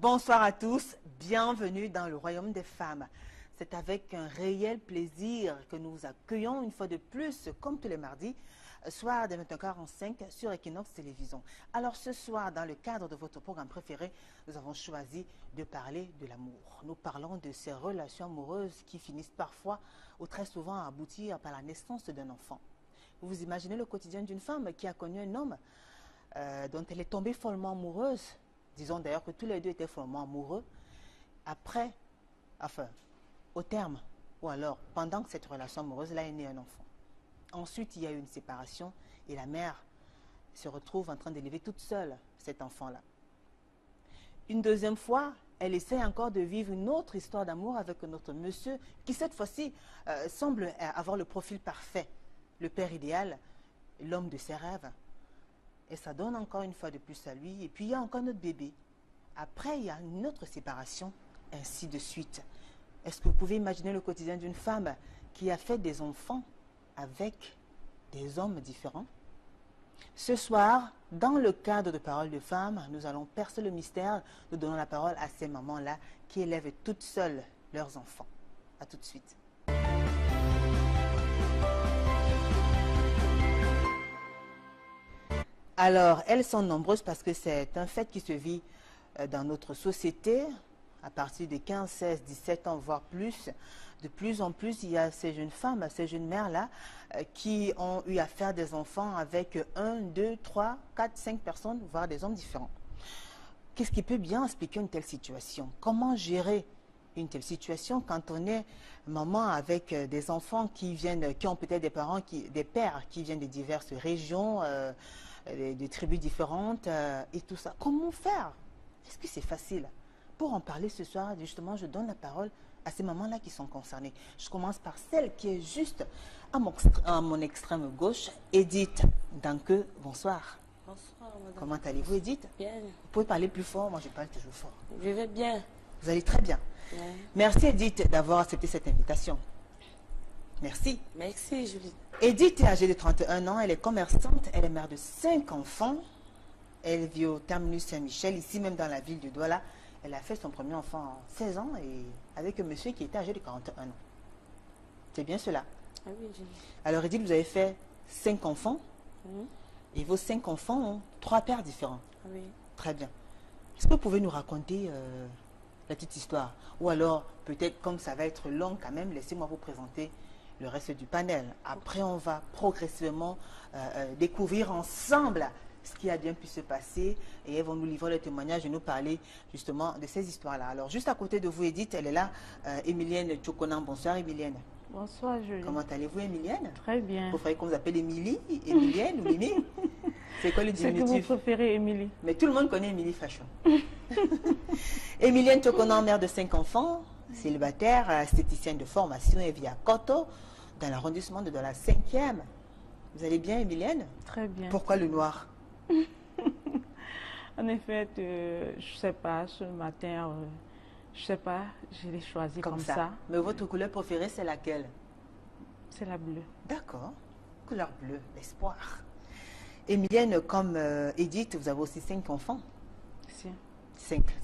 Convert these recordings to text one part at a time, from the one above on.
Bonsoir à tous, bienvenue dans le royaume des femmes. C'est avec un réel plaisir que nous vous accueillons une fois de plus, comme tous les mardis, soir de 21h45 sur Equinox Télévision. Alors ce soir, dans le cadre de votre programme préféré, nous avons choisi de parler de l'amour. Nous parlons de ces relations amoureuses qui finissent parfois ou très souvent à aboutir par la naissance d'un enfant. Vous vous imaginez le quotidien d'une femme qui a connu un homme dont elle est tombée follement amoureuse. Disons d'ailleurs que tous les deux étaient follement amoureux. Après, enfin, au terme, ou alors pendant que cette relation amoureuse-là est né un enfant. Ensuite, il y a eu une séparation et la mère se retrouve en train d'élever toute seule cet enfant-là. Une deuxième fois, elle essaie encore de vivre une autre histoire d'amour avec un autre monsieur qui cette fois-ci semble avoir le profil parfait, le père idéal, l'homme de ses rêves. Et ça donne encore une fois de plus à lui. Et puis il y a encore notre bébé. Après, il y a une autre séparation, ainsi de suite. Est-ce que vous pouvez imaginer le quotidien d'une femme qui a fait des enfants avec des hommes différents? Ce soir, dans le cadre de Paroles de femmes, nous allons percer le mystère. Nous donnons la parole à ces mamans-là qui élèvent toutes seules leurs enfants. A tout de suite. Alors, elles sont nombreuses parce que c'est un fait qui se vit dans notre société. À partir de 15, 16, 17 ans, voire plus, de plus en plus, il y a ces jeunes femmes, ces jeunes mères-là, qui ont eu à faire des enfants avec 1, 2, 3, 4, 5 personnes, voire des hommes différents. Qu'est-ce qui peut bien expliquer une telle situation? Comment gérer une telle situation quand on est maman avec des enfants qui ont peut-être des parents, des pères qui viennent de diverses régions, des tribus différentes et tout ça. Comment faire? Est-ce que c'est facile? Pour en parler ce soir, justement, je donne la parole à ces mamans-là qui sont concernées. Je commence par celle qui est juste à mon extrême gauche, Edith Danke. Bonsoir. Bonsoir, madame. Comment allez-vous, Edith? Bien. Vous pouvez parler plus fort, moi je parle toujours fort. Je vais bien. Vous allez très bien. Ouais. Merci, Edith, d'avoir accepté cette invitation. Merci. Merci, Julie. Edith est âgée de 31 ans, elle est commerçante, elle est mère de 5 enfants. Elle vit au terminus Saint-Michel, ici même dans la ville de Douala. Elle a fait son premier enfant à 16 ans et avec un monsieur qui était âgé de 41 ans. C'est bien cela? Ah oui, Julie. Alors Edith, vous avez fait 5 enfants et vos 5 enfants ont 3 pères différents. Ah oui. Très bien. Est-ce que vous pouvez nous raconter la petite histoire? Ou alors, peut-être comme ça va être long quand même, laissez-moi vous présenter le reste du panel. Après, on va progressivement découvrir ensemble ce qui a bien pu se passer et elles vont nous livrer le témoignage et nous parler justement de ces histoires-là. Alors, juste à côté de vous, Edith, elle est là, Emilienne Tchokonan. Bonsoir, Emilienne. Bonsoir, Julie. Comment allez-vous, Emilienne? Très bien. Vous préférez qu'on vous appelle Émilie, Emilienne ou Mimi? C'est quoi le diminutif? C'est que vous préférez, Émilie. Mais tout le monde connaît Émilie Fashion. Emilienne Tchokonan, mère de 5 enfants, célibataire, esthéticienne de formation et vit à Koto, dans l'arrondissement de la 5e. Vous allez bien, Emilienne? Très bien. Pourquoi le noir? En effet, je sais pas, ce matin, je sais pas, je l'ai choisi comme ça. Mais votre couleur préférée, c'est laquelle? C'est la bleue. D'accord. Couleur bleue, l'espoir. Emilienne, comme Edith, vous avez aussi 5 enfants? Si.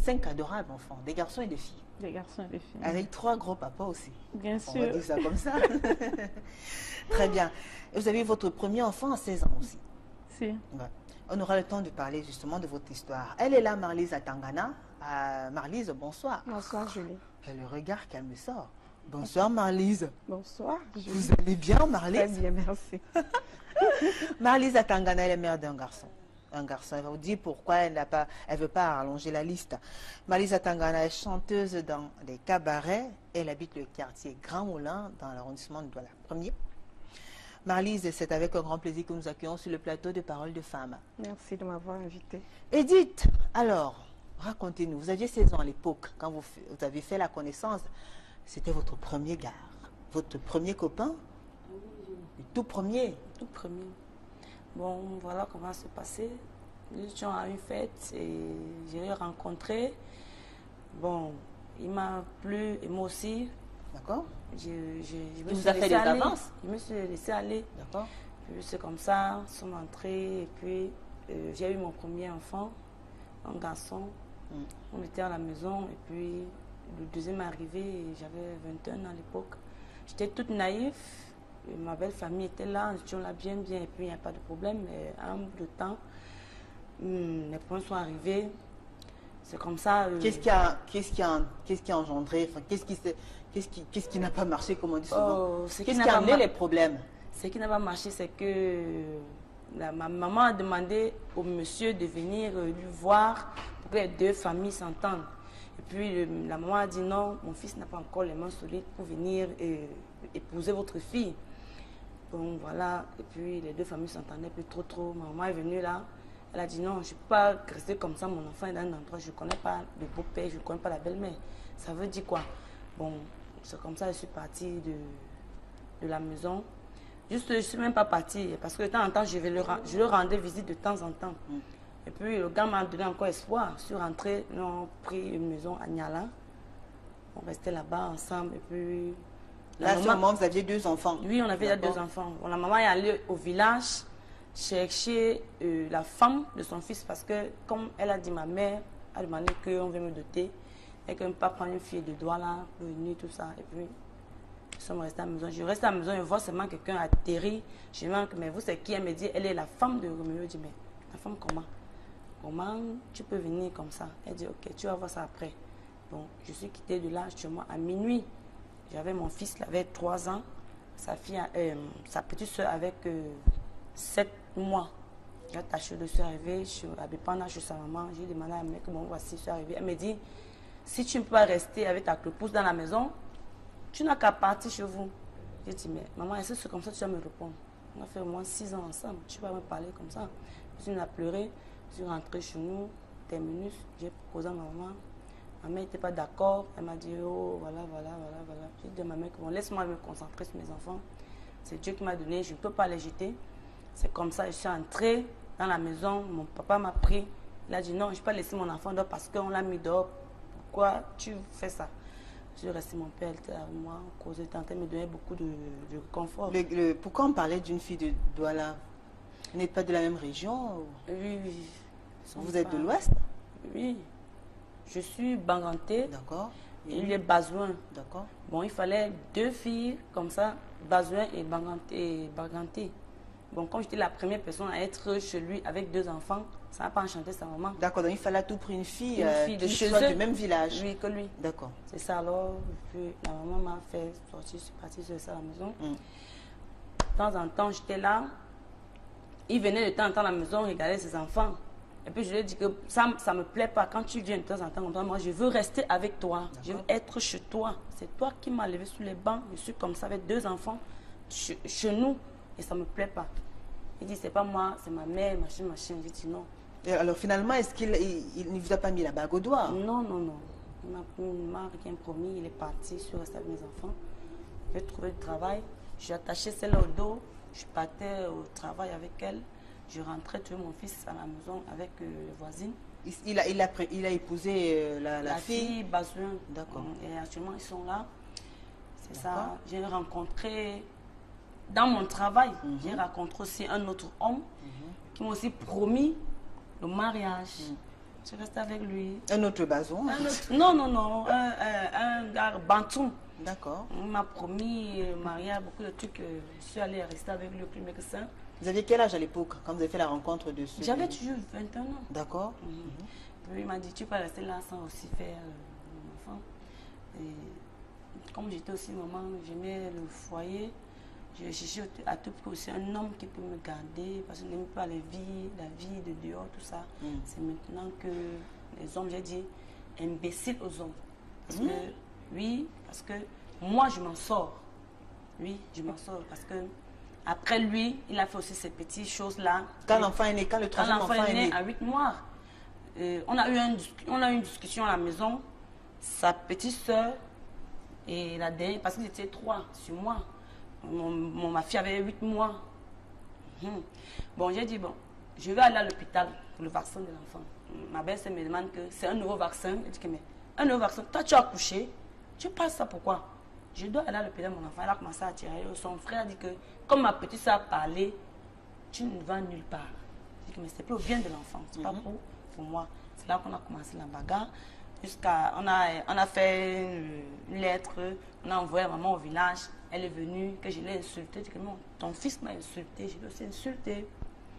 5 adorables enfants, des garçons et des filles. Des garçons et des filles. Avec 3 gros papas aussi. Bien On sûr. va dire ça comme ça. Très bien. Et vous avez votre premier enfant à 16 ans aussi. Si. Ouais. On aura le temps de parler justement de votre histoire. Elle est là, Marlise Atangana. Marlise, bonsoir. Bonsoir, Julie. Et le regard qu'elle me sort. Bonsoir, Marlise. Bonsoir, Julie. Vous allez bien, Marlise? Très bien, merci. Marlise Atangana, elle est mère d'un garçon. Un garçon, elle va vous dire pourquoi elle ne veut pas allonger la liste. Marlise Atangana est chanteuse dans des cabarets. Elle habite le quartier Grand Moulin dans l'arrondissement de Douala. Premier. Marlise, c'est avec un grand plaisir que nous accueillons sur le plateau de Paroles de femmes. Merci de m'avoir invitée. Edith, alors, racontez-nous. Vous aviez 16 ans à l'époque, quand vous avez fait la connaissance. C'était votre premier gars, votre premier copain? Le tout premier? Tout premier. Bon, voilà comment ça s'est passé. Nous étions à une fête et je l'ai rencontré. Bon, il m'a plu et moi aussi. D'accord. Je me Il suis vous a fait laissé des aller. avances? Je me suis laissé aller. D'accord. Puis c'est comme ça, nous sommes entrés et puis j'ai eu mon premier enfant, un garçon. On était à la maison et puis le deuxième est arrivé et j'avais 21 ans à l'époque. J'étais toute naïve. Et ma belle famille était là, on était là bien et puis il n'y a pas de problème. Mais à un bout de temps, les problèmes sont arrivés. C'est comme ça. Qu'est-ce qui a engendré, enfin, qu'est-ce qui n'a pas marché, comme on dit souvent? Qu'est-ce qui a amené les problèmes? Ce qui n'a pas marché, c'est que ma maman a demandé au monsieur de venir lui voir pour que les deux familles s'entendent. Et puis la maman a dit non, mon fils n'a pas encore les mains solides pour venir épouser votre fille. Donc voilà, et puis les deux familles s'entendaient plus trop. Ma maman est venue là, elle a dit non, je ne peux pas rester comme ça, mon enfant est dans un endroit, je ne connais pas le beau-père, je ne connais pas la belle-mère. Ça veut dire quoi? Bon, c'est comme ça que je suis partie de la maison. Juste, je ne suis même pas partie, parce que de temps en temps, je leur rendais visite de temps en temps. Et puis, le gars m'a donné encore espoir. Je suis rentrée, nous avons pris une maison à Niala. On restait là-bas ensemble. Et puis, là, à ce moment, vous aviez 2 enfants? Oui, on avait déjà 2 enfants. Bon, la maman est allée au village chercher la femme de son fils, parce que, comme elle a dit, ma mère a demandé qu'on veut me doter, et que ne pas prendre une fille de doigt là, pour venir, tout ça. Et puis, nous sommes restés à la maison. Je reste à la maison, je vois seulement quelqu'un atterri. Je me demande, mais vous, c'est qui? Elle me dit, elle est la femme de Roméo. Je dis, mais la femme comment? Comment tu peux venir comme ça? Elle dit, ok, tu vas voir ça après. Donc, je suis quittée de là, chez moi, à minuit. J'avais mon fils, il avait 3 ans. Sa petite soeur avec 7 mois. J'ai attaché de soeur arrivée, je suis à Bépanda, chez sa maman. J'ai demandé à la mère, bon, voici, je suis arrivée. Elle me dit, si tu ne peux pas rester avec ta clopousse dans la maison, tu n'as qu'à partir chez vous. J'ai dit, mais maman, est-ce que c'est comme ça que tu vas me répondre? On a fait au moins 6 ans ensemble. Tu vas me parler comme ça. Je suis pleurée. Je suis rentrée chez nous. Terminus. J'ai proposé à ma maman. Ma mère n'était pas d'accord. Elle m'a dit, oh, voilà. J'ai dit à ma mère, bon, laisse-moi me concentrer sur mes enfants. C'est Dieu qui m'a donné. Je ne peux pas les jeter. C'est comme ça. Je suis entrée dans la maison. Mon papa m'a pris. Il a dit, non, je ne peux pas laisser mon enfant dehors parce qu'on l'a mis dehors. Pourquoi tu fais ça? Je suis restée, mon père était avec moi, causait, tentait de me donner beaucoup de confort. Pourquoi on parlait d'une fille de Douala? Vous n'êtes pas de la même région? Oui. Vous êtes de l'Ouest? Oui. Je suis Banganté. D'accord. Et il est Bazouin. D'accord. Bon, il fallait 2 filles comme ça, Bazouin et Banganté. Bon, comme j'étais la première personne à être chez lui avec 2 enfants, ça n'a pas enchanté sa maman. D'accord, donc il fallait à tout prix une fille de qui chez soit eux. du même village. Oui, que lui. D'accord. C'est ça alors, puis la maman m'a fait sortir, je suis partie sur ça à la maison. De temps en temps, j'étais là. Il venait de temps en temps à la maison regarder ses enfants. Et puis je lui ai dit que ça ne me plaît pas. Quand tu viens de temps en temps comme ça, moi je veux rester avec toi. Je veux être chez toi. C'est toi qui m'as levé sur les bancs. Je suis comme ça avec 2 enfants chez nous. Et ça ne me plaît pas. Il dit, c'est pas moi, c'est ma mère, machin. J'ai dit non. Et alors finalement, est-ce qu'il ne vous a pas mis la bague au doigt? Non. Il m'a rien promis. Il est parti. Je suis restée avec mes enfants. J'ai trouvé du travail. J'ai attaché celle au dos. Je partais au travail avec elle. Je rentrais tuer mon fils à la maison avec les voisines. Il a épousé la fille Bazouin. D'accord. Et actuellement, ils sont là. C'est ça. J'ai rencontré, dans mon travail, j'ai rencontré aussi un autre homme qui m'a aussi promis le mariage. Je suis restée avec lui. Un autre Bazouin? Non. Un gars Bantou. D'accord. On m'a promis le mariage, beaucoup de trucs. Je suis allée rester avec lui au plus médecin. Vous aviez quel âge à l'époque quand vous avez fait la rencontre de ce... J'avais toujours 21 ans. D'accord. Puis il m'a dit, tu peux rester là sans aussi faire mon enfant. Et comme j'étais aussi maman, j'aimais le foyer. Je cherchais à tout prix aussi un homme qui peut me garder parce que je n'aime pas la vie de dehors, tout ça. C'est maintenant que les hommes, j'ai dit, imbéciles aux hommes. Parce que, oui, parce que moi, je m'en sors. Oui, je m'en sors parce que après lui, il a fait aussi ces petites choses-là. Quand l'enfant est né, quand le troisième enfant est né à 8 mois, on a eu une discussion à la maison. Sa petite soeur et la dernière, parce qu'ils étaient 3 sur moi. Ma fille avait 8 mois. Bon, j'ai dit, bon, je vais aller à l'hôpital pour le vaccin de l'enfant. Ma belle-sœur me demande que c'est un nouveau vaccin. Je dis, mais un nouveau vaccin, toi tu as accouché, tu passes ça pourquoi? Je dois aller à l'hôpital, mon enfant. Elle a commencé à tirer. Son frère a dit que, comme ma petite soeur a parlé, tu ne vas nulle part. Je dis, mais c'est pour le bien de l'enfant, c'est pas pour moi. C'est là qu'on a commencé la bagarre. On a fait une lettre, on a envoyé maman au village. Elle est venue, que je l'ai insultée. Je dis que non, ton fils m'a insulté, je l'ai aussi insulté.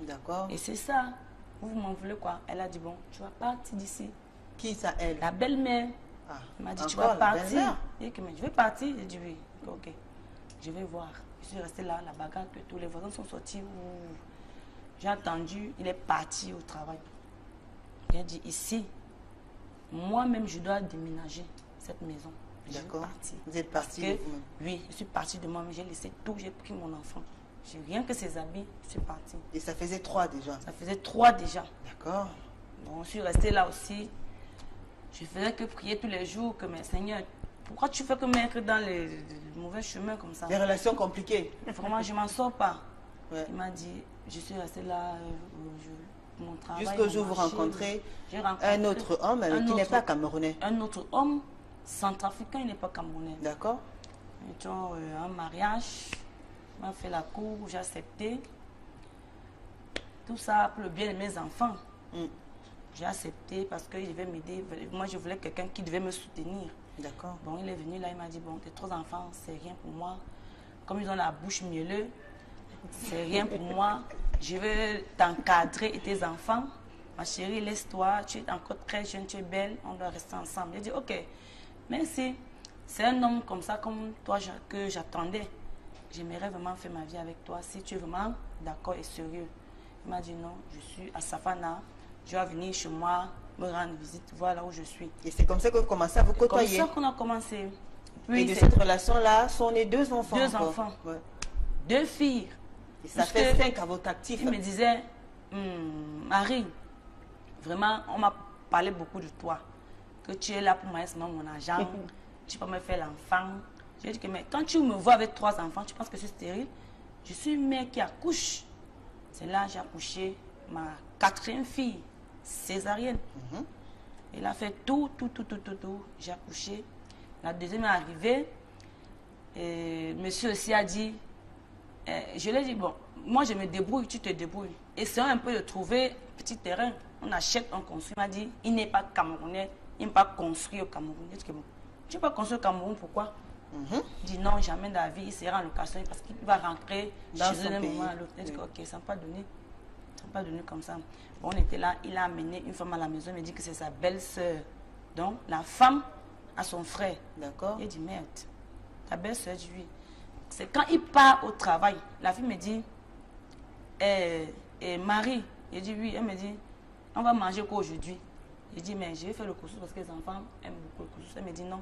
D'accord. Et c'est ça. Vous m'en voulez quoi? Elle a dit, bon, tu vas partir d'ici. Qui ça, elle? La belle-mère. Ah, Elle m'a dit, tu encore vas la partir. belle-mère? Je dis que, mais je vais partir. J'ai dit, oui, ok. Je vais voir. Je suis restée là, la bagarre, que tous les voisins sont sortis. J'ai attendu, il est parti au travail. J'ai dit, ici, moi-même, je dois déménager cette maison. D'accord. Vous êtes Parce parti que, de vous-même. oui, je suis partie de moi-même. J'ai laissé tout, j'ai pris mon enfant. J'ai rien que ses habits, je suis partie. Et ça faisait 3 déjà. Ça faisait 3 déjà. D'accord. Bon, je suis restée là aussi. Je faisais que prier tous les jours que, mais Seigneur, pourquoi tu fais que mettre dans les mauvais chemins comme ça? Des relations compliquées. Vraiment, je ne m'en sors pas. Ouais. Il m'a dit, je suis restée là, mon travail. Jusqu'au mon jour où vous marché. rencontrez J'ai rencontré un autre homme qui n'est pas camerounais. Un autre homme centrafricain, il n'est pas camerounais. D'accord. Nous avons un mariage, il m'a fait la cour, j'ai accepté. Tout ça pour le bien de mes enfants. Mm. J'ai accepté parce qu'il devait m'aider. Moi, je voulais quelqu'un qui devait me soutenir. D'accord. Bon, il est venu là, il m'a dit, bon, tes 3 enfants, c'est rien pour moi. Comme ils ont la bouche mielleuse, c'est rien pour moi. Je veux t'encadrer et tes enfants. Ma chérie, laisse-toi, tu es encore très jeune, tu es belle, on doit rester ensemble. J'ai dit, ok, merci. C'est un homme comme ça, comme toi, que j'attendais. J'aimerais vraiment faire ma vie avec toi, si tu es vraiment d'accord et sérieux. Il m'a dit, non, je suis à Safana, je dois venir chez moi, me rendre visite, voir là où je suis. Et c'est comme ça que vous commencez à vous Comme côtoyer. ça qu'on a commencé. Et Puis, de c'est cette relation-là sont nés 2 enfants. 2 encore. enfants. Ouais. 2 filles. Et ça Parce fait que 5 à votre actif. Il me disait, Marie, vraiment, on m'a parlé beaucoup de toi. Que tu es là pour moi, c'est mon argent. Tu peux me faire l'enfant. J'ai dit que, mais quand tu me vois avec 3 enfants, tu penses que je suis stérile? Je suis une mère qui accouche. C'est là que j'ai accouché ma 4e fille, césarienne. Il a fait tout. J'ai accouché. La 2e est arrivée. Et monsieur aussi a dit, je lui ai dit, bon, moi je me débrouille, tu te débrouilles. Essayons un peu de trouver petit terrain. On achète, on construit. Il m'a dit, il n'est pas camerounais, il n'est pas construit au Cameroun. Je dis, bon, tu n'es pas construit au Cameroun, pourquoi? Il dit, non, jamais dans la vie, il sera en location parce qu'il va rentrer Dans chez son un pays. moment à l'autre. Je dis, ok, ça n'a pas donné. Ça n'a pas donné comme ça. Bon, on était là, il a amené une femme à la maison, il m'a dit que c'est sa belle-sœur. Donc, la femme a son frère. D'accord. Il dit, merde, ta belle-sœur, je lui. C'est quand il part au travail, la fille me dit, Marie, il dit oui, elle me dit, on va manger quoi aujourd'hui? Je dis, mais je vais faire le couscous parce que les enfants aiment beaucoup le couscous. Elle me dit, non,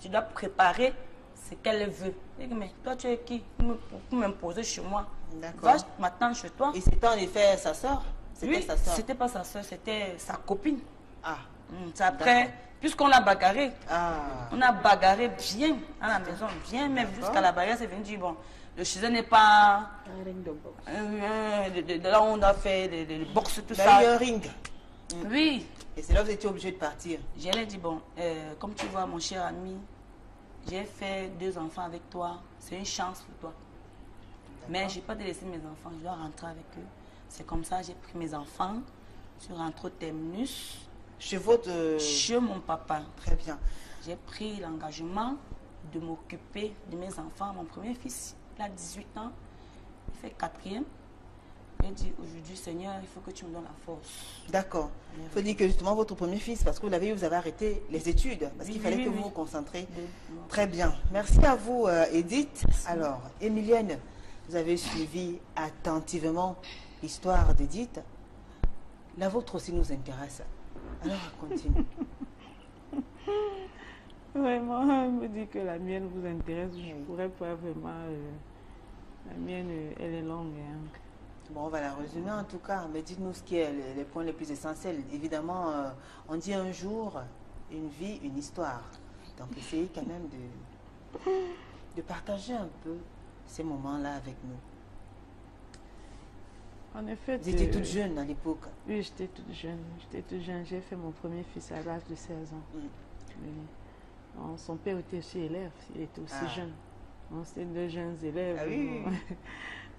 tu dois préparer ce qu'elle veut. Je dis, mais toi, tu es qui pour m'imposer chez moi? D'accord. Va m'attendre chez toi. Et c'était en effet sa soeur? C'était Oui, sa soeur? c'était pas sa soeur, c'était sa copine. Ah. C'est après, puisqu'on l'a bagarré, Ah. on a bagarré bien à la maison, bien même D'accord. jusqu'à la bagarre, c'est venu dire, bon, le chez eux n'est pas Un ring de boxe. de là où on a fait des boxe, tout Il y a eu ça. un ring. Oui, Et c'est là que vous étiez obligé de partir. j'allais dire, bon, comme tu vois, mon cher ami, j'ai fait 2 enfants avec toi, c'est une chance pour toi. Mais je n'ai pas délaissé mes enfants, je dois rentrer avec eux. C'est comme ça, j'ai pris mes enfants, je suis rentrée au terminus, Chez votre... chez mon papa. Très bien. J'ai pris l'engagement de m'occuper de mes enfants. Mon premier fils, il a 18 ans, il fait 4e. J'ai dit, aujourd'hui, Seigneur, il faut que tu me donnes la force. D'accord. Il faut dire que justement votre premier fils, parce que vous l'avez eu, vous avez arrêté les études, parce Oui, qu'il fallait oui, que oui. vous vous concentriez. Oui. Très bien. Merci à vous, Edith. Alors, Emilienne, vous avez suivi attentivement l'histoire d'Edith. La vôtre aussi nous intéresse. Alors, on continue. Vraiment, elle me dit que la mienne vous intéresse. Je ne pourrais pas vraiment. La mienne, elle est longue. Hein. Bon, on va la résumer en tout cas, mais dites-nous ce qui est les points les plus essentiels. Évidemment, on dit un jour, une vie, une histoire. Donc, essayez quand même de partager un peu ces moments-là avec nous. En effet, Vous étiez toute jeune à l'époque. oui, j'étais toute jeune. J'ai fait mon premier fils à l'âge de 16 ans. Mm. Oui. Donc, son père était aussi élève, il était aussi Ah. jeune. Donc, c'était 2 jeunes élèves. Ah oui.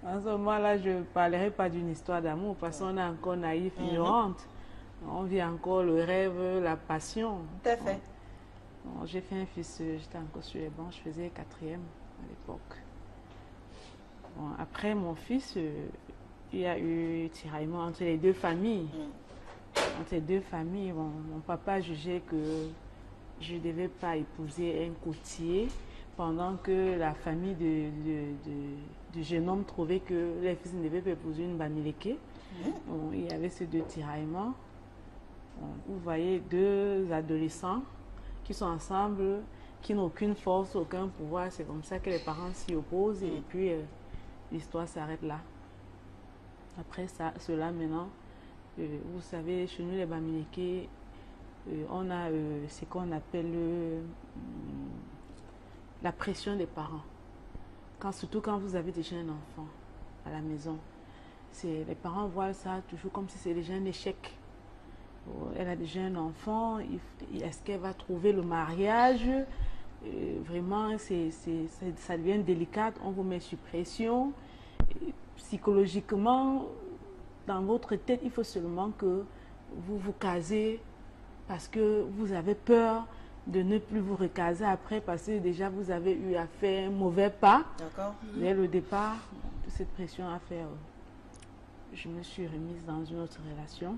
En ce moment-là, je ne parlerai pas d'une histoire d'amour parce qu'on est encore naïf, ignorante. On vit encore le rêve, la passion. Tout à fait. Bon, j'ai fait un fils, j'étais encore sur les bancs, je faisais 4e à l'époque. Bon, après mon fils, il y a eu tiraillement entre les deux familles. Entre les deux familles, bon, mon papa jugeait que je ne devais pas épouser un côtier pendant que la famille du jeune homme trouvait que les fils ne devaient pas épouser une Bamileke. Bon, il y avait ces deux tiraillements. Bon, vous voyez deux adolescents qui sont ensemble, qui n'ont aucune force, aucun pouvoir. C'est comme ça que les parents s'y opposent et puis l'histoire s'arrête là. Après ça, cela maintenant, vous savez, chez nous les Bamileke, on a ce qu'on appelle la pression des parents. Surtout quand vous avez déjà un enfant à la maison. Les parents voient ça toujours comme si c'est déjà un échec. Elle a déjà un enfant, est-ce qu'elle va trouver le mariage? Vraiment, ça devient délicat, on vous met sous pression. Psychologiquement, dans votre tête, il faut seulement que vous vous casez parce que vous avez peur de ne plus vous recaser après parce que déjà vous avez eu à faire un mauvais pas. D'accord. Dès le départ, toute cette pression à faire, je me suis remise dans une autre relation.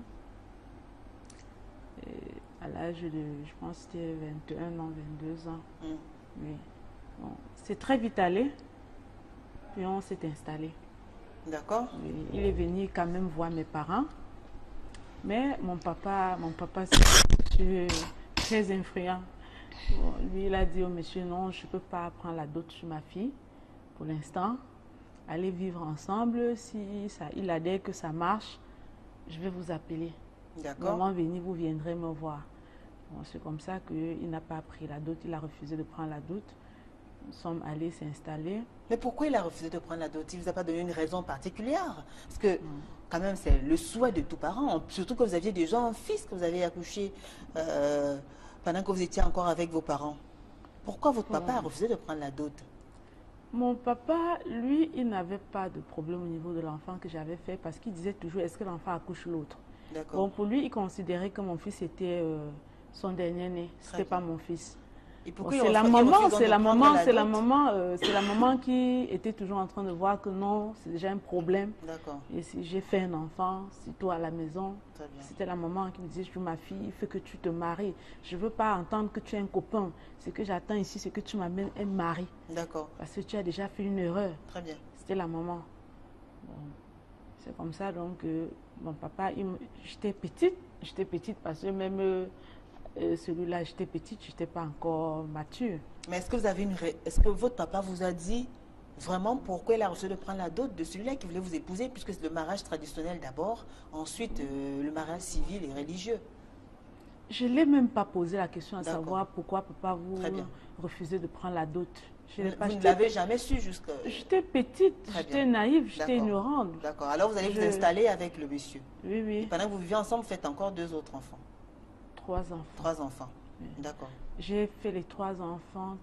À l'âge de, je pense que c'était 21 ans, 22 ans. Oui. Bon, c'est très vite allé, puis on s'est installé. D'accord. Il est venu quand même voir mes parents, mais mon papa c'est très influent. Bon, lui, il a dit au monsieur, non, je ne peux pas prendre la dot sur ma fille pour l'instant. Allez vivre ensemble, si ça, il a dit que ça marche, je vais vous appeler. D'accord. Moment venu, vous viendrez me voir. Bon, c'est comme ça qu'il n'a pas pris la dot, il a refusé de prendre la dot. Nous sommes allés s'installer. Mais pourquoi il a refusé de prendre la dot? Il ne vous a pas donné une raison particulière? Parce que, quand même, c'est le souhait de tous parents. Surtout que vous aviez déjà un fils que vous avez accouché pendant que vous étiez encore avec vos parents. Pourquoi votre papa a refusé de prendre la dot? Mon papa, lui, il n'avait pas de problème au niveau de l'enfant que j'avais fait parce qu'il disait toujours, est-ce que l'enfant accouche l'autre? D'accord. Bon, pour lui, il considérait que mon fils était son dernier né. Ce n'était pas mon fils. Et Bon, pourquoi c'est la maman qui était toujours en train de voir que non, c'est déjà un problème. D'accord. Et si j'ai fait un enfant, c'est toi à la maison. Très bien. C'était la maman qui me disait, je veux ma fille, il faut que tu te maries. Je ne veux pas entendre que tu es un copain. Ce que j'attends ici, c'est que tu m'amènes un mari. D'accord. Parce que tu as déjà fait une erreur. Très bien. C'était la maman. Bon, c'est comme ça donc mon papa, j'étais petite parce que même celui-là, j'étais petite, je n'étais pas encore mature. Mais est-ce que vous avez est-ce que votre papa vous a dit vraiment pourquoi il a refusé de prendre la dot de celui-là qui voulait vous épouser, puisque c'est le mariage traditionnel d'abord, ensuite le mariage civil et religieux? Je ne l'ai même pas posé la question à savoir pourquoi papa vous refusez de prendre la dot. Vous ne l'avez jamais su jusqu'à... J'étais petite, j'étais naïve, j'étais ignorante. D'accord. Alors vous allez vous installer avec le monsieur. Oui, oui. Et pendant que vous vivez ensemble, vous faites encore 2 autres enfants. 3 enfants. 3 enfants. Oui. D'accord. J'ai fait les 3 enfants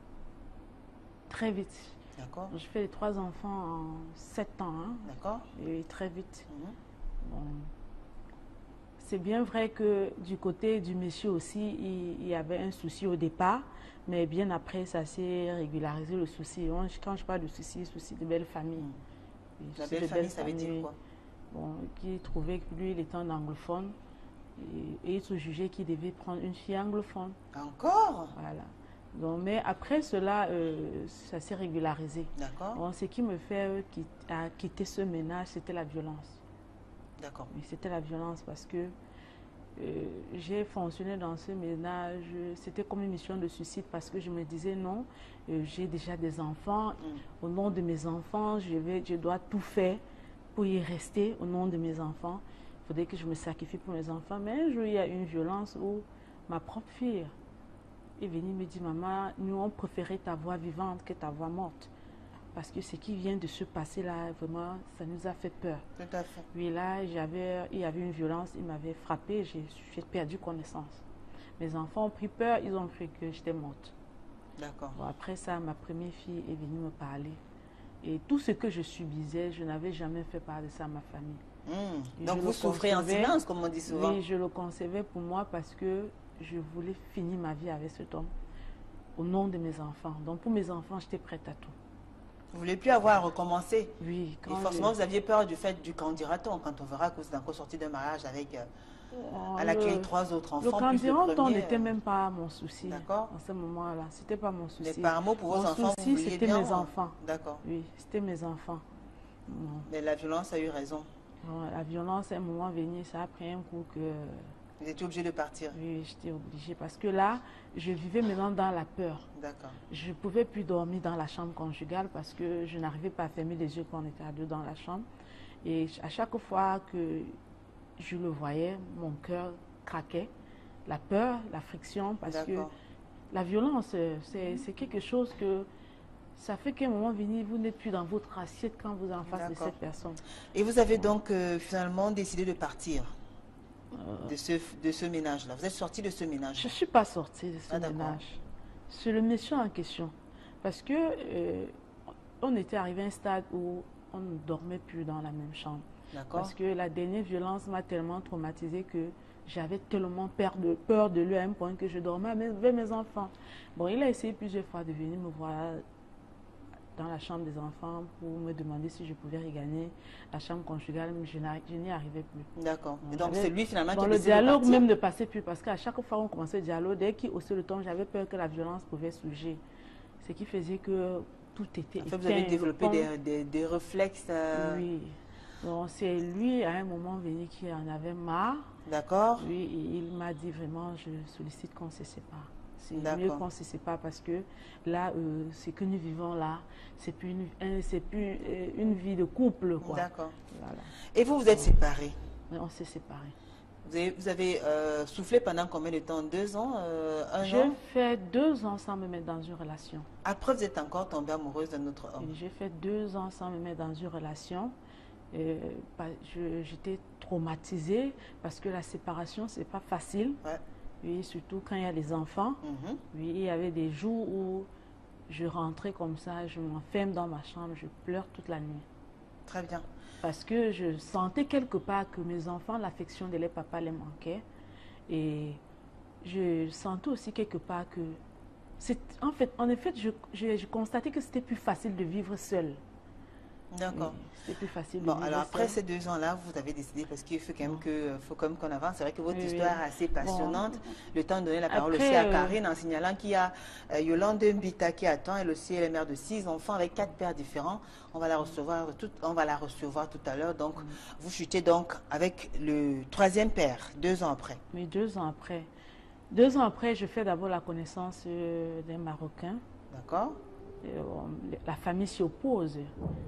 très vite. D'accord. J'ai fait les 3 enfants en 7 ans. Hein. D'accord. Et très vite. Bon. C'est bien vrai que du côté du monsieur aussi, il y avait un souci au départ, mais bien après, ça s'est régularisé le souci. Quand je parle de souci de belle famille. La belle famille, ça veut dire quoi? Bon, qui trouvait que lui, il était un anglophone et il se jugeait qu'il devait prendre une fille anglophone. Encore? Voilà. Donc, mais après cela, ça s'est régularisé. D'accord. Bon, ce qui me fait quitter ce ménage, c'était la violence. D'accord. Mais c'était la violence parce que j'ai fonctionné dans ce ménage, c'était comme une mission de suicide parce que je me disais non, j'ai déjà des enfants, au nom de mes enfants, je dois tout faire pour y rester au nom de mes enfants. Il faudrait que je me sacrifie pour mes enfants. Mais un jour, il y a une violence où ma propre fille est venue me dire, maman, nous on préférait ta voix vivante que ta voix morte. Parce que ce qui vient de se passer là, vraiment, ça nous a fait peur. Tout à fait. Oui, là, il y avait une violence, il m'avait frappé, j'ai perdu connaissance. Mes enfants ont pris peur, ils ont cru que j'étais morte. D'accord. Bon, après ça, ma première fille est venue me parler. Et tout ce que je subissais, je n'avais jamais fait part de ça à ma famille. Et Donc je vous le souffrez en concevais- silence, comme on dit souvent. Oui, je le concevais pour moi parce que je voulais finir ma vie avec cet homme au nom de mes enfants. Donc pour mes enfants, j'étais prête à tout. Vous ne voulez plus avoir à recommencer. Oui, Et forcément, vous aviez peur du fait du qu'en dira-t-on quand on verra que vous êtes encore sorti d'un mariage avec à laquelle 3 autres Le enfants. Plus le candidat premier, n'était même pas mon souci. D'accord. En ce moment-là, c'était pas mon souci. Mais par amour pour vos Mon enfants, vous souci, vouliez c'était bien. mes enfants. D'accord. Oui, c'était mes enfants. Bon. Mais la violence a eu raison. Bon, la violence, à un moment venu, ça a pris un coup que... Vous étiez obligé de partir. Oui, j'étais obligée parce que là, je vivais maintenant dans la peur. D'accord. Je ne pouvais plus dormir dans la chambre conjugale parce que je n'arrivais pas à fermer les yeux quand on était à deux dans la chambre. Et à chaque fois que je le voyais, mon cœur craquait. La peur, la friction, parce que D'accord. la violence, c'est quelque chose que ça fait qu'à un moment venu, vous n'êtes plus dans votre assiette quand vous êtes en face de D'accord. cette personne. Et vous avez donc finalement décidé de partir de ce ménage-là. Vous êtes sorti de ce ménage. Je ne suis pas sortie de ce Ah, d'accord. ménage. C'est le monsieur en question. Parce que on était arrivé à un stade où on ne dormait plus dans la même chambre. D'accord. Parce que la dernière violence m'a tellement traumatisée que j'avais tellement peur de lui à un point que je dormais avec mes enfants. Bon, il a essayé plusieurs fois de venir me voir dans la chambre des enfants pour me demander si je pouvais regagner la chambre conjugale, mais je n'y arrivais plus. D'accord. Et Bon, donc j'avais- c'est lui finalement qui Bon, a le décidé de dialogue partir. même ne passait plus parce qu'à chaque fois qu'on commençait le dialogue, dès qu'il haussait le ton, j'avais peur que la violence pouvait surgir. Ce qui faisait que tout était En fait, vous avez éteint, développé le pont- des réflexes. Oui. Donc c'est lui à un moment venu qui en avait marre. D'accord. Oui, et il m'a dit vraiment, je sollicite qu'on se sépare. C'est mieux D'accord. qu'on se sépare parce que là, ce que nous vivons là, c'est plus une vie de couple, quoi. D'accord. Voilà. Et vous, vous êtes séparés. Mais on s'est séparés. Vous avez soufflé pendant combien de temps? 2 ans? Un J'ai an? fait 2 ans sans me mettre dans une relation. Après, vous êtes encore tombée amoureuse d'un autre homme. Et j'ai fait 2 ans sans me mettre dans une relation. J'étais traumatisée parce que la séparation, c'est pas facile. Ouais. Oui, surtout quand il y a des enfants. Mhm. Oui, il y avait des jours où je rentrais comme ça, je m'enferme dans ma chambre, je pleure toute la nuit. Très bien. Parce que je sentais quelque part que mes enfants, l'affection de leur papa les manquait. Et je sentais aussi quelque part que... En effet, je constatais que c'était plus facile de vivre seul. D'accord. Oui, c'était plus facile de Bon, vivre alors après seul. ces 2 ans-là, vous avez décidé, parce qu'il faut quand même qu'on avance. C'est vrai que votre Oui, oui. histoire est assez passionnante. Le temps de donner la parole Après, aussi à Karine en signalant qu'il y a Yolande Mbita qui attend. Elle aussi est la mère de 6 enfants avec 4 pères différents. On va la recevoir tout à l'heure. Donc, vous chutez donc avec le 3e père, 2 ans après. Mais 2 ans après. 2 ans après, je fais d'abord la connaissance d'un Marocain. D'accord. La famille s'y oppose.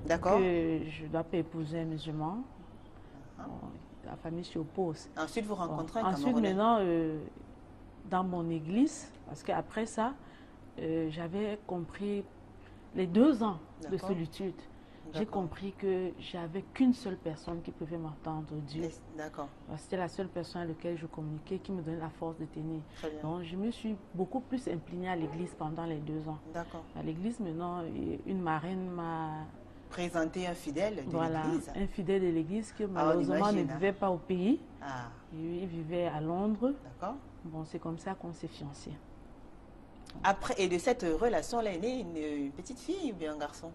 D'accord. Que je ne dois pas épouser un musulman. La famille s'y oppose. Ensuite, vous rencontrez un Ensuite, Camerounais. maintenant, dans mon église, parce qu'après ça, j'avais compris les 2 ans de D'accord. solitude. J'ai D'accord. compris que j'avais qu'une seule personne qui pouvait m'entendre, Dieu. D'accord. C'était la seule personne à laquelle je communiquais qui me donnait la force de tenir. Très bien. Donc, je me suis beaucoup plus impliquée à l'église pendant les 2 ans. D'accord. À l'église, maintenant, une marraine m'a... Présenter un fidèle de Voilà, l'église. un fidèle de l'église qui on malheureusement ne imagine. vivait pas au pays. Ah, Il vivait à Londres. d'accord. Bon, c'est comme ça qu'on s'est fiancés. Après, et de cette relation-là est née une petite fille ou bien un garçon?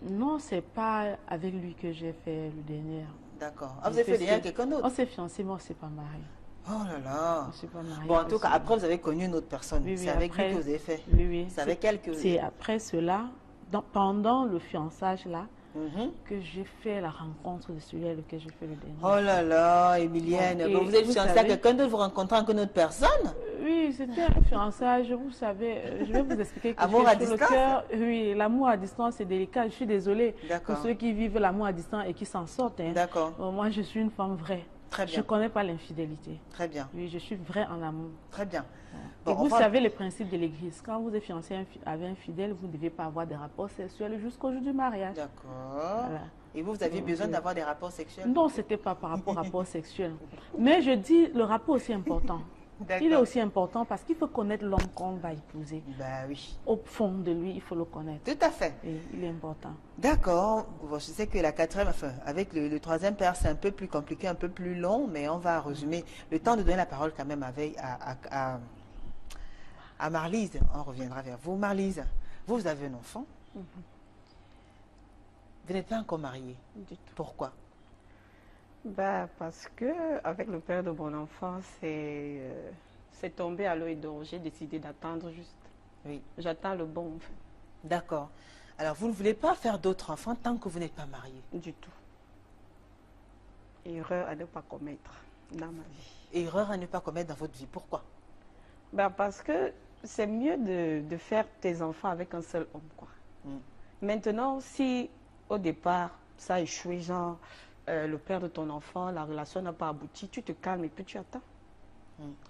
Non, c'est pas avec lui que j'ai fait le dernier. D'accord. Ah, vous avez fait déjà quelqu'un d'autre? On s'est fiancés, mais on ne s'est pas mariés. Oh là là. On ne s'est pas mariés. Bon, en tout parce cas, que- après, vous avez connu une autre personne. Oui, oui, C'est avec lui après- que vous avez fait. Oui, oui. C'est avec elle que vous C'est avez... après cela, pendant le fiançage là, Mhm. que j'ai fait la rencontre de celui avec lequel j'ai fait le dernier. Oh là là, Emilienne. Bon, et Bon, vous êtes vous fiancée à savez- quelqu'un d'autre, vous rencontrez encore une autre personne? Oui, c'était un fiançage, vous savez, je vais vous expliquer que Amour je à suis sur le distance? cœur. Oui, l'amour à distance, c'est délicat. Je suis désolée D'accord. pour ceux qui vivent l'amour à distance et qui s'en sortent. Hein. D'accord. Bon, moi, je suis une femme vraie. Très Je bien. ne connais pas l'infidélité. Très bien. Oui, je suis vraie en amour. Très bien. Et Bon, vous enfin- savez les principes de l'Église. Quand vous êtes fiancé avec un fidèle, vous ne devez pas avoir des rapports sexuels jusqu'au jour du mariage. D'accord. Voilà. Et vous aviez Donc, besoin d'avoir des rapports sexuels? Non, ce n'était pas par rapport au rapport sexuel. Mais je dis, le rapport aussi important. Il est aussi important parce qu'il faut connaître l'homme qu'on va épouser. Ben oui. Au fond de lui, il faut le connaître. Tout à fait. Et il est important. D'accord. Bon, je sais que la quatrième, enfin, avec le troisième père, c'est un peu plus compliqué, un peu plus long, mais on va résumer. Le temps de donner la parole quand même à Marlise. On reviendra vers vous. Marlise, vous avez un enfant. Vous n'êtes pas encore mariée. Du tout. Pourquoi? Bah, parce que avec le père de mon enfant, c'est tombé à l'eau et d'eau. J'ai décidé d'attendre juste. Oui. J'attends le bon, en fait. D'accord. Alors, vous ne voulez pas faire d'autres enfants tant que vous n'êtes pas mariée. Du tout. Erreur à ne pas commettre dans ma vie. Erreur à ne pas commettre dans votre vie. Pourquoi? Bah, parce que c'est mieux de faire tes enfants avec un seul homme, quoi. Maintenant, si au départ, ça a échoué, genre, le père de ton enfant, la relation n'a pas abouti, tu te calmes et puis tu attends.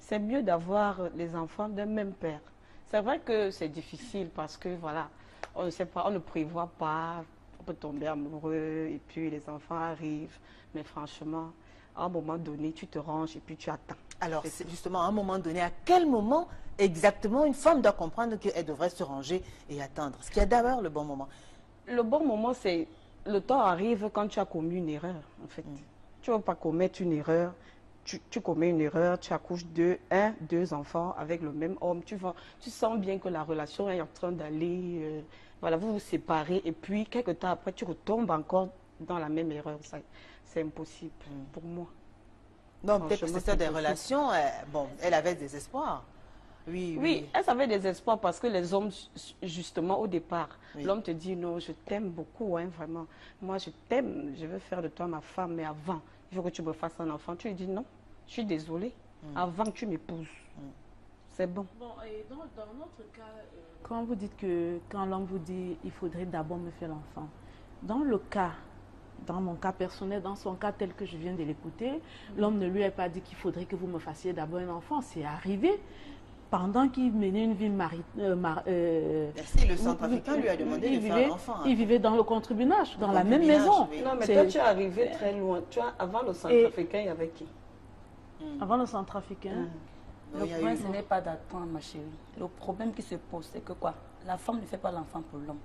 C'est mieux d'avoir les enfants d'un même père. C'est vrai que c'est difficile parce que, voilà, on ne sait pas, on ne prévoit pas, on peut tomber amoureux et puis les enfants arrivent. Mais franchement, à un moment donné, tu te ranges et puis tu attends. Alors, c'est justement à un moment donné, à quel moment exactement une femme doit comprendre qu'elle devrait se ranger et attendre? Ce qui est d'abord le bon moment. Le bon moment, c'est le temps arrive quand tu as commis une erreur, en fait. Tu ne veux pas commettre une erreur. Tu commets une erreur, tu accouches deux enfants avec le même homme. Tu sens bien que la relation est en train d'aller, voilà, vous vous séparez et puis quelques temps après, tu retombes encore dans la même erreur. C'est impossible pour moi. Non, peut-être que c'est ça des possible. relations. Bon, elle avait des espoirs. Oui, Oui, elle avait des espoirs parce que les hommes, justement, au départ, Oui. l'homme te dit non, je t'aime beaucoup, hein, vraiment. Moi, je t'aime, je veux faire de toi ma femme, mais avant, il faut que tu me fasses un enfant. Tu lui dis non, je suis désolée, avant que tu m'épouses. C'est bon. Bon, et dans notre cas, quand vous dites quand l'homme vous dit il faudrait d'abord me faire l'enfant, dans mon cas personnel, dans son cas tel que je viens de l'écouter, l'homme ne lui a pas dit qu'il faudrait que vous me fassiez d'abord un enfant. C'est arrivé pendant qu'il menait une vie Si le centrafricain lui a demandé de faire un enfant. il vivait dans le concubinage, dans la même concubinage, maison. oui. Non, mais C'est- toi, tu es arrivé très loin. Tu vois, avant le centrafricain, il y avait qui? Avant le centrafricain. Le problème, ce n'est pas d'attendre, ma chérie. Le problème qui se pose, c'est que quoi? La femme ne fait pas l'enfant pour l'homme.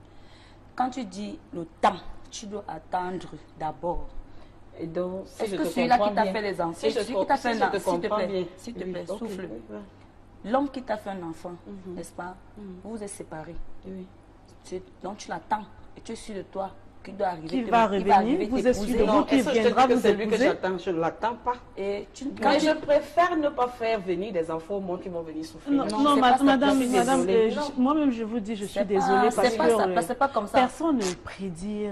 Quand tu dis le temps, tu dois attendre d'abord. Et donc, si Est-ce je que te celui-là comprends qui t'a bien- fait les enfants, si je celui qui t'a fait si je un te enfant, s'il te comprends plaît, bien. s'il te Oui, plaît, ok, souffle. oui. L'homme qui t'a fait un enfant, n'est-ce pas? Vous vous êtes séparés. Oui. Donc tu l'attends et tu es sûr de toi qu'il doit arriver. Qui va revenir, vous êtes sûr de t'épouser. vous qui Est-ce que je te dis viendra que vous c'est lui que épouser? j'attends? Je ne l'attends pas. Et Mais je préfère ne pas faire venir des enfants au monde qui vont venir souffrir. Non, Non, c'est pas ça, madame, je suis madame, désolée. moi-même je vous dis, je suis C'est désolée pas- parce c'est pas ça, que parce que c'est pas comme ça. personne ne prédit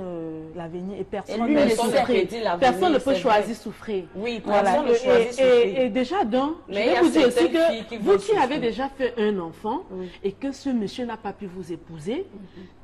l'avenir et personne lui, ne il souffre. prédit l'avenir, Personne ne peut c'est choisir vrai. souffrir. Oui, Voilà. personne ne choisit souffrir. Et déjà, donc, je Mais il y vais a vous dire aussi certaines filles qui que vont vous qui avez souffrir. déjà fait un enfant Oui. et que ce monsieur n'a pas pu vous épouser,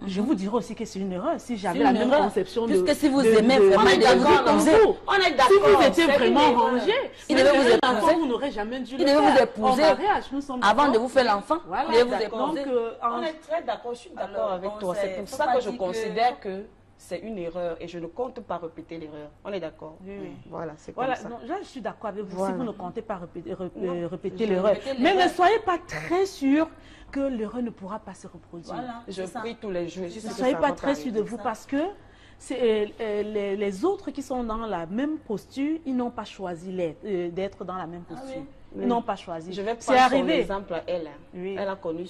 je vous dirais aussi que c'est une erreur. Si j'avais C'est la une même erreur. conception Puisque si vous aimez vraiment, On est il devait vous d'accord, épouser. non? On est d'accord. Si vous étiez c'est vraiment une erreur. rangé, Il devait vous un enfant, épouser. vous n'aurez jamais dû Il le devait vous faire. épouser. En mariage, nous sommes Avant d'accord. de vous faire l'enfant, Voilà, il devait vous d'accord. épouser. Donc, On est très d'accord, je suis d'accord Alors, avec bon, toi. c'est- C'est pour faut ça pas que je dire que- considère que c'est une erreur et je ne compte pas répéter l'erreur. On est d'accord? Oui, oui. Voilà, c'est Voilà, comme ça. non, là je suis d'accord avec vous Voilà. si vous ne comptez pas répéter Non, répéter je l'erreur. répète Mais ne l'erreur. soyez pas très sûr que l'erreur ne pourra pas se reproduire. Voilà, Je c'est ça. prie tous les jours. Je sais Ne que soyez ça pas va très sûr arriver. de vous parce que les autres qui sont dans la même posture, ils n'ont pas choisi d'être dans la même posture. oui. Ils n'ont pas choisi. Je vais C'est prendre son arrivé. exemple à elle. Hein. Oui. Elle a connu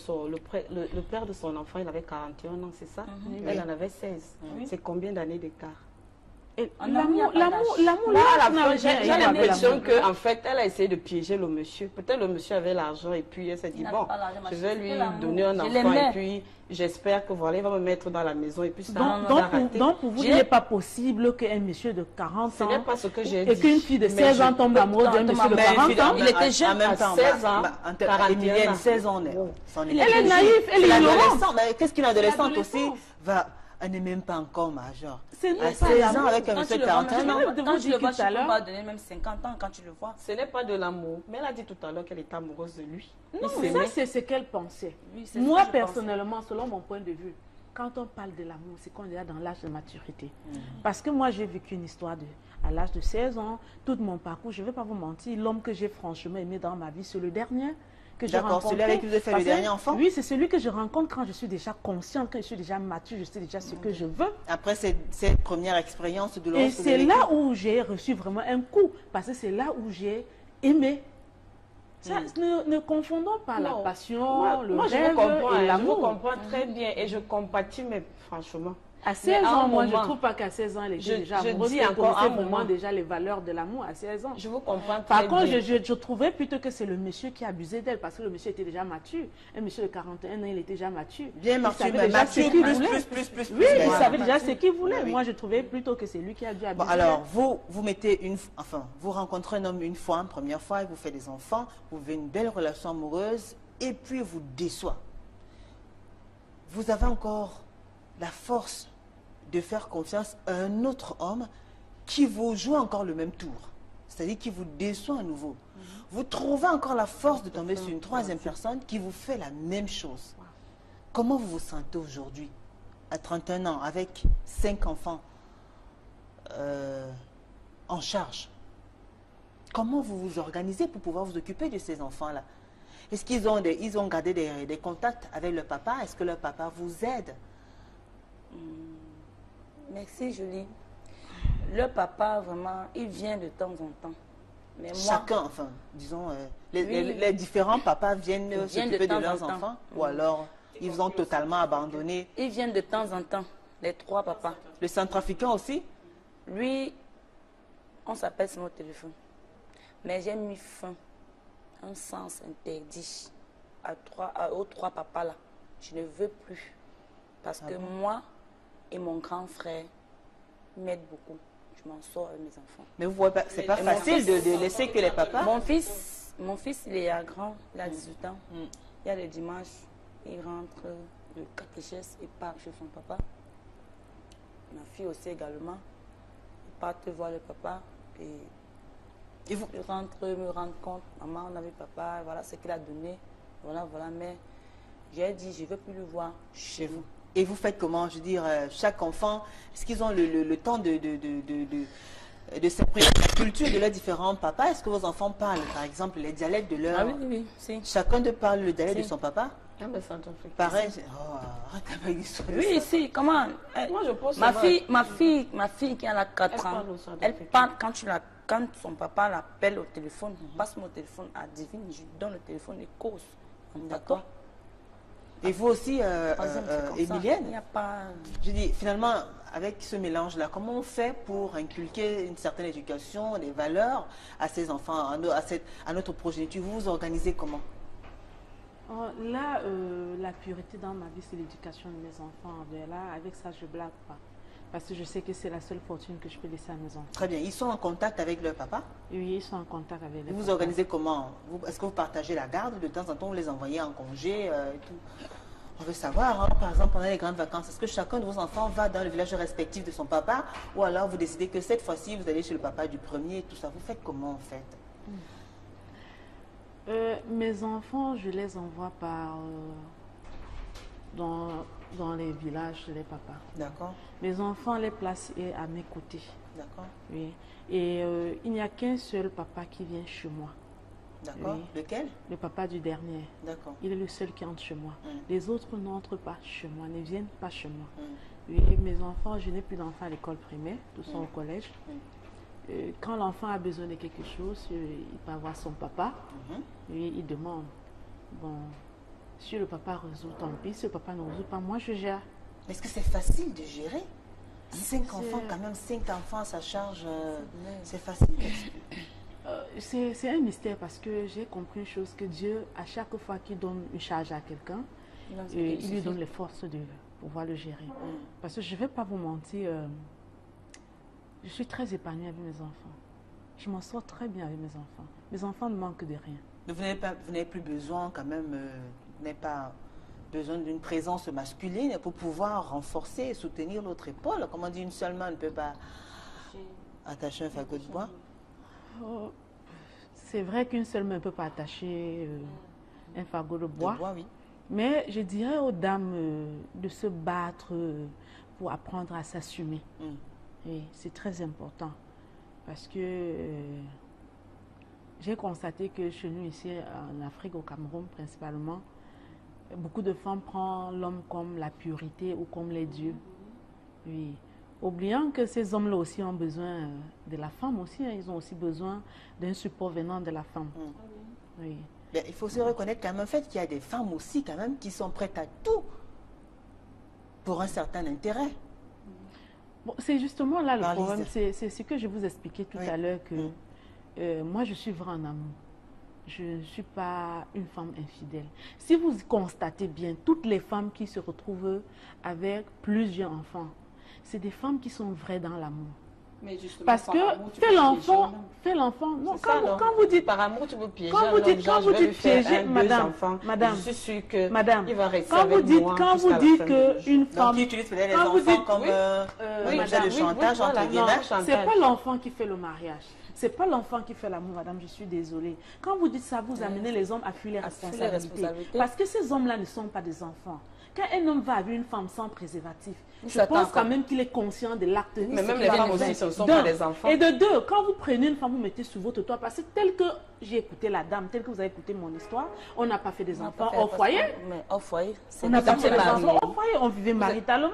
le père de son enfant, il avait 41 ans, c'est ça? Elle en avait 16. C'est combien d'années d'écart? Et En amour, il y a pas L'amour, d'âge. l'amour, Là, à l'âge la n'a fin, rien j'ai à voir avec l'impression l'amour. qu'en fait, elle a essayé de piéger le monsieur. Peut-être le monsieur avait l'argent et puis elle s'est dit, n'avait bon, pas l'argent, je mais vais c'était lui l'amour. donner un Je enfant l'aimais. et puis j'espère que voilà, il va me mettre dans la maison et puis ça va Donc pour vous, il n'est pas possible qu'un monsieur de 40 Ce ans n'est pas ce que j'ai et dit. qu'une fille de Mais 16 ans je- tombe amoureuse d'un Thomas, monsieur de mais 40 ans. il était jeune en même à temps. 16 ans, 41 Emilienne, ans. 16 ans. Il est Elle est naïve, elle C'est est ignorante. l'adolescent. Mais qu'est-ce qu'une adolescente aussi L'adolescence. va... Elle n'est même pas encore majeure. C'est À pas 16 ans l'amour. avec un Quand monsieur tu de le vois, 41 ans. de quand vous tu le dire vois, tout tu à peux l'heure. pas donner même 50 ans quand tu le vois. Ce n'est pas de l'amour. Mais elle a dit tout à l'heure qu'elle était amoureuse de lui. Non, Il ça s'aimait. c'est ce qu'elle pensait. Oui, c'est ce Moi que je personnellement, selon mon point de vue, quand on parle de l'amour, c'est qu'on est là dans l'âge de maturité. Parce que moi, j'ai vécu une histoire à l'âge de 16 ans, tout mon parcours, je ne vais pas vous mentir, l'homme que j'ai franchement aimé dans ma vie, c'est le dernier que j'ai rencontré. D'accord, celui avec qui vous avez fait le dernier enfant? Oui, c'est celui que je rencontre quand je suis déjà consciente, quand je suis déjà mature, je sais déjà ce que je veux. Après cette première expérience douloureuse. Et c'est là où j'ai reçu vraiment un coup, parce que c'est là où j'ai aimé. Ça, ne confondons pas la passion, le rêve et l'amour. Je vous comprends très bien et je compatis, mais franchement. À 16 ans, moi, je ne trouve pas qu'à 16 ans, elle était déjà amoureuse. Je dis encore un moment déjà les valeurs de l'amour à 16 ans. Je vous comprends très Par bien. contre, je trouvais plutôt que c'est le monsieur qui abusait d'elle, parce que le monsieur était déjà mature. Un monsieur de 41 ans, il était déjà mature. Bien mature, plus. Oui, il savait déjà ce qu'il voulait. Moi, je trouvais plutôt que c'est lui qui a dû abuser. Bon, alors, vous mettez vous rencontrez un homme une fois, une première fois, il vous fait des enfants, vous vivez une belle relation amoureuse, et puis il vous déçoit. Vous avez encore la force de faire confiance à un autre homme qui vous joue encore le même tour. C'est-à-dire qui vous déçoit à nouveau. Vous trouvez encore la force de tomber sur une troisième personne qui vous fait la même chose. Comment vous vous sentez aujourd'hui, à 31 ans, avec 5 enfants en charge? Comment vous vous organisez pour pouvoir vous occuper de ces enfants-là? Est-ce qu'ils ont gardé des contacts avec le papa? Est-ce que le papa vous aide? Merci, Julie. Le papa, vraiment, il vient de temps en temps. Mais moi, chacun, disons, les différents papas viennent s'occuper de leurs enfants, ou alors ils vous ont totalement abandonné. Ils viennent de temps en temps, les 3 papas. Le centrafricain aussi? Lui, on s'appelle sur mon téléphone. Mais j'ai mis fin, un sens interdit aux 3 papas là. Je ne veux plus. Parce que moi et mon grand frère m'aident beaucoup. Je m'en sors avec mes enfants. Mais vous voyez pas, c'est pas facile de laisser que les papas. Mon fils, il est grand, il a 18 ans. Il y a le dimanche, il rentre de catéchèse et part chez son papa. Ma fille aussi également. Ils partent voir le papa et vous rentre me rendre compte, maman, on a vu papa, voilà ce qu'il a donné, voilà, mais j'ai dit, je ne veux plus le voir chez vous. Et vous faites comment? Je veux dire, chaque enfant, est-ce qu'ils ont le temps de s'imprégner de la culture de leurs différents papas? Est-ce que vos enfants parlent, par exemple, les dialectes de leur... Ah oui, si. Chacun de parle le dialecte de son papa? Ah, mais ça t'en fait. Pareil. Oui, si, comment? Moi, je pense ma fille qui a 4 ans, elle parle quand son papa l'appelle au téléphone, passe mon téléphone à Divine, je lui donne le téléphone et cause. D'accord. Et vous aussi, Emilienne, il n'y a pas... je dis, finalement, avec ce mélange-là, comment on fait pour inculquer une certaine éducation, des valeurs à ces enfants, à notre progéniture? Vous vous organisez comment? Là, la priorité dans ma vie, c'est l'éducation de mes enfants. Là, avec ça, je ne blague pas. Parce que je sais que c'est la seule fortune que je peux laisser à mes enfants. Très bien. Ils sont en contact avec leur papa? Oui, ils sont en contact avec les Vous vous organisez comment? Est-ce que vous partagez la garde? De temps en temps, vous les envoyez en congé et tout? On veut savoir, hein, par exemple, pendant les grandes vacances, est-ce que chacun de vos enfants va dans le village respectif de son papa? Ou alors vous décidez que cette fois-ci, vous allez chez le papa du premier et tout ça? Vous faites comment, en fait? Mes enfants, je les envoie dans les villages des papas. D'accord. Mes enfants les placent à mes côtés. D'accord. Oui. Et il n'y a qu'un seul papa qui vient chez moi. D'accord. Oui. Lequel? Le papa du dernier. D'accord. Il est le seul qui entre chez moi. Les autres n'entrent pas chez moi, ne viennent pas chez moi. Oui, mes enfants, je n'ai plus d'enfants à l'école primaire, tous sont au collège. Quand l'enfant a besoin de quelque chose, il va voir son papa. Oui, il demande. Bon, si le papa résout, tant pis. Si le papa ne résout pas, moi je gère. Est-ce que c'est facile de gérer? 5 enfants, quand même, 5 enfants, ça charge. C'est facile. C'est un mystère parce que j'ai compris une chose, que Dieu, à chaque fois qu'il donne une charge à quelqu'un, il lui donne les forces de pouvoir le gérer. Parce que je ne vais pas vous mentir, je suis très épanouie avec mes enfants. Je m'en sors très bien avec mes enfants. Mes enfants ne manquent de rien. Vous n'avez plus besoin quand même, vous n'avez pas besoin d'une présence masculine pour pouvoir renforcer et soutenir l'autre épaule. Comme on dit, une seule main ne peut pas attacher un fagot de bois. C'est vrai qu'une seule main ne peut pas attacher un fagot de bois. Oui. Mais je dirais aux dames de se battre pour apprendre à s'assumer. Et c'est très important. Parce que j'ai constaté que chez nous ici, en Afrique, au Cameroun principalement, beaucoup de femmes prennent l'homme comme la purité ou comme les dieux. Oui. Oubliant que ces hommes-là aussi ont besoin de la femme aussi. Hein. Ils ont aussi besoin d'un support venant de la femme. Oui. Bien, il faut se reconnaître quand même en fait qu'il y a des femmes aussi quand même qui sont prêtes à tout pour un certain intérêt. Bon, c'est justement là le Par problème. Lise. C'est ce que je vous expliquais tout à l'heure que moi je suis vraie en amour. Je ne suis pas une femme infidèle. Si vous constatez bien, toutes les femmes qui se retrouvent avec plusieurs enfants, c'est des femmes qui sont vraies dans l'amour. Mais justement, Parce que fais l'enfant, non, quand vous dites par amour, tu peux piéger. Quand vous dites piéger, madame, je suis sûre que madame, il va rester quand vous avec dites, moi quand vous jusqu'à la dites fin de que nos jours. une femme, Donc, qui utilise peut-être les quand vous enfants dites- comme madame, de chantage entre voilà, guillemets. non. c'est pas l'enfant qui fait le mariage. C'est pas l'enfant qui fait l'amour, madame, je suis désolée. Quand vous dites ça, vous amenez les hommes à fuir les responsabilités. Parce que ces hommes-là ne sont pas des enfants. Quand un homme va avec une femme sans préservatif, je pense quand même qu'il est conscient de l'acte. Mais même les femmes aussi, ce ne sont pas des enfants. Et de deux, quand vous prenez une femme, vous mettez sur votre toit, parce que tel que j'ai écouté la dame, tel que vous avez écouté mon histoire, on n'a pas fait des enfants au foyer. Mais au foyer, On n'a pas fait des enfants au foyer, on vivait maritalement.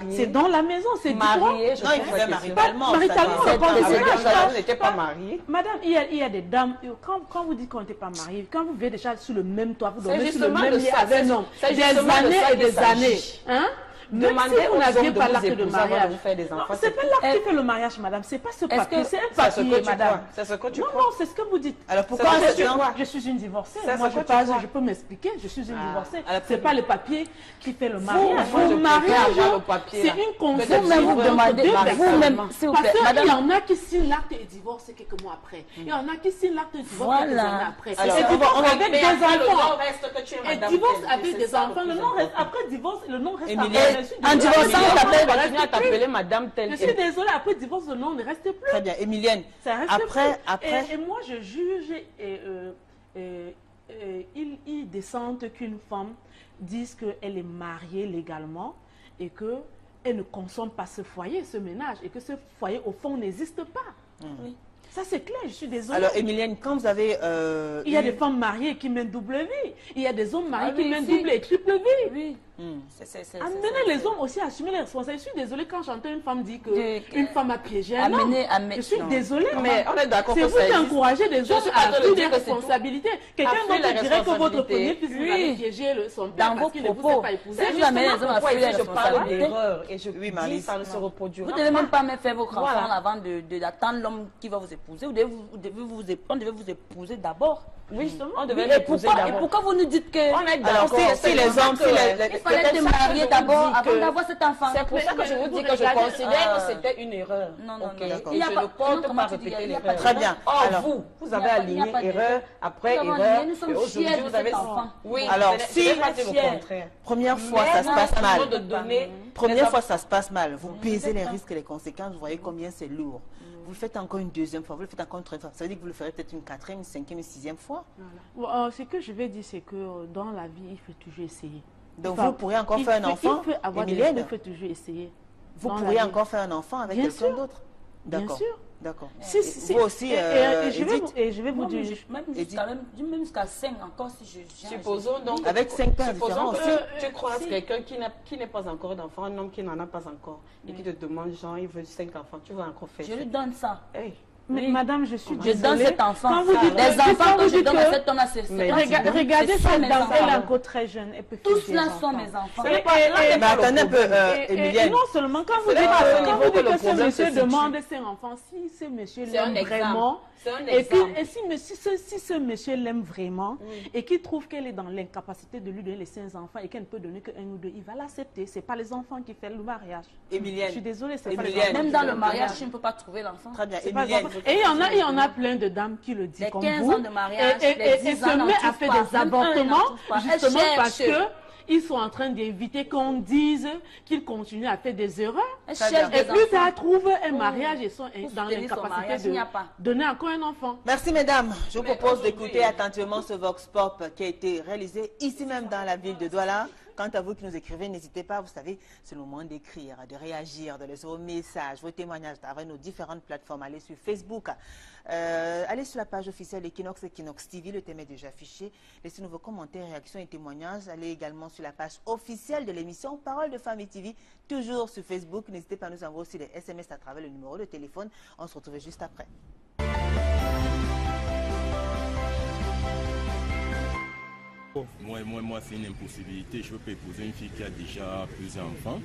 C'est dans la maison, c'est différent. Marié, Non, ils vivaient maritalement. Maritalement, c'est pas vous n'étiez pas mariés. Madame, il y a des dames, quand vous dites qu'on n'était pas marié, quand vous vivez déjà sous le même toit, vous dormez sur le justement même de lit ça, avec un c'est- homme, c'est des justement de années ça et qu'il des années. s'agit. Hein? Même Demandez si vous aux n'aviez hommes de pas vous l'acte de épouser avant de mariage. vous faire des Non, enfants. c'est pas l'acte qui fait le mariage, madame. C'est pas ce papier, c'est un C'est ce papier, que tu madame. crois. C'est ce que tu Non, crois. non, c'est ce que vous dites. Alors pourquoi C'est ce que c'est tu un- crois. Je suis une divorcée. C'est Moi, ce que tu je crois. peux m'expliquer. Je suis une divorcée. alors, C'est pas le papier qui fait le Moi, mariage. je Le mariage, préfère avoir le papier, c'est là. une Que convention de vivre entre deux personnes. vous-même, s'il vous Parce plaît, qu'il madame. y en a qui signent l'acte et divorcent quelques mois après. Il y en a qui signent l'acte et divorcent quelques Voilà. années après. Alors, Et divorcent avec des enfants. Et Et divorce avec des enfants. Le nom reste, après divorce, le nom reste Émilie, après. Je suis en désolée. divorçant, Le nom on t'appelle- ne reste continue à plus. t'appeler madame telle. Je suis désolée, après divorce, le nom ne reste plus. Très bien, Emilienne. Ça reste Après, plus. après. Et moi, je juge il descend qu'une femme dise qu'elle est mariée légalement et qu'elle ne consomme pas ce foyer, ce ménage, et que ce foyer, au fond, n'existe pas. Oui. Ça, c'est clair, je suis désolée. Alors, Emilienne, quand vous avez il y a eu- des femmes mariées qui mènent double vie. Il y a des hommes mariés Ah qui oui, mènent si. double et triple vie. Oui. Hmm. Amenez les hommes aussi à assumer les responsabilités. Je suis désolée quand j'entends une femme dire De- qu'une femme a piégé un homme. Amener, Je suis non. désolée. Mais on est d'accord C'est que vous ça qui existe. encouragez des hommes suis pas en à train de fuir dire des que c'est tout. responsabilités. Quelqu'un À fuir d'autre la dirait que votre responsabilité. premier fils vous Oui. avez piégé son père Dans parce vos qu'il ne vous a propos. pas épousé. C'est vous amenez les hommes à Pourquoi fuir les ici je parle responsabilités. d'erreur et je Oui, dis Marlise. ça ne se reproduira Vous ne devez même pas me faire votre enfant Voilà. avant d'attendre l'homme qui va vous épouser. On devait vous épouser d'abord. Oui, Justement. on devait Et l'épouser pourquoi, et d'abord. pourquoi vous nous dites que On est Alors, d'accord. si les hommes, si il fallait te marier d'abord avant d'avoir cet enfant? C'est pour ça que je vous dis que je regardez, considère que c'était une erreur. Non, non, Ok. non. D'accord. Et Il y a je pas- ne non, porte comment pas tu dis, répéter il y a l'erreur. pas- Très bien. Or, Alors, vous avez il y a aligné pas d'erreur. erreur après Nous avons erreur. aligné, nous sommes Et aujourd'hui, fiers de vous avez cet enfant. Oui, Alors, je si- vais pas dire fiers. le contraire. première fois, Mais ça se non, passe c'est mal. bon de donner Première des fois, ça se passe mal. Vous pesez les pas. risques et les conséquences, vous voyez combien c'est lourd. Vous le faites encore une deuxième fois, vous le faites encore une troisième fois. Ça veut dire que vous le ferez peut-être une quatrième, une cinquième, une sixième fois. Bon, ce que je vais dire, c'est que dans la vie, il faut toujours essayer. Donc Enfin, vous pourrez encore il faire un faut- enfant, Il faut avoir des Emilienne. il faut toujours essayer. Vous dans la pourriez vie. encore faire un enfant avec Bien quelqu'un sûr. d'autre. Bien D'accord. sûr. D'accord. Si, Et si, vous aussi, et je vais Edith, vous, et je vais vous Moi, dire. même jusqu'à 5 encore si je... Supposons donc, avec 5 pères différents supposons aussi. que tu croises si. quelqu'un qui n'est pas encore d'enfant, un homme qui n'en a pas encore, et qui te demande, genre, il veut 5 enfants, tu vas encore faire Je ça. lui donne ça. Hey. Mais, Oui. madame, je suis Je donne désolée. cet enfant. Quand vous dites, Les enfants quand que vous je dites donne à que- cet homme-là, c'est Mais Regardez c'est ça, cette mes dame, elle est enfants. encore très jeune. Elle peut Tous faire là des sont enfants. mes enfants. Et- Mais et- Mais attendez un peu, et Emilienne. non seulement quand vous Ce dites n'est pas au quand niveau vous que dites le que ce problème monsieur se situe. demande ses enfants, si ce monsieur C'est un l'aime exemple. vraiment, C'est un et exemple. si ce monsieur l'aime vraiment et qu'il trouve qu'elle est dans l'incapacité de lui donner les 5 enfants et qu'elle ne peut donner qu'un ou deux, il va l'accepter. C'est pas les enfants qui font le mariage. Emilienne. Je suis désolée, c'est pas les Emilienne. enfants. Même qui dans font le mariage, mariage. tu ne peux pas trouver l'enfant. Très bien, C'est pas Emilienne. grave. Et il y en a plein de dames qui le disent Les comme 15 vous. ans de mariage, et les 10 se ans n'en met à trouvent faire pas. des Même un n'en avortements trouve pas. Elle justement parce cherche. que ils sont en train d'éviter qu'on dise qu'ils continuent à faire des erreurs. Elle cherche Et des plus tard, enfants. trouvent un mariage et sont Pour dans soutenir son l'incapacité mariage, il n'y a pas. de donner encore un enfant. Merci mesdames. Je vous Mais propose aujourd'hui, d'écouter attentivement ce Vox Pop qui a été réalisé ici même dans la ville de Douala. Quant à vous qui nous écrivez, n'hésitez pas, vous savez, c'est le moment d'écrire, de réagir, de laisser vos messages, vos témoignages à travers nos différentes plateformes. Allez sur Facebook, allez sur la page officielle Equinox TV, le thème est déjà affiché. Laissez-nous vos commentaires, réactions et témoignages. Allez également sur la page officielle de l'émission Parole de Femmes et TV, toujours sur Facebook. N'hésitez pas à nous envoyer aussi des SMS à travers le numéro de téléphone. On se retrouve juste après. Moi, c'est une impossibilité. Je peux épouser une fille qui a déjà plusieurs enfants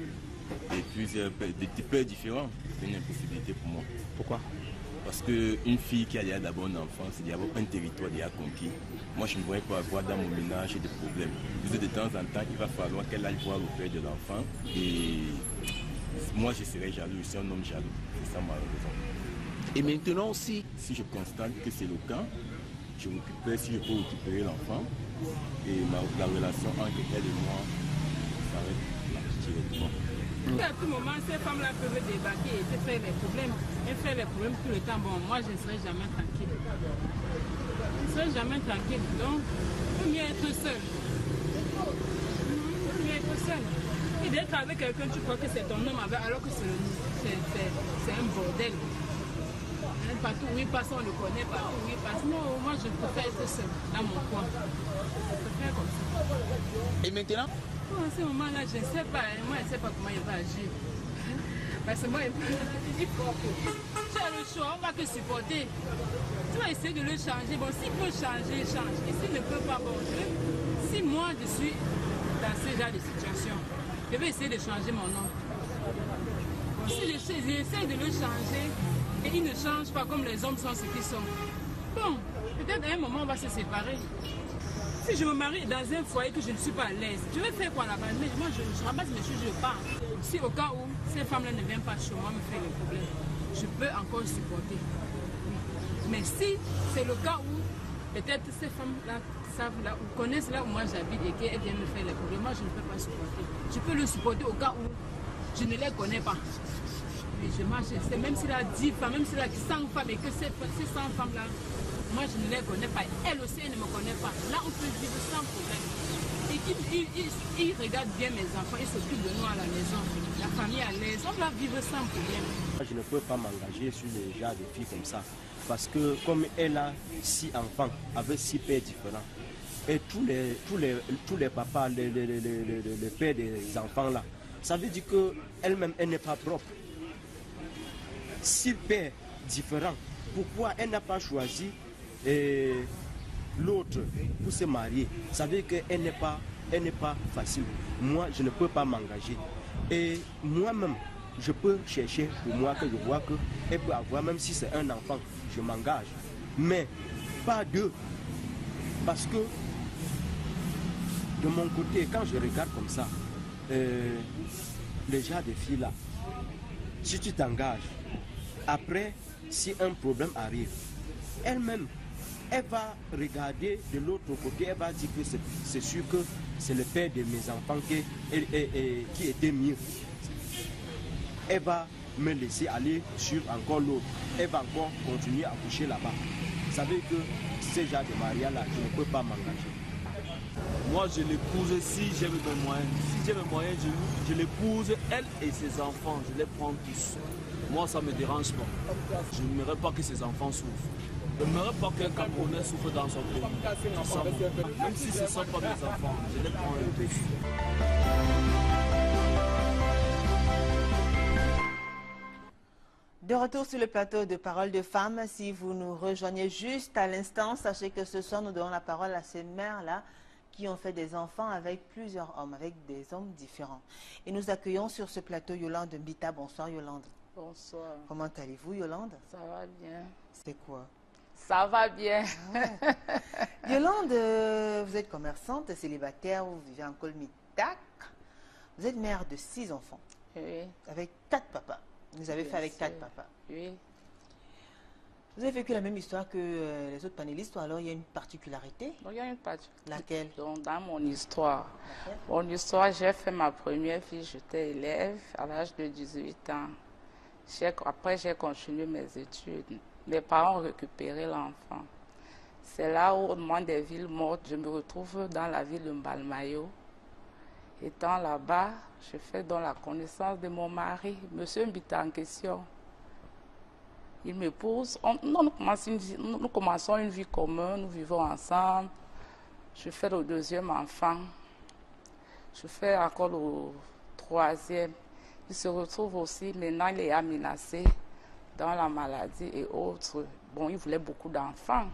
et plusieurs des pères différents. C'est une impossibilité pour moi. Pourquoi? Parce qu'une fille qui a déjà d'abord un enfant, c'est d'abord un territoire déjà conquis. Moi, je ne voudrais pas avoir dans mon ménage des problèmes. De temps en temps, il va falloir qu'elle aille voir le père de l'enfant. Et moi, je serais jaloux. Je suis un homme jaloux. C'est ça ma raison. Et maintenant aussi, Si je constate que c'est le cas, je m'occuperai, si je peux récupérer l'enfant. Et la relation entre elle et moi s'arrête directement. À tout moment, ces femmes-là peuvent débarquer et te faire des problèmes. Et faire les problèmes tout le temps. Bon, moi, je ne serai jamais tranquille. Je ne serai jamais tranquille. Donc, il faut mieux être seul. Il faut mieux être seul. Et d'être avec quelqu'un, tu crois que c'est ton homme, alors que c'est un bordel. Partout où il passe, on le connaît. Partout où il passe. Non, moi, je préfère être seul dans mon coin. Je préfère comme ça. et maintenant, Bon, à ce moment-là, je ne sais pas. Moi, je ne sais pas comment il va agir. Parce que moi, il faut que tu as le choix, on ne va que supporter. Tu vas essayer de le changer. Bon, s'il peut changer, change. Et s'il ne peut pas, bon, si moi, je suis dans ce genre de situation, je vais essayer de changer mon nom. Bon, si j'essaie de le changer et il ne change pas comme les hommes sont ce qu'ils sont, bon, peut-être à un moment, on va se séparer. Si je me marie dans un foyer que je ne suis pas à l'aise, je vais faire quoi là-bas? Mais moi, je ramasse mes choses, je pars. Si au cas où ces femmes-là ne viennent pas chez moi me faire les problèmes, je peux encore supporter. Mais si c'est le cas où peut-être ces femmes-là savent là, ou connaissent là où moi j'habite et qu'elles viennent me faire les problèmes, moi je ne peux pas supporter. Je peux le supporter au cas où je ne les connais pas. Mais je marche, c'est même s'il a 10 femmes, même s'il a 100 femmes et que ces 100 femmes-là, moi, je ne les connais pas. Elle aussi, elle ne me connaît pas. Là, on peut vivre sans problème. Et il regarde bien mes enfants, il s'occupe de nous à la maison. La famille à l'aise, on va vivre sans problème. je ne peux pas m'engager sur les genres de filles comme ça. Parce que comme elle a 6 enfants avec 6 pères différents, et tous les papas, les pères des enfants là, ça veut dire qu'elle-même, elle n'est pas propre. 6 pères différents, pourquoi elle n'a pas choisi l'autre pour se marier? Ça veut dire qu'elle n'est pas facile. Moi, je ne peux pas m'engager. Et moi-même, je peux chercher pour moi que je vois qu'elle peut avoir, même si c'est un enfant, je m'engage. Mais pas 2. Parce que de mon côté, quand je regarde comme ça, les gens de filles là, si tu t'engages, après, si un problème arrive, elle-même, elle va regarder de l'autre côté, elle va dire que c'est sûr que c'est le père de mes enfants qui était mieux. Elle va me laisser aller sur encore l'autre. Elle va encore continuer à coucher là-bas. Vous savez que ce genre de mariage-là, je ne peux pas m'engager. Moi, je l'épouse si j'ai mes moyens. Si j'ai mes moyens, je l'épouse, elle et ses enfants. Je les prends tous. Moi, ça ne me dérange pas. Je n'aimerais pas que ses enfants souffrent. Je n'aimerais pas qu'un Camerounais souffre dans son pays. Même si ce ne sont pas mes enfants, je les prends un défi. De retour sur le plateau de Parole de Femmes, si vous nous rejoignez juste à l'instant, sachez que ce soir nous donnons la parole à ces mères-là qui ont fait des enfants avec plusieurs hommes, avec des hommes différents. Et nous accueillons sur ce plateau Yolande Mbita. Bonsoir Yolande. Bonsoir. Comment allez-vous Yolande? Ça va bien. C'est quoi? Ça va bien. Yolande, vous êtes commerçante, célibataire, vous vivez en Colmitac. Vous êtes mère de 6 enfants. Oui. Avec 4 papas. Vous avez fait avec 4 papas. Oui. Vous avez vécu la même histoire que les autres panélistes ou alors il y a une particularité? Donc, il y a une particularité. Laquelle? Donc, dans mon histoire, j'ai fait ma première fille, j'étais élève à l'âge de 18 ans. Après, j'ai continué mes études. Mes parents ont récupéré l'enfant. C'est là où, au moment des villes mortes, je me retrouve dans la ville de Mbalmayo. Étant là-bas, je fais donc la connaissance de mon mari, Monsieur Mbita en question. Il m'épouse. Nous commençons une vie commune, nous vivons ensemble. Je fais le deuxième enfant. Je fais encore le troisième. Il se retrouve aussi, maintenant il est menacé dans la maladie et autres. Bon, il voulait beaucoup d'enfants.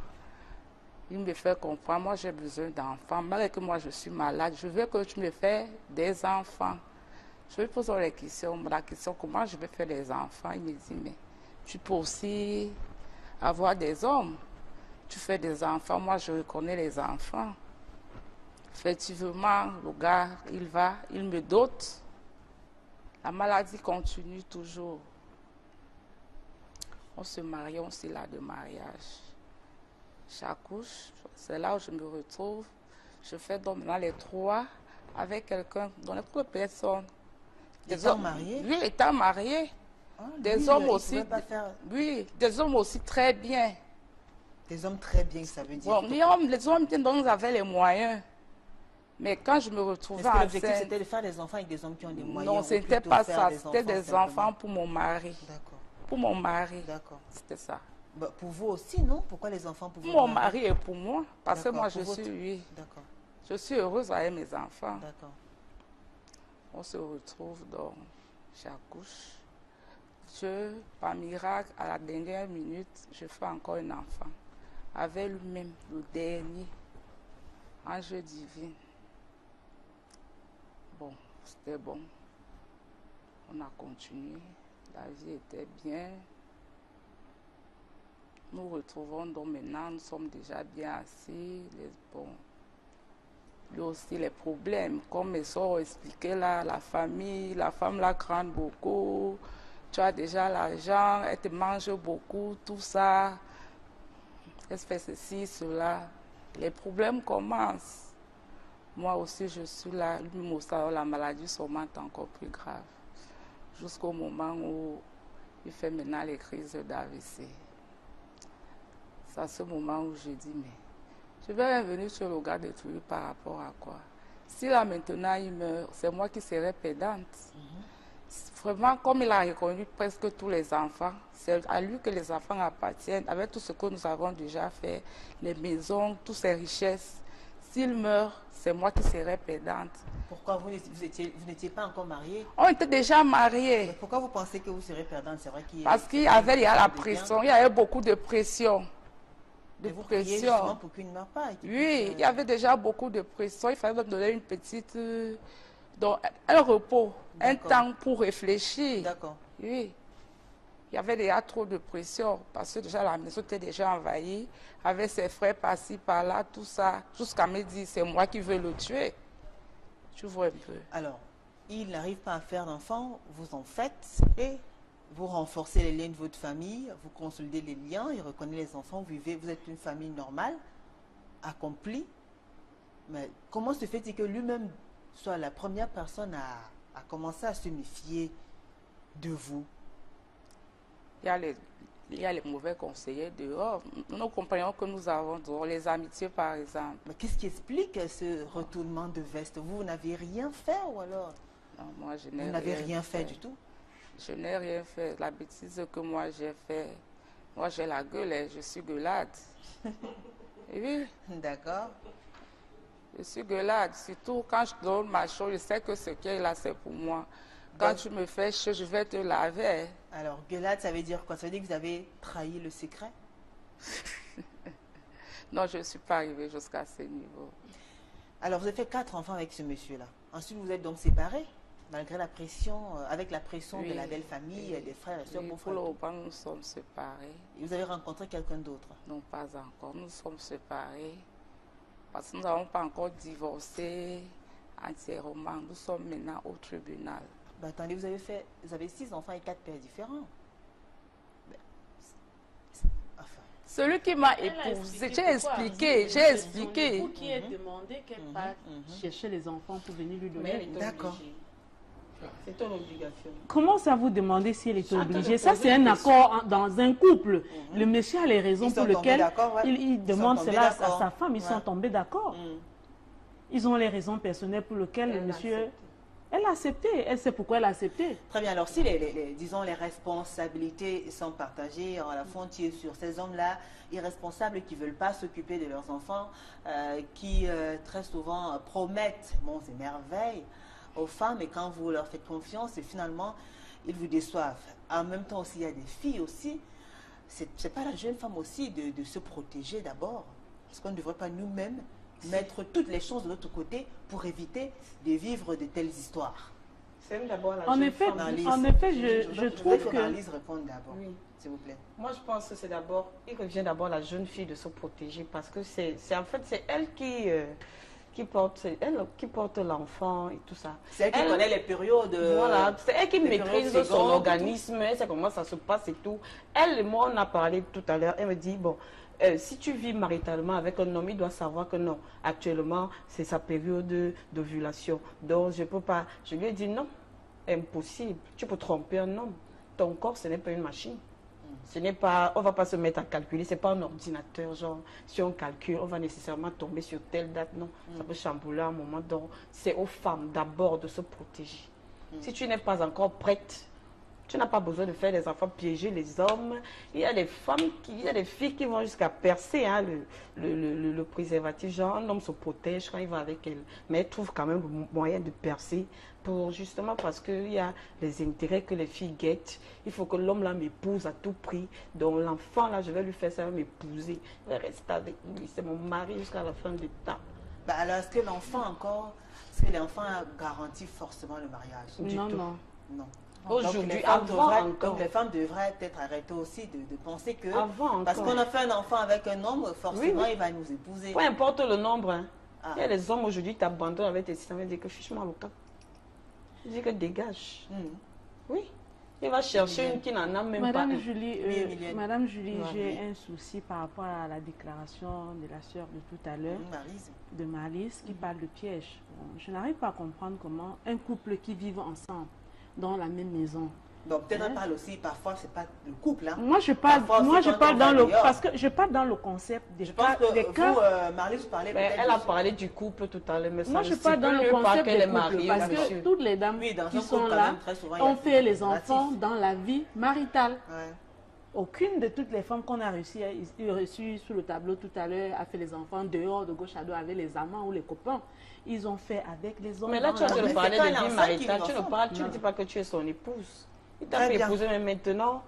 Il me fait comprendre, moi j'ai besoin d'enfants. Malgré que moi je suis malade, je veux que tu me fasses des enfants. Je lui pose la question, comment je vais faire des enfants. Il me dit, mais tu peux aussi avoir des hommes. Tu fais des enfants, moi je reconnais les enfants. Effectivement, le gars, il me dote. La maladie continue toujours. On se marie, on s'est là de mariage. J'accouche, c'est là où je me retrouve. Je fais donc maintenant les 3 avec quelqu'un, dans les 3 personnes. Étant mariés? Oui, étant mariés. Des hommes aussi. Oui, des hommes aussi très bien. Des hommes très bien, ça veut dire. Bon, les hommes bien, dont nous avions les moyens. Mais quand je me retrouvais enceinte... L'objectif, c'était de faire des enfants avec des hommes qui ont des moyens? Non, ce n'était pas ça. C'était des enfants pour mon mari. D'accord. Pour mon mari. D'accord. C'était ça. Bah, pour vous aussi, non? Pourquoi les enfants pour vous? Pour mon mari et pour moi. Parce que moi, je suis... Oui. D'accord. Je suis heureuse avec mes enfants. D'accord. On se retrouve donc, j'accouche. Par miracle, à la dernière minute, je fais encore un enfant. Avec lui-même, le dernier, ange divin. Bon, c'était bon. On a continué. La vie était bien. Nous retrouvons donc maintenant, nous sommes déjà bien assis. Il y a aussi les problèmes, comme mes soeurs ont expliqué là, la famille, la femme la grande beaucoup. Tu as déjà l'argent, elle te mange beaucoup, tout ça. Elle fait ceci, cela. Les problèmes commencent. Moi aussi, je suis là. Lui, la maladie s'augmente encore plus grave. Jusqu'au moment où il fait maintenant les crises d'AVC. C'est à ce moment où je dis, mais je vais revenir sur le gars détruit par rapport à quoi? Si là maintenant il meurt, c'est moi qui serai pédante. Vraiment, comme il a reconnu presque tous les enfants, c'est à lui que les enfants appartiennent, avec tout ce que nous avons déjà fait, les maisons, toutes ces richesses. S'il meurt, c'est moi qui serai pédante. Pourquoi vous n'étiez pas encore mariés? On était déjà mariés. Mais pourquoi vous pensez que vous serez perdante? C'est vrai qu'il Parce qu'il y avait la pression, il y avait beaucoup de pression. Vous priez justement pour qu'il ne meure pas. Oui, il y avait déjà beaucoup de pression. Il fallait me donner une petite... donc, un repos, un temps pour réfléchir. D'accord. Oui. Il y avait déjà trop de pression parce que déjà la maison était déjà envahie, avec ses frères par-ci, par-là, tout ça, jusqu'à me dire c'est moi qui veux le tuer. Tu vois un peu. Alors, il n'arrive pas à faire d'enfants, vous en faites et vous renforcez les liens de votre famille, vous consolidez les liens, il reconnaît les enfants, vous vivez, vous êtes une famille normale, accomplie. Mais comment se fait-il que lui-même soit la première personne à commencer à se méfier de vous? Il y a les mauvais conseillers dehors. Nous comprenons que nous avons dehors les amitiés, par exemple. Mais qu'est-ce qui explique ce retournement de veste? Vous n'avez rien fait ou alors? Non, moi je n'ai Vous n'avez rien fait du tout? Je n'ai rien fait. La bêtise que moi j'ai fait, moi j'ai la gueule, et je suis gueulade. Oui. D'accord. Je suis gueulade. Surtout quand je donne ma chose, je sais que ce qui est là, c'est pour moi. Quand tu me fais chaud, je vais te laver. Alors, gueulade, ça veut dire quoi? Ça veut dire que vous avez trahi le secret? Non, je ne suis pas arrivée jusqu'à ce niveau. Alors, vous avez fait 4 enfants avec ce monsieur-là. Ensuite, vous êtes donc séparés, malgré la pression, avec la pression de la belle famille, des frères et sœurs. Pour le repas, nous sommes séparés. Et vous avez rencontré quelqu'un d'autre? Non, pas encore. Nous sommes séparés. Parce que nous n'avons pas encore divorcé entièrement. Nous sommes maintenant au tribunal. Ben, attendez, vous avez 6 enfants et 4 pères différents. Ben, Celui qui m'a épousé, j'ai expliqué, j'ai expliqué. Vous qui êtes demandé qu'elle parte chercher les enfants pour venir lui donner. D'accord. C'est ton obligation. Comment ça vous demandez si elle est obligée? Ça, c'est un accord dans un couple. Le monsieur a les raisons pour lesquelles il demande cela à sa femme. Ils sont tombés d'accord. Ils ont les raisons personnelles pour lesquelles le monsieur... Elle a accepté. Elle sait pourquoi elle a accepté. Très bien. Alors, si disons, les responsabilités sont partagées, en la frontière sur ces hommes-là, irresponsables qui ne veulent pas s'occuper de leurs enfants, qui très souvent promettent monts et merveilles aux femmes, et quand vous leur faites confiance, et finalement, ils vous déçoivent. En même temps aussi, il y a des filles aussi. C'est pas la jeune femme aussi de se protéger d'abord. Parce qu'on ne devrait pas nous-mêmes mettre toutes les chances de l'autre côté pour éviter de vivre de telles histoires. C'est d'abord la En effet, je trouve que... Annelise réponde d'abord, s'il vous plaît. Moi, je pense que c'est d'abord, il revient d'abord à la jeune fille de se protéger, parce que c'est en fait, c'est elle qui porte l'enfant et tout ça. C'est elle qui connaît les périodes. Voilà, c'est elle qui maîtrise son organisme, elle sait comment ça se passe et tout. Elle et moi, on a parlé tout à l'heure, elle me dit, bon, si tu vis maritalement avec un homme, il doit savoir que non, actuellement, c'est sa période d'ovulation. Donc, je ne peux pas. Je lui ai dit non, impossible. Tu peux tromper un homme. Ton corps, ce n'est pas une machine. Ce n'est pas, on ne va pas se mettre à calculer, ce n'est pas un ordinateur, genre, si on calcule, on va nécessairement tomber sur telle date. Non, ça peut chambouler un moment. Donc, c'est aux femmes d'abord de se protéger. Si tu n'es pas encore prête, tu n'as pas besoin de faire des enfants piéger les hommes. Il y a des femmes, il y a des filles qui vont jusqu'à percer le préservatif. Genre, un homme se protège quand il va avec elle. Mais elle trouve quand même le moyen de percer justement parce qu'il y a les intérêts que les filles guettent. Il faut que l'homme là m'épouse à tout prix. Donc l'enfant là, je vais lui faire ça, m'épouser. Il va rester avec lui. C'est mon mari jusqu'à la fin du temps. Bah alors, est-ce que l'enfant garantit forcément le mariage? Non. Aujourd'hui, donc les femmes devraient peut-être arrêter aussi de penser que parce qu'on a fait un enfant avec un homme, forcément il va nous épouser. Peu importe le nombre. Hein. Il y a des hommes aujourd'hui qui t'abandonnent avec tes systèmes et disent que fiche-moi avocat. Il dit que dégage. Oui. Il va chercher une qui n'en a même pas. Madame Julie, j'ai un souci par rapport à la déclaration de la sœur de tout à l'heure, de Marlise, qui parle de piège. Bon, je n'arrive pas à comprendre comment un couple qui vit ensemble dans la même maison. Donc peut-être on parle aussi, parfois c'est pas le couple. Hein. Moi je parle dans le parce que je parle dans le concept des cas. Marlise, vous parlez elle a parlé du couple tout à l'heure. Moi je parle dans le concept des couples parce que toutes les dames qui sont là ont fait les enfants dans la vie maritale. Aucune de toutes les femmes qu'on a reçues sous le tableau tout à l'heure a fait les enfants dehors, de gauche à droite, avec les amants ou les copains. Ils ont fait avec les hommes. Mais là, tu as parlé de vie maritale. Tu ne dis pas que tu es son épouse. Il t'a fait épouser, mais maintenant,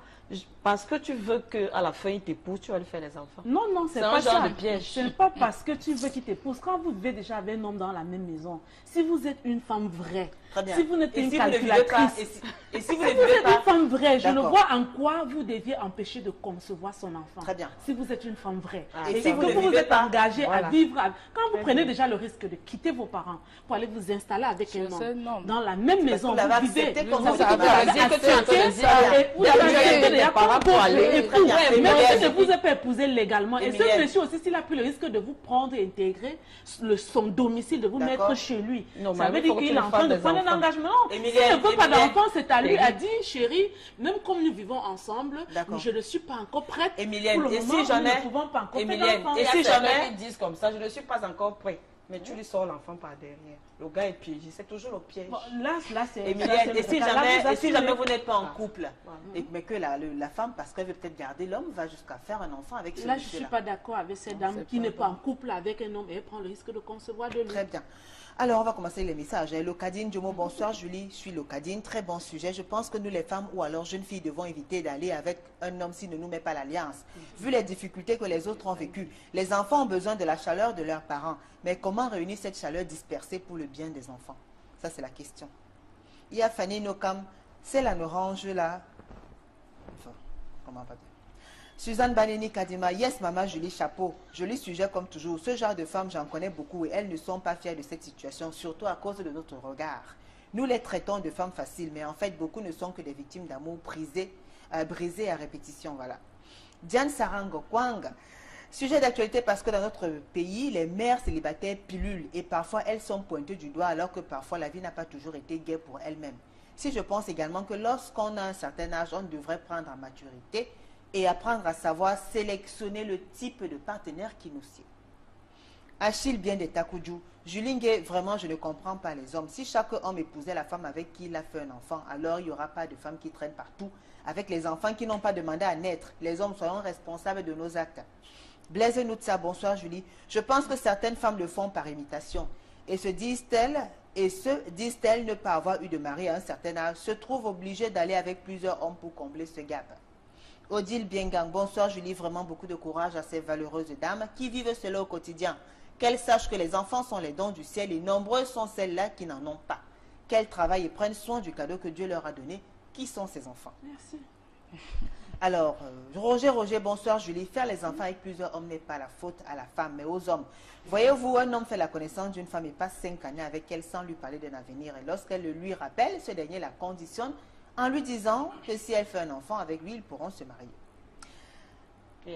parce que tu veux qu'à la fin, il t'épouse, tu vas lui faire les enfants. Non, c'est pas ça. De piège. Ce n'est pas parce que tu veux qu'il t'épouse. Quand vous vivez déjà avec un homme dans la même maison, si vous êtes une femme vraie, si vous n'êtes une calculatrice, et si vous êtes une femme vraie, je ne vois en quoi vous deviez empêcher de concevoir son enfant. Très bien. Si vous êtes une femme vraie. Et si vous êtes engagé à vivre, quand vous prenez déjà le risque de quitter vos parents pour aller vous installer avec un homme dans la même maison, vous vivez. Même si ne vous êtes pas épousé légalement. Et ce monsieur aussi, s'il a pris le risque de vous prendre et intégrer son domicile, de vous mettre chez lui, ça veut dire qu'il est en train de prendre un engagement. S'il ne veut pas d'enfant, c'est à lui. A dit, chérie, même comme nous vivons ensemble, je ne suis pas encore prête. Emilienne, et si jamais, nous ne pouvons pas encore faire d'enfant. Et si jamais ils disent comme ça, je ne suis pas encore prêt. Mais tu lui sors l'enfant par derrière. Le gars est piégé, c'est toujours le piège. Bon, là c'est... Emilienne, et si jamais vous n'êtes pas en couple, mais que la femme, parce qu'elle veut peut-être garder l'homme, va jusqu'à faire un enfant avec celui-là. Là, je ne suis pas d'accord avec cette dame qui n'est pas en couple avec un homme et elle prend le risque de concevoir de lui. Très bien. Alors, on va commencer les messages. Locadine, Jomo, bonsoir. Julie, je suis Locadine. Très bon sujet. Je pense que nous, les femmes ou alors jeunes filles, devons éviter d'aller avec un homme s'il ne nous met pas l'alliance. Vu les difficultés que les autres ont vécues, les enfants ont besoin de la chaleur de leurs parents. Mais comment réunir cette chaleur dispersée pour le bien des enfants? Ça, c'est la question. Il y a Fanny Nokam, c'est la orange là. Enfin, comment pas dire? Suzanne Baneni Kadima, yes maman Julie, chapeau. Joli sujet comme toujours. Ce genre de femmes, j'en connais beaucoup et elles ne sont pas fières de cette situation, surtout à cause de notre regard. Nous les traitons de femmes faciles, mais en fait, beaucoup ne sont que des victimes d'amour brisées à répétition. Voilà. Diane Sarango Kwang. Sujet d'actualité parce que dans notre pays, les mères célibataires pilulent et parfois elles sont pointées du doigt alors que parfois la vie n'a pas toujours été gaie pour elles-mêmes. Si je pense également que lorsqu'on a un certain âge, on devrait prendre en maturité et apprendre à savoir sélectionner le type de partenaire qui nous sied. Achille bien de Takoudjou. Julingue, vraiment, je ne comprends pas les hommes. Si chaque homme épousait la femme avec qui il a fait un enfant, alors il n'y aura pas de femmes qui traînent partout avec les enfants qui n'ont pas demandé à naître. Les hommes seront responsables de nos actes. Blaise Noutsa, bonsoir Julie. Je pense que certaines femmes le font par imitation et se disent-elles ne pas avoir eu de mari à un certain âge, se trouvent obligées d'aller avec plusieurs hommes pour combler ce gap. Odile Biengang, bonsoir Julie, vraiment beaucoup de courage à ces valeureuses dames qui vivent cela au quotidien. Qu'elles sachent que les enfants sont les dons du ciel et nombreuses sont celles-là qui n'en ont pas. Qu'elles travaillent et prennent soin du cadeau que Dieu leur a donné. Qui sont ces enfants? Merci. Alors, Roger, bonsoir Julie. Faire les enfants avec plusieurs hommes n'est pas la faute à la femme, mais aux hommes. Voyez-vous, un homme fait la connaissance d'une femme et passe 5 années avec elle sans lui parler d'un avenir. Et lorsqu'elle le lui rappelle, ce dernier la conditionne en lui disant que si elle fait un enfant avec lui, ils pourront se marier.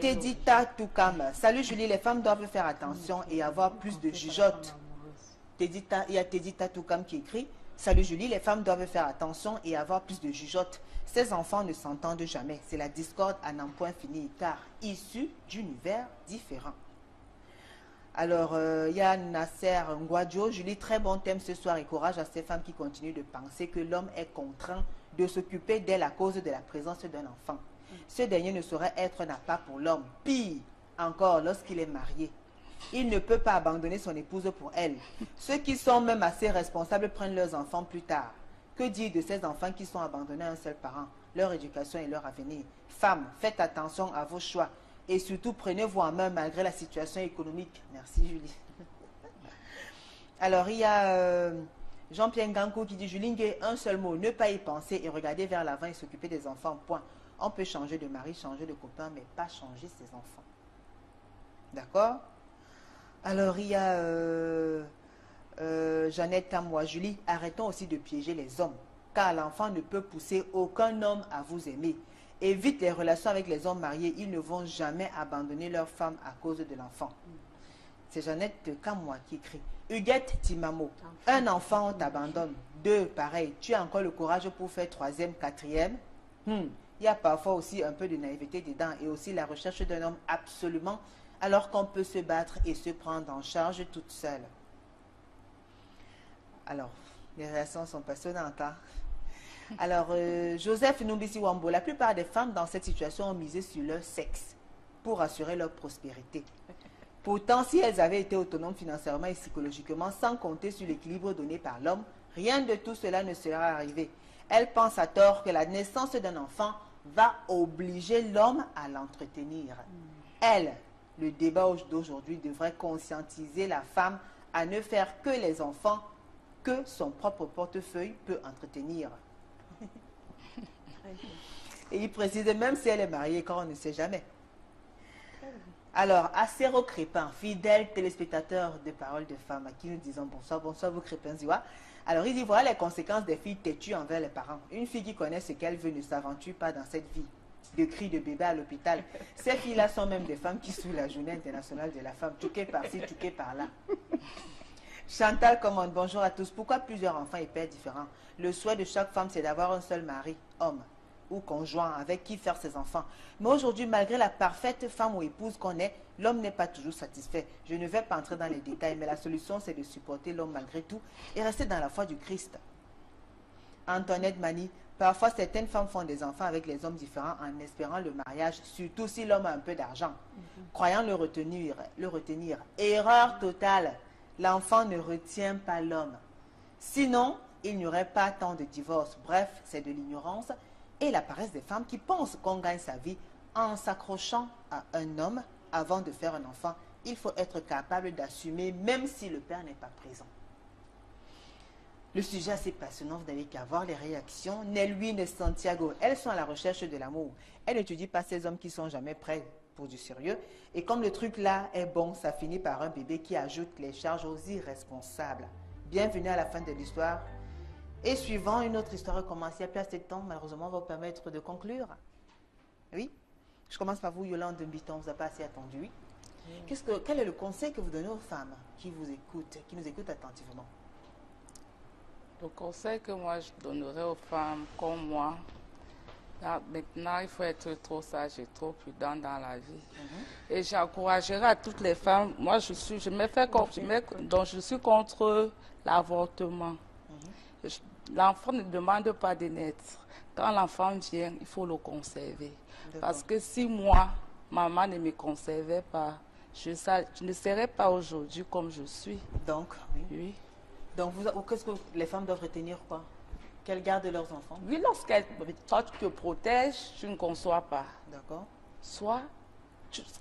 Tedita Toukam. Salut Julie, les femmes doivent faire attention et avoir plus de jugeote. Il y a Tedita Toukam qui écrit: Salut Julie, les femmes doivent faire attention et avoir plus de jugeote. Ces enfants ne s'entendent jamais. C'est la discorde à n'en point fini, car issus d'univers différents. Alors, il y a Nasser Ngwadjo. Julie, très bon thème ce soir et courage à ces femmes qui continuent de penser que l'homme est contraint de s'occuper d'elle à cause de la présence d'un enfant. Ce dernier ne saurait être un appât pour l'homme. Pire encore, lorsqu'il est marié. Il ne peut pas abandonner son épouse pour elle. Ceux qui sont même assez responsables prennent leurs enfants plus tard. Que dire de ces enfants qui sont abandonnés à un seul parent, leur éducation et leur avenir? Femmes, faites attention à vos choix et surtout prenez-vous en main malgré la situation économique. Merci Julie. Alors il y a Jean-Pierre Ngankou qui dit: Julie, un seul mot, ne pas y penser et regarder vers l'avant et s'occuper des enfants, point. On peut changer de mari, changer de copain, mais pas changer ses enfants. D'accord? Alors, il y a Jeannette Tamoua. Julie, arrêtons aussi de piéger les hommes, car l'enfant ne peut pousser aucun homme à vous aimer. Évite les relations avec les hommes mariés, ils ne vont jamais abandonner leur femme à cause de l'enfant. C'est Jeannette Tamoua qui écrit. Huguette Timamo, un enfant, on t'abandonne. 2, pareil, tu as encore le courage pour faire 3e, 4e. Il y a parfois aussi un peu de naïveté dedans et aussi la recherche d'un homme absolument, alors qu'on peut se battre et se prendre en charge toute seule. Alors, les relations sont passionnantes. Hein? Alors, Joseph Numbisi Wambo, la plupart des femmes dans cette situation ont misé sur leur sexe pour assurer leur prospérité. Pourtant, si elles avaient été autonomes financièrement et psychologiquement, sans compter sur l'équilibre donné par l'homme, rien de tout cela ne serait arrivé. Elles pensent à tort que la naissance d'un enfant va obliger l'homme à l'entretenir. Elle, le débat d'aujourd'hui devrait conscientiser la femme à ne faire que les enfants que son propre portefeuille peut entretenir. Et il précise, même si elle est mariée, quand on ne sait jamais. Alors, Acero Crépin, fidèle téléspectateur de Paroles de Femmes, à qui nous disons bonsoir, bonsoir vous Crépin Ziwa. Alors, il dit, voilà les conséquences des filles têtues envers les parents. Une fille qui connaît ce qu'elle veut ne s'aventure pas dans cette vie. De cris de bébé à l'hôpital. Ces filles-là sont même des femmes qui suivent la journée internationale de la femme. Touquet par-ci, touquet par-là. Chantal commande, bonjour à tous. Pourquoi plusieurs enfants et pères différents? Le souhait de chaque femme, c'est d'avoir un seul mari, homme ou conjoint, avec qui faire ses enfants. Mais aujourd'hui, malgré la parfaite femme ou épouse qu'on est, l'homme n'est pas toujours satisfait. Je ne vais pas entrer dans les détails, mais la solution, c'est de supporter l'homme malgré tout et rester dans la foi du Christ. Antoinette Mani, parfois certaines femmes font des enfants avec les hommes différents en espérant le mariage, surtout si l'homme a un peu d'argent. Croyant le retenir. Erreur totale. L'enfant ne retient pas l'homme. Sinon, il n'y aurait pas tant de divorces. Bref, c'est de l'ignorance et la paresse des femmes qui pensent qu'on gagne sa vie en s'accrochant à un homme avant de faire un enfant. Il faut être capable d'assumer même si le père n'est pas présent. Le sujet assez passionnant, vous n'avez qu'à voir les réactions. Nelwyn Santiago, elles sont à la recherche de l'amour. Elles n'étudient pas ces hommes qui sont jamais prêts pour du sérieux. Et comme le truc là est bon, ça finit par un bébé qui ajoute les charges aux irresponsables. Bienvenue à la fin de l'histoire. Et suivant, une autre histoire commence. Il n'y a plus assez de temps, malheureusement, va vous permettre de conclure. Oui. Je commence par vous, Yolande Mbiton, vous n'avez pas assez attendu. Quel est le conseil que vous donnez aux femmes qui vous écoutent, qui nous écoutent attentivement? Le conseil que moi je donnerais aux femmes comme moi, là, maintenant il faut être trop sage et trop prudent dans la vie. Et j'encouragerais à toutes les femmes, moi je suis contre l'avortement. L'enfant ne demande pas de naître. Quand l'enfant vient, il faut le conserver. Parce que si moi, maman ne me conservait pas, je ne serais pas aujourd'hui comme je suis. Donc, oui. Donc, qu'est-ce que les femmes doivent retenir, quoi? Qu'elles gardent leurs enfants? Oui, toi, tu te protèges, tu ne conçois pas. D'accord. Soit,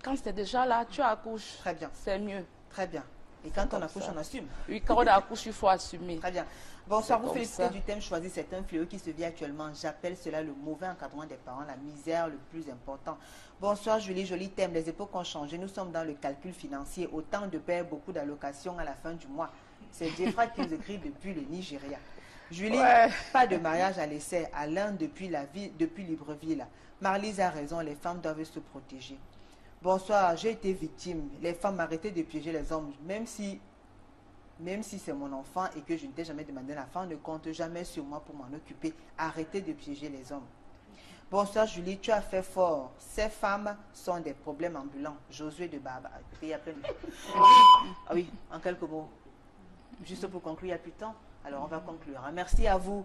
quand c'est déjà là, tu accouches. Très bien. C'est mieux. Très bien. Et quand on accouche, on assume. Oui, quand on accouche, il faut assumer. Très bien. Bonsoir, vous félicitez du thème choisi. C'est un fléau qui se vit actuellement. J'appelle cela le mauvais encadrement des parents, la misère le plus important. Bonsoir Julie, joli thème. Les époques ont changé. Nous sommes dans le calcul financier. Autant de pères, beaucoup d'allocations à la fin du mois. C'est Jeffra qui nous écrit depuis le Nigeria. Julie, pas de mariage à l'essai. Alain depuis Libreville. Marlise a raison, les femmes doivent se protéger. Bonsoir, j'ai été victime. Les femmes arrêtez de piéger les hommes. Même si c'est mon enfant et que je ne t'ai jamais demandé l'enfant, ne compte jamais sur moi pour m'en occuper. Arrêtez de piéger les hommes. Bonsoir Julie, tu as fait fort. Ces femmes sont des problèmes ambulants. Josué de Baba. Il y a plein de... Ah oui, en quelques mots. Juste pour conclure, il n'y a plus de temps. Alors, on va conclure. Merci à vous.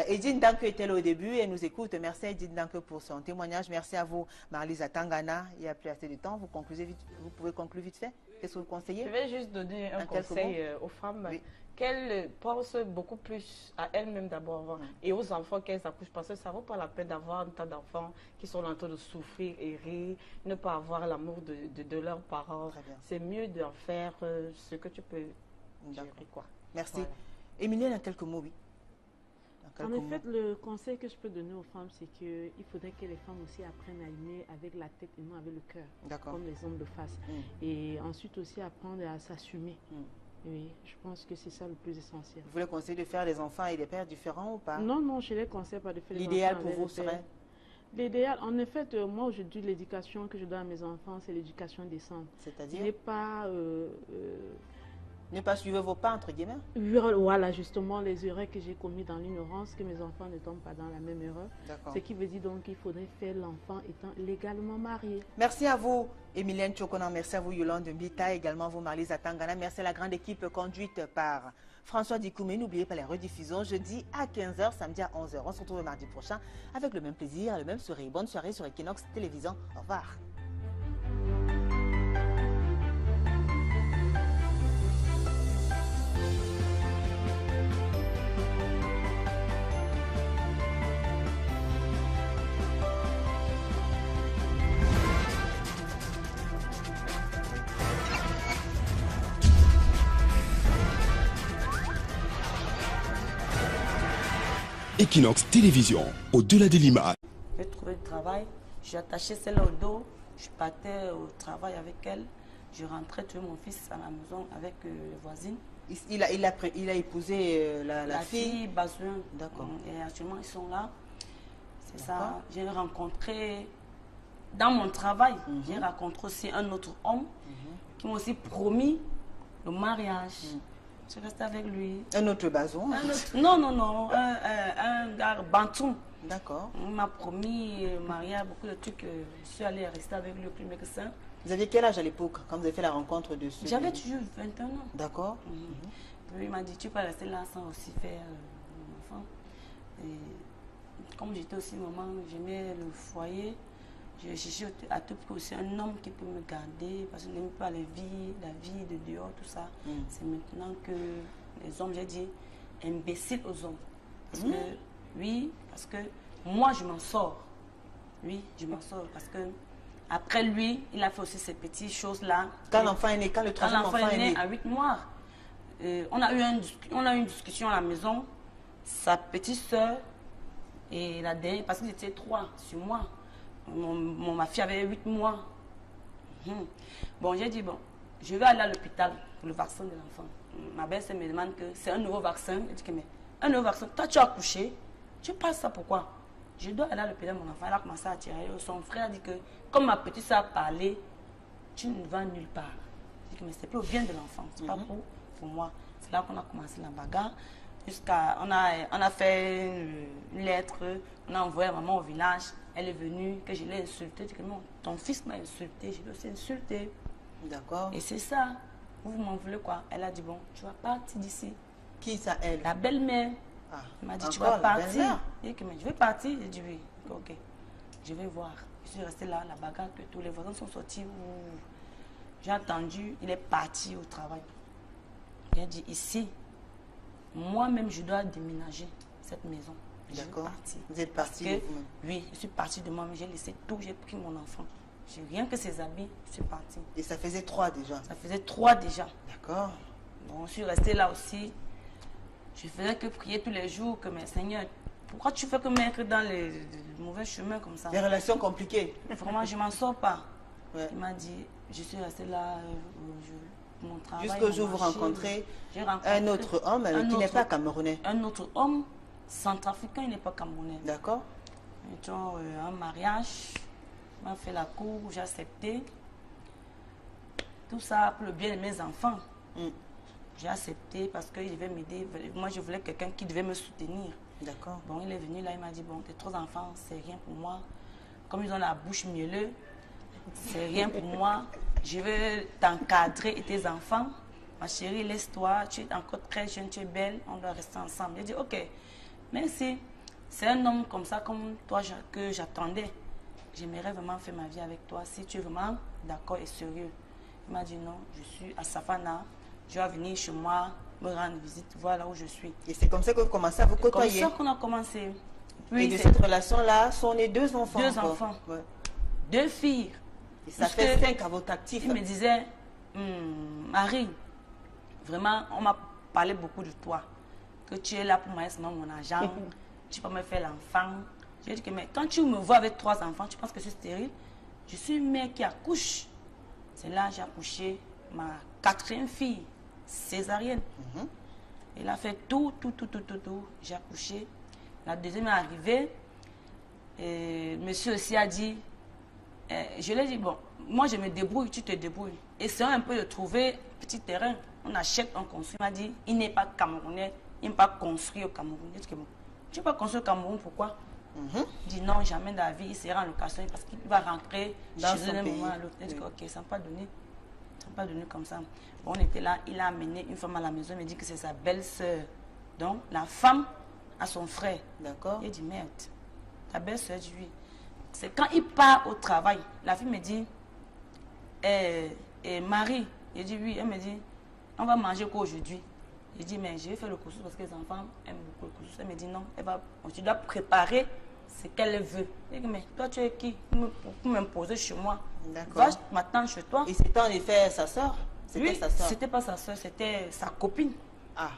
Edine Danke était là au début et nous écoute. Merci à Edine Danke pour son témoignage. Merci à vous, Marlisa Tangana. Il n'y a plus assez de temps. Vous pouvez conclure vite fait. Qu'est-ce que vous conseillez? Je vais juste donner un conseil aux femmes. Oui. Qu'elles pensent beaucoup plus à elles-mêmes d'abord et aux enfants qu'elles accouchent. Parce que ça ne vaut pas la peine d'avoir un tas d'enfants qui sont en train de souffrir et rire, ne pas avoir l'amour de leurs parents. C'est mieux d'en faire ce que tu peux gérer, quoi. Merci. Voilà. Émilie, en quelques mots, oui. En effet, le conseil que je peux donner aux femmes, c'est qu'il faudrait que les femmes aussi apprennent à aimer avec la tête et non avec le cœur, comme les hommes le fassent. Et ensuite aussi apprendre à s'assumer. Oui, je pense que c'est ça le plus essentiel. Vous les conseillez de faire des enfants et des pères différents ou pas? Non, non, je ne les conseille pas de faire des enfants. L'idéal pour vous serait? L'idéal, en effet, moi aujourd'hui, l'éducation que je donne à mes enfants, c'est l'éducation décente. C'est-à-dire? Ce n'est pas... ne pas suivre vos pas, entre guillemets? Voilà, justement, les erreurs que j'ai commises dans l'ignorance, que mes enfants ne tombent pas dans la même erreur. Ce qui veut dire donc qu'il faudrait faire l'enfant étant légalement marié. Merci à vous, Emilienne Tchokonan. Merci à vous, Yolande Mbita. Également à vous, Marlisa Tangana. Merci à la grande équipe conduite par François Dikoumé. N'oubliez pas les rediffusions jeudi à 15h, samedi à 11h. On se retrouve le mardi prochain avec le même plaisir, le même sourire. Bonne soirée sur Equinox Télévision. Au revoir. Equinox Télévision, au-delà de l'image. J'ai trouvé du travail, j'ai attaché celle au dos, je partais au travail avec elle, je rentrais tuer mon fils à la maison avec les voisines. Il a épousé la fille Bazouen. D'accord. Et actuellement, ils sont là. C'est ça. J'ai rencontré, dans mon travail, j'ai rencontré aussi un autre homme qui m'a aussi promis le mariage. Je suis restée avec lui. Un autre Bazoum? Non, non, non. Un gars Bantoum. D'accord. Il m'a promis mariage, beaucoup de trucs. Je suis allée rester avec lui au plus médecin. Vous aviez quel âge à l'époque quand vous avez fait la rencontre de ce... J'avais toujours 21 ans. D'accord. Puis il m'a dit, tu peux rester là sans aussi faire mon enfant. Et comme j'étais aussi maman, j'aimais le foyer. Je cherchais à tout prix aussi un homme qui peut me garder, parce que je n'aime pas la vie de dehors, tout ça. C'est maintenant que les hommes, j'ai dit, imbéciles aux hommes. Parce que, oui, parce que moi, je m'en sors. Oui, je m'en sors. Parce que après lui, il a fait aussi ces petites choses-là. Quand l'enfant est né, quand le troisième enfant est né à 8 mois, on a eu une discussion à la maison. Sa petite soeur et la dernière, parce qu'ils étaient 3 sur moi. Ma fille avait 8 mois. Bon, j'ai dit, bon, je vais aller à l'hôpital pour le vaccin de l'enfant. Ma belle-sœur me demande que c'est un nouveau vaccin. Elle dit que, mais un nouveau vaccin, toi tu as accouché, tu passes ça pourquoi? Je dois aller à l'hôpital, mon enfant. Elle a commencé à tirer. Son frère a dit que, comme ma petite soeur a parlé, tu ne vas nulle part. Je dis que mais c'est pour le bien de l'enfant, c'est pas pour moi. C'est là qu'on a commencé la bagarre. On a fait une lettre, on a envoyé maman au village. Elle est venue, que je l'ai insultée. Je dis que non, ton fils m'a insulté, je l'ai aussi insulté. D'accord. Et c'est ça. Vous m'en voulez quoi? Elle a dit bon, tu vas partir d'ici. Qui ça, elle? La belle-mère. Ah, Elle m'a dit tu encore vas la partir. belle-mère? Je dis que mais je vais partir. J'ai dit oui. Ok, je vais voir. Je suis restée là, la bagarre, que tous les voisins sont sortis. J'ai attendu, il est parti au travail. J'ai dit ici, moi-même je dois déménager cette maison. D'accord. Vous êtes parti de vous-même? Oui, je suis partie de moi-même. J'ai laissé tout, j'ai pris mon enfant. J'ai rien que ses habits, je suis partie. Et ça faisait 3 déjà? Ça faisait 3 déjà. D'accord. Bon, je suis restée là aussi. Je faisais que prier tous les jours, que mes Seigneur, pourquoi tu fais que mettre dans les mauvais chemins comme ça? Des relations compliquées. Vraiment, je ne m'en sors pas. Ouais. Il m'a dit, je suis restée là, mon travail. Jusqu'au jour où vous rencontrez un autre homme qui n'est pas camerounais. Un autre homme centrafricain, il n'est pas camerounais. D'accord. Nous avons un mariage, il m'a fait la cour, j'ai accepté. Tout ça pour le bien de mes enfants. J'ai accepté parce qu'il devait m'aider. Moi, je voulais quelqu'un qui devait me soutenir. D'accord. Bon, il est venu là, il m'a dit, bon, tes 3 enfants, c'est rien pour moi. Comme ils ont la bouche mielleuse, c'est rien pour moi. Je veux t'encadrer et tes enfants. Ma chérie, laisse-toi, tu es encore très jeune, tu es belle, on doit rester ensemble. J'ai dit, ok, merci. C'est un homme comme ça, comme toi, que j'attendais. J'aimerais vraiment faire ma vie avec toi, si tu es vraiment d'accord et sérieux. Il m'a dit, non, je suis à Safana, je vais venir chez moi, me rendre visite, voir là où je suis. Et c'est comme ça que vous commencez à vous côtoyer? Comme ça qu'on a commencé. Puis et de cette relation-là sont nés 2 enfants? 2 enfants. Ouais. 2 filles. Et ça fait 5 à votre actif. Il me disait, Marie, vraiment, on m'a parlé beaucoup de toi. Que tu es là pour moi, sinon mon argent, tu peux me faire l'enfant. J'ai dit que, mais quand tu me vois avec 3 enfants, tu penses que c'est stérile? Je suis une mère qui accouche. C'est là que j'ai accouché ma 4e fille, césarienne. Elle a fait tout. J'ai accouché. La 2e est arrivée. Et monsieur aussi a dit, je lui ai dit, bon, moi je me débrouille, tu te débrouilles. Essayons un peu de trouver un petit terrain. On achète, on construit. Il m'a dit, il n'est pas camerounais, il n'est pas construit au Cameroun. Je dis, bon, tu n'es pas construit au Cameroun, pourquoi? Il dit, non, jamais dans la vie, il sera en location parce qu'il va rentrer dans chez un moment à l'autre. Je dis, ok, ça ne m'a pas donné comme ça. Bon, on était là, il a amené une femme à la maison, il m'a dit que c'est sa belle-sœur. Donc, la femme a son frère. D'accord. Il dit, merde, ta belle-sœur, je dis oui. C'est quand il part au travail, la fille me dit, Marie, il dit oui, elle me dit, on va manger quoi aujourd'hui? Je dis, mais je vais faire le couscous parce que les enfants aiment beaucoup le couscous. Elle me dit, non, tu dois préparer ce qu'elle veut. Je dis, mais toi, tu es qui pour m'imposer chez moi? D'accord. Va m'attendre chez toi. Et c'était en effet sa soeur? Oui, sa soeur? C'était pas sa soeur, c'était sa copine. Ah.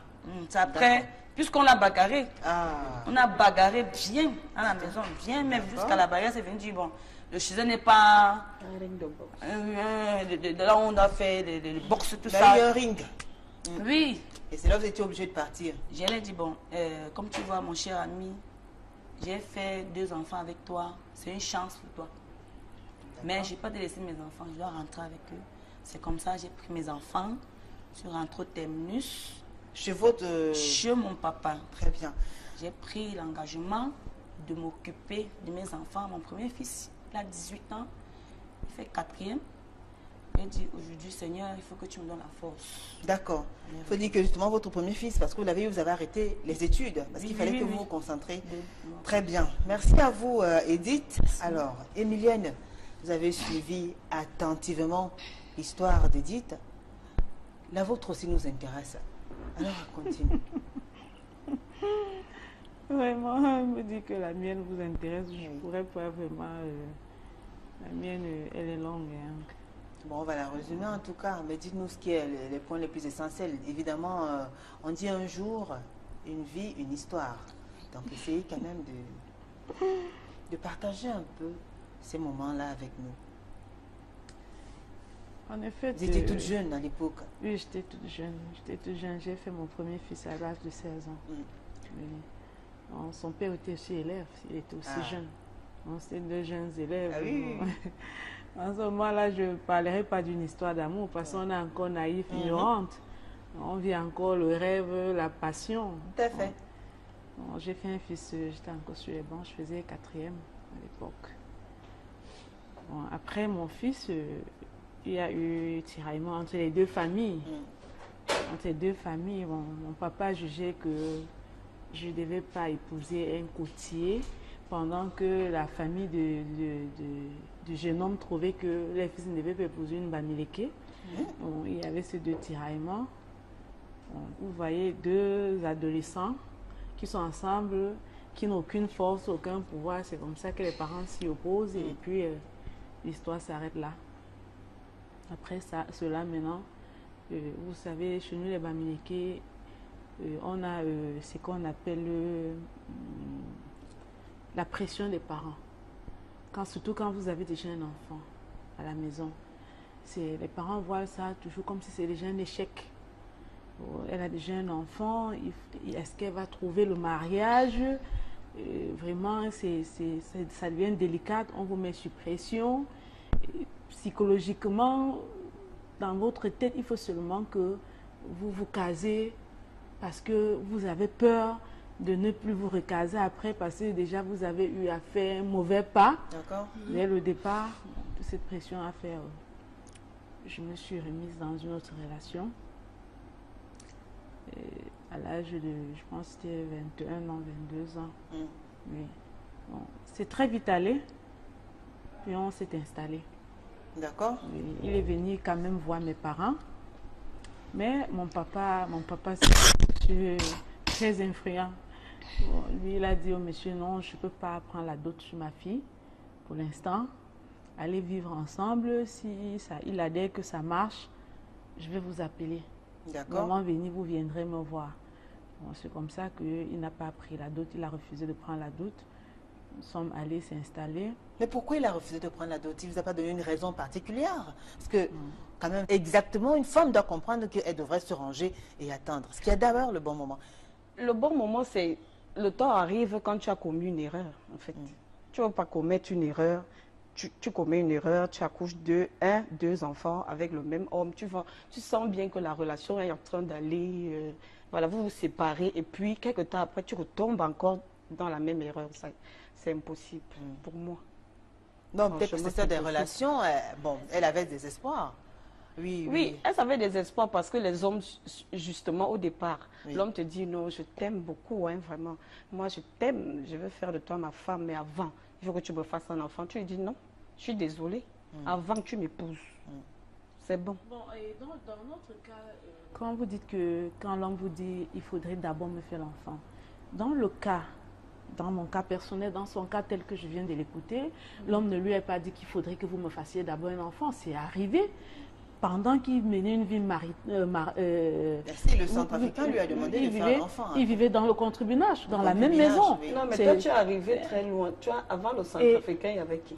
C'est après, puisqu'on a bagarré, ah. On a bagarré bien à la maison, bien même jusqu'à la bagarre, c'est venu dire, bon, le chez n'est pas un ring de boxe. Là, on a fait des boxe, tout ça. Il y a eu un ring. Oui. Et c'est là que vous étiez obligé de partir. Je lui ai dit, bon, comme tu vois, mon cher ami, j'ai fait 2 enfants avec toi, c'est une chance pour toi. Mais je n'ai pas délaissé mes enfants, je dois rentrer avec eux. C'est comme ça, j'ai pris mes enfants, je suis rentrée au terminus. Chez votre... Chez mon papa. Très bien. J'ai pris l'engagement de m'occuper de mes enfants. Mon premier fils, il a 18 ans, il fait 4e. J'ai dit aujourd'hui, Seigneur, il faut que tu me donnes la force. D'accord. Il faut dire que justement votre premier fils, parce que vous l'avez eu, vous avez arrêté les études, parce qu'il fallait que vous vous concentriez. Très bien. Merci à vous, Edith. Merci. Alors, Emilienne, vous avez suivi attentivement l'histoire d'Edith. La vôtre aussi nous intéresse. Alors, continue. Vraiment, elle me dit que la mienne vous intéresse. Je ne pourrais pas vraiment... la mienne, elle est longue. Hein. Bon, on va la résumer en tout cas, mais dites-nous ce qui est les points les plus essentiels. Évidemment, on dit un jour, une vie, une histoire. Donc, essayez quand même de partager un peu ces moments-là avec nous. En effet, vous étiez toute jeune à l'époque. Oui, j'étais toute jeune. J'ai fait mon premier fils à l'âge de 16 ans. Oui. Son père était aussi élève, il était aussi jeune. C'était 2 jeunes élèves. Ah oui. En ce moment-là, je ne parlerai pas d'une histoire d'amour parce qu'on est encore naïf, ignorante. On vit encore le rêve, la passion. Tout à fait. J'ai fait un fils, j'étais encore sur les bancs, je faisais 4e à l'époque. Après mon fils, il y a eu tiraillement entre les 2 familles. Entre les 2 familles, mon papa a jugé que je ne devais pas épouser un côtier pendant que la famille du jeune homme trouvait que les fils ne devaient pas épouser une Bamileke. Il y avait ces 2 tiraillements. Vous voyez 2 adolescents qui sont ensemble, qui n'ont aucune force, aucun pouvoir. C'est comme ça que les parents s'y opposent et puis l'histoire s'arrête là. Après cela maintenant, vous savez, chez nous les Bamileke, on a ce qu'on appelle la pression des parents. Surtout quand vous avez déjà un enfant à la maison. Les parents voient ça toujours comme si c'est déjà un échec. Elle a déjà un enfant, est-ce qu'elle va trouver le mariage? Vraiment, ça devient délicat, on vous met sous pression. Psychologiquement, dans votre tête, il faut seulement que vous vous casez parce que vous avez peur de ne plus vous recaser après parce que déjà vous avez eu à faire un mauvais pas. D'accord. Dès le départ, toute cette pression à faire, je me suis remise dans une autre relation. À l'âge de, je pense que c'était 21 ans, 22 ans. Oui. Bon, c'est très vite allé, puis on s'est installé. D'accord. Il est venu quand même voir mes parents, mais mon papa c'est très influent. Bon, lui, il a dit au monsieur, non, je ne peux pas prendre la dot sur ma fille pour l'instant. Allez vivre ensemble, si ça, il a dit que ça marche, je vais vous appeler. D'accord. Moment venu, vous viendrez me voir. Bon, c'est comme ça qu'il n'a pas pris la dot, il a refusé de prendre la dot. Nous sommes allés s'installer. Mais pourquoi il a refusé de prendre la dot? Il ne vous a pas donné une raison particulière? Parce que, quand même, exactement, une femme doit comprendre qu'elle devrait se ranger et attendre. Ce qui est d'abord le bon moment. Le bon moment, c'est le temps arrive quand tu as commis une erreur, en fait. Tu ne veux pas commettre une erreur. Tu commets une erreur, tu accouches 2 enfants avec le même homme. Tu sens bien que la relation est en train d'aller... voilà, vous vous séparez et puis, quelques temps après, tu retombes encore dans la même erreur. C'est impossible pour moi. Non, peut-être que c'était des relations... bon, elle avait des espoirs. Oui, elle avait des espoirs parce que les hommes, justement, au départ, l'homme te dit, non, je t'aime beaucoup, hein, vraiment. Moi, je t'aime, je veux faire de toi ma femme, mais avant, il faut que tu me fasses un enfant. Tu lui dis, non, je suis désolée, avant que tu m'épouses. C'est bon. Bon, et dans notre cas, quand vous dites que, quand l'homme vous dit, il faudrait d'abord me faire l'enfant, dans mon cas personnel, dans son cas tel que je viens de l'écouter, l'homme ne lui a pas dit qu'il faudrait que vous me fassiez d'abord un enfant. C'est arrivé. Pendant qu'il menait une vie maritime, le Centrafricain lui a demandé de faire un enfant. Il vivait dans le concubinage, dans la même maison. Oui. Non, mais toi, tu es arrivé très loin. Tu vois, avant le Centrafricain, il y avait qui?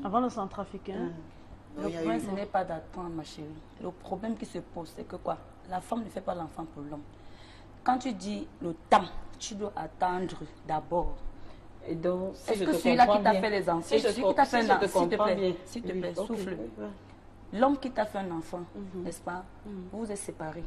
Avant le Centrafricain. Le problème, ce n'est pas d'attendre, ma chérie. Le problème qui se pose, c'est que quoi? La femme ne fait pas l'enfant pour l'homme. Quand tu dis le temps, tu dois attendre d'abord. Et donc, est-ce que celui-là qui t'a fait les enfants, celui qui t'a fait un enfant, s'il te plaît, souffle. L'homme qui t'a fait un enfant, n'est-ce pas? Vous vous êtes séparés.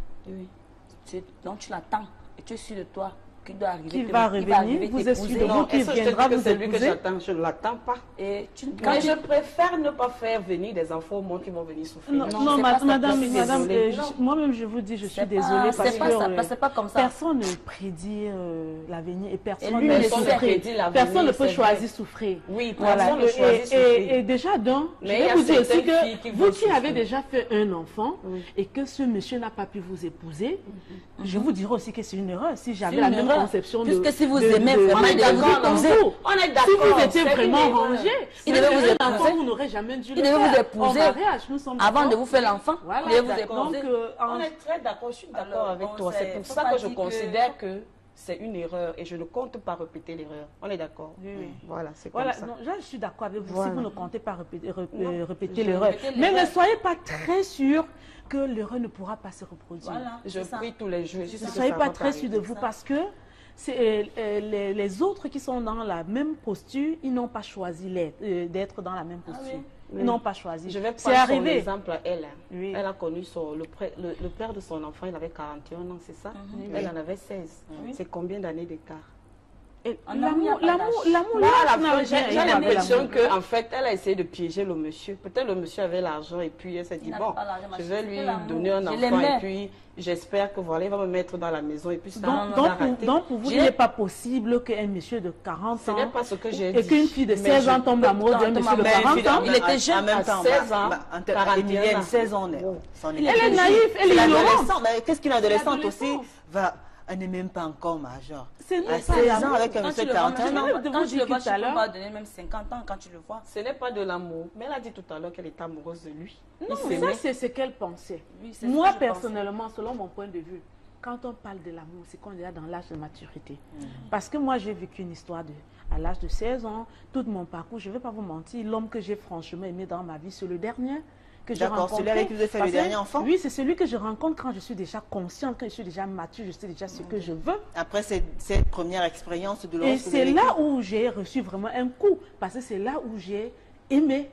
Donc tu l'attends et tu es sûr de toi qu'il doit arriver. Qui va revenir, vous êtes sûr de vous qu'il viendra vous celui que j'attends, je ne l'attends pas. Mais je préfère ne pas faire venir des enfants au monde qui vont venir souffrir. Non, madame, moi-même je vous dis, je suis désolée parce que personne ne prédit l'avenir et personne ne peut choisir souffrir. Oui, personne ne choisit souffrir. Et déjà, donc, je vais vous dire aussi que vous qui avez déjà fait un enfant et que ce monsieur n'a pas pu vous épouser, je vous dirais aussi que c'est une erreur. Si j'avais la même conception puisque si vous aimez vraiment, on est d'accord. Si vous étiez vraiment rangé, il devait vous épouser. Vous n'aurez jamais dû le faire. Il devait vous épouser avant de vous faire l'enfant. Voilà, il devait vous épouser. On est très d'accord, je suis d'accord avec toi. C'est pour ça que je considère que c'est une erreur et je ne compte pas répéter l'erreur. On est d'accord? Oui. Voilà, c'est comme ça. Non, je suis d'accord avec vous si vous ne comptez pas répéter l'erreur. Mais ne soyez pas très sûr que l'erreur ne pourra pas se reproduire. Voilà, je prie tous les jours. Ne soyez pas très sûr de vous parce que les autres qui sont dans la même posture, ils n'ont pas choisi d'être dans la même posture. Ils n'ont pas choisi. Je vais C'est prendre son arrivé. exemple à elle. Oui. Elle a connu le père de son enfant, il avait 41 ans, c'est ça? Elle en avait 16. C'est combien d'années d'écart? L'amour, Là, à la fin, j'ai l'impression l'amour. qu'en fait, elle a essayé de piéger le monsieur. Peut-être le monsieur avait l'argent et puis elle s'est dit, bon, je vais lui donner un enfant et puis j'espère que voilà, il va me mettre dans la maison et puis ça Donc pour vous, il n'est pas possible qu'un monsieur de 40 ce ans n'est pas ce que j'ai dit. et qu'une fille de 16 ans tombe amoureuse d'un monsieur de 40 ans. Il était jeune. En même temps, 16 ans, 41 16 ans. Elle est naïve, elle est ignorante. Qu'est-ce qu'une adolescente aussi va... Elle n'est même pas encore majeure. C'est à 16 ans avec un Quand monsieur tu de le vois, 41 ans. quand tu le vois, tu peux pas donner même 50 ans quand tu le vois. Ce n'est pas de l'amour. Mais elle a dit tout à l'heure qu'elle était amoureuse de lui. Non, ça c'est ce qu'elle pensait. Oui, c'est Moi, ce que je personnellement, selon mon point de vue, quand on parle de l'amour, c'est qu'on est là dans l'âge de maturité. Parce que moi, j'ai vécu une histoire à l'âge de 16 ans, tout mon parcours, je ne vais pas vous mentir, l'homme que j'ai franchement aimé dans ma vie, c'est le dernier que j'ai rencontré. D'accord, celui avec qui vous avez fait le dernier enfant? Oui, c'est celui que je rencontre quand je suis déjà consciente, quand je suis déjà mature, je sais déjà ce que je veux. Après cette première expérience de Et c'est là où j'ai reçu vraiment un coup, parce que c'est là où j'ai aimé.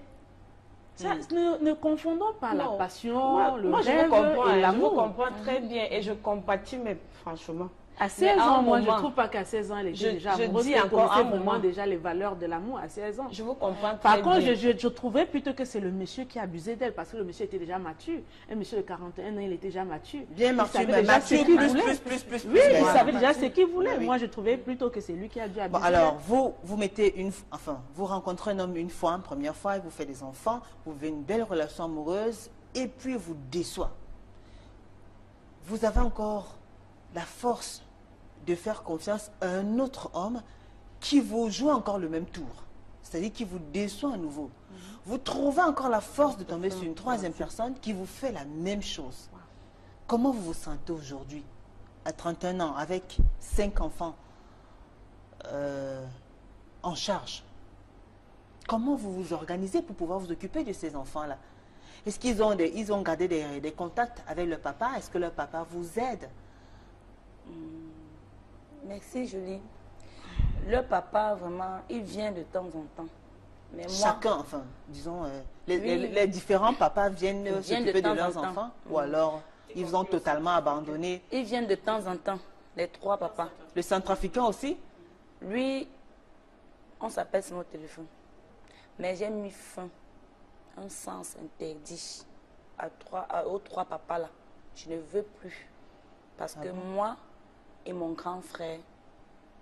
Ça, ne confondons pas la passion, le rêve et l'amour. Je comprends très bien et je compatis, mais franchement. À 16 ans, moi, je ne trouve pas qu'à 16 ans, elle était déjà amoureuse. Je dis encore un vraiment moment déjà les valeurs de l'amour à 16 ans. Je vous comprends très Par bien. contre, je trouvais plutôt que c'est le monsieur qui abusait d'elle, parce que le monsieur était déjà mature. Un monsieur de 41 ans, il était déjà mature. Bien mature, plus. Oui, il savait déjà ce qu'il voulait. Moi, je trouvais plutôt que c'est lui qui a dû abuser. Bon, alors, vous mettez vous rencontrez un homme une fois, une première fois, il vous fait des enfants, vous vivez une belle relation amoureuse, et puis il vous déçoit. Vous avez encore la force de faire confiance à un autre homme qui vous joue encore le même tour, c'est-à-dire qui vous déçoit à nouveau. Vous trouvez encore la force de tomber sur une troisième personne qui vous fait la même chose. Comment vous vous sentez aujourd'hui, à 31 ans, avec 5 enfants en charge? Comment vous vous organisez pour pouvoir vous occuper de ces enfants-là? Est-ce qu'ils ont gardé des contacts avec le papa? Est-ce que le papa vous aide? Merci, Julie. Le papa, vraiment, il vient de temps en temps. Mais moi, chacun, disons, les différents papas viennent s'occuper de leurs enfants, ou alors ils ont totalement abandonné. Ils viennent de temps en temps, les 3 papas. Le centrafricain aussi? Lui, on s'appelle sur mon téléphone. Mais j'ai mis fin, un sens interdit aux 3 papas là. Je ne veux plus. Parce que moi et mon grand frère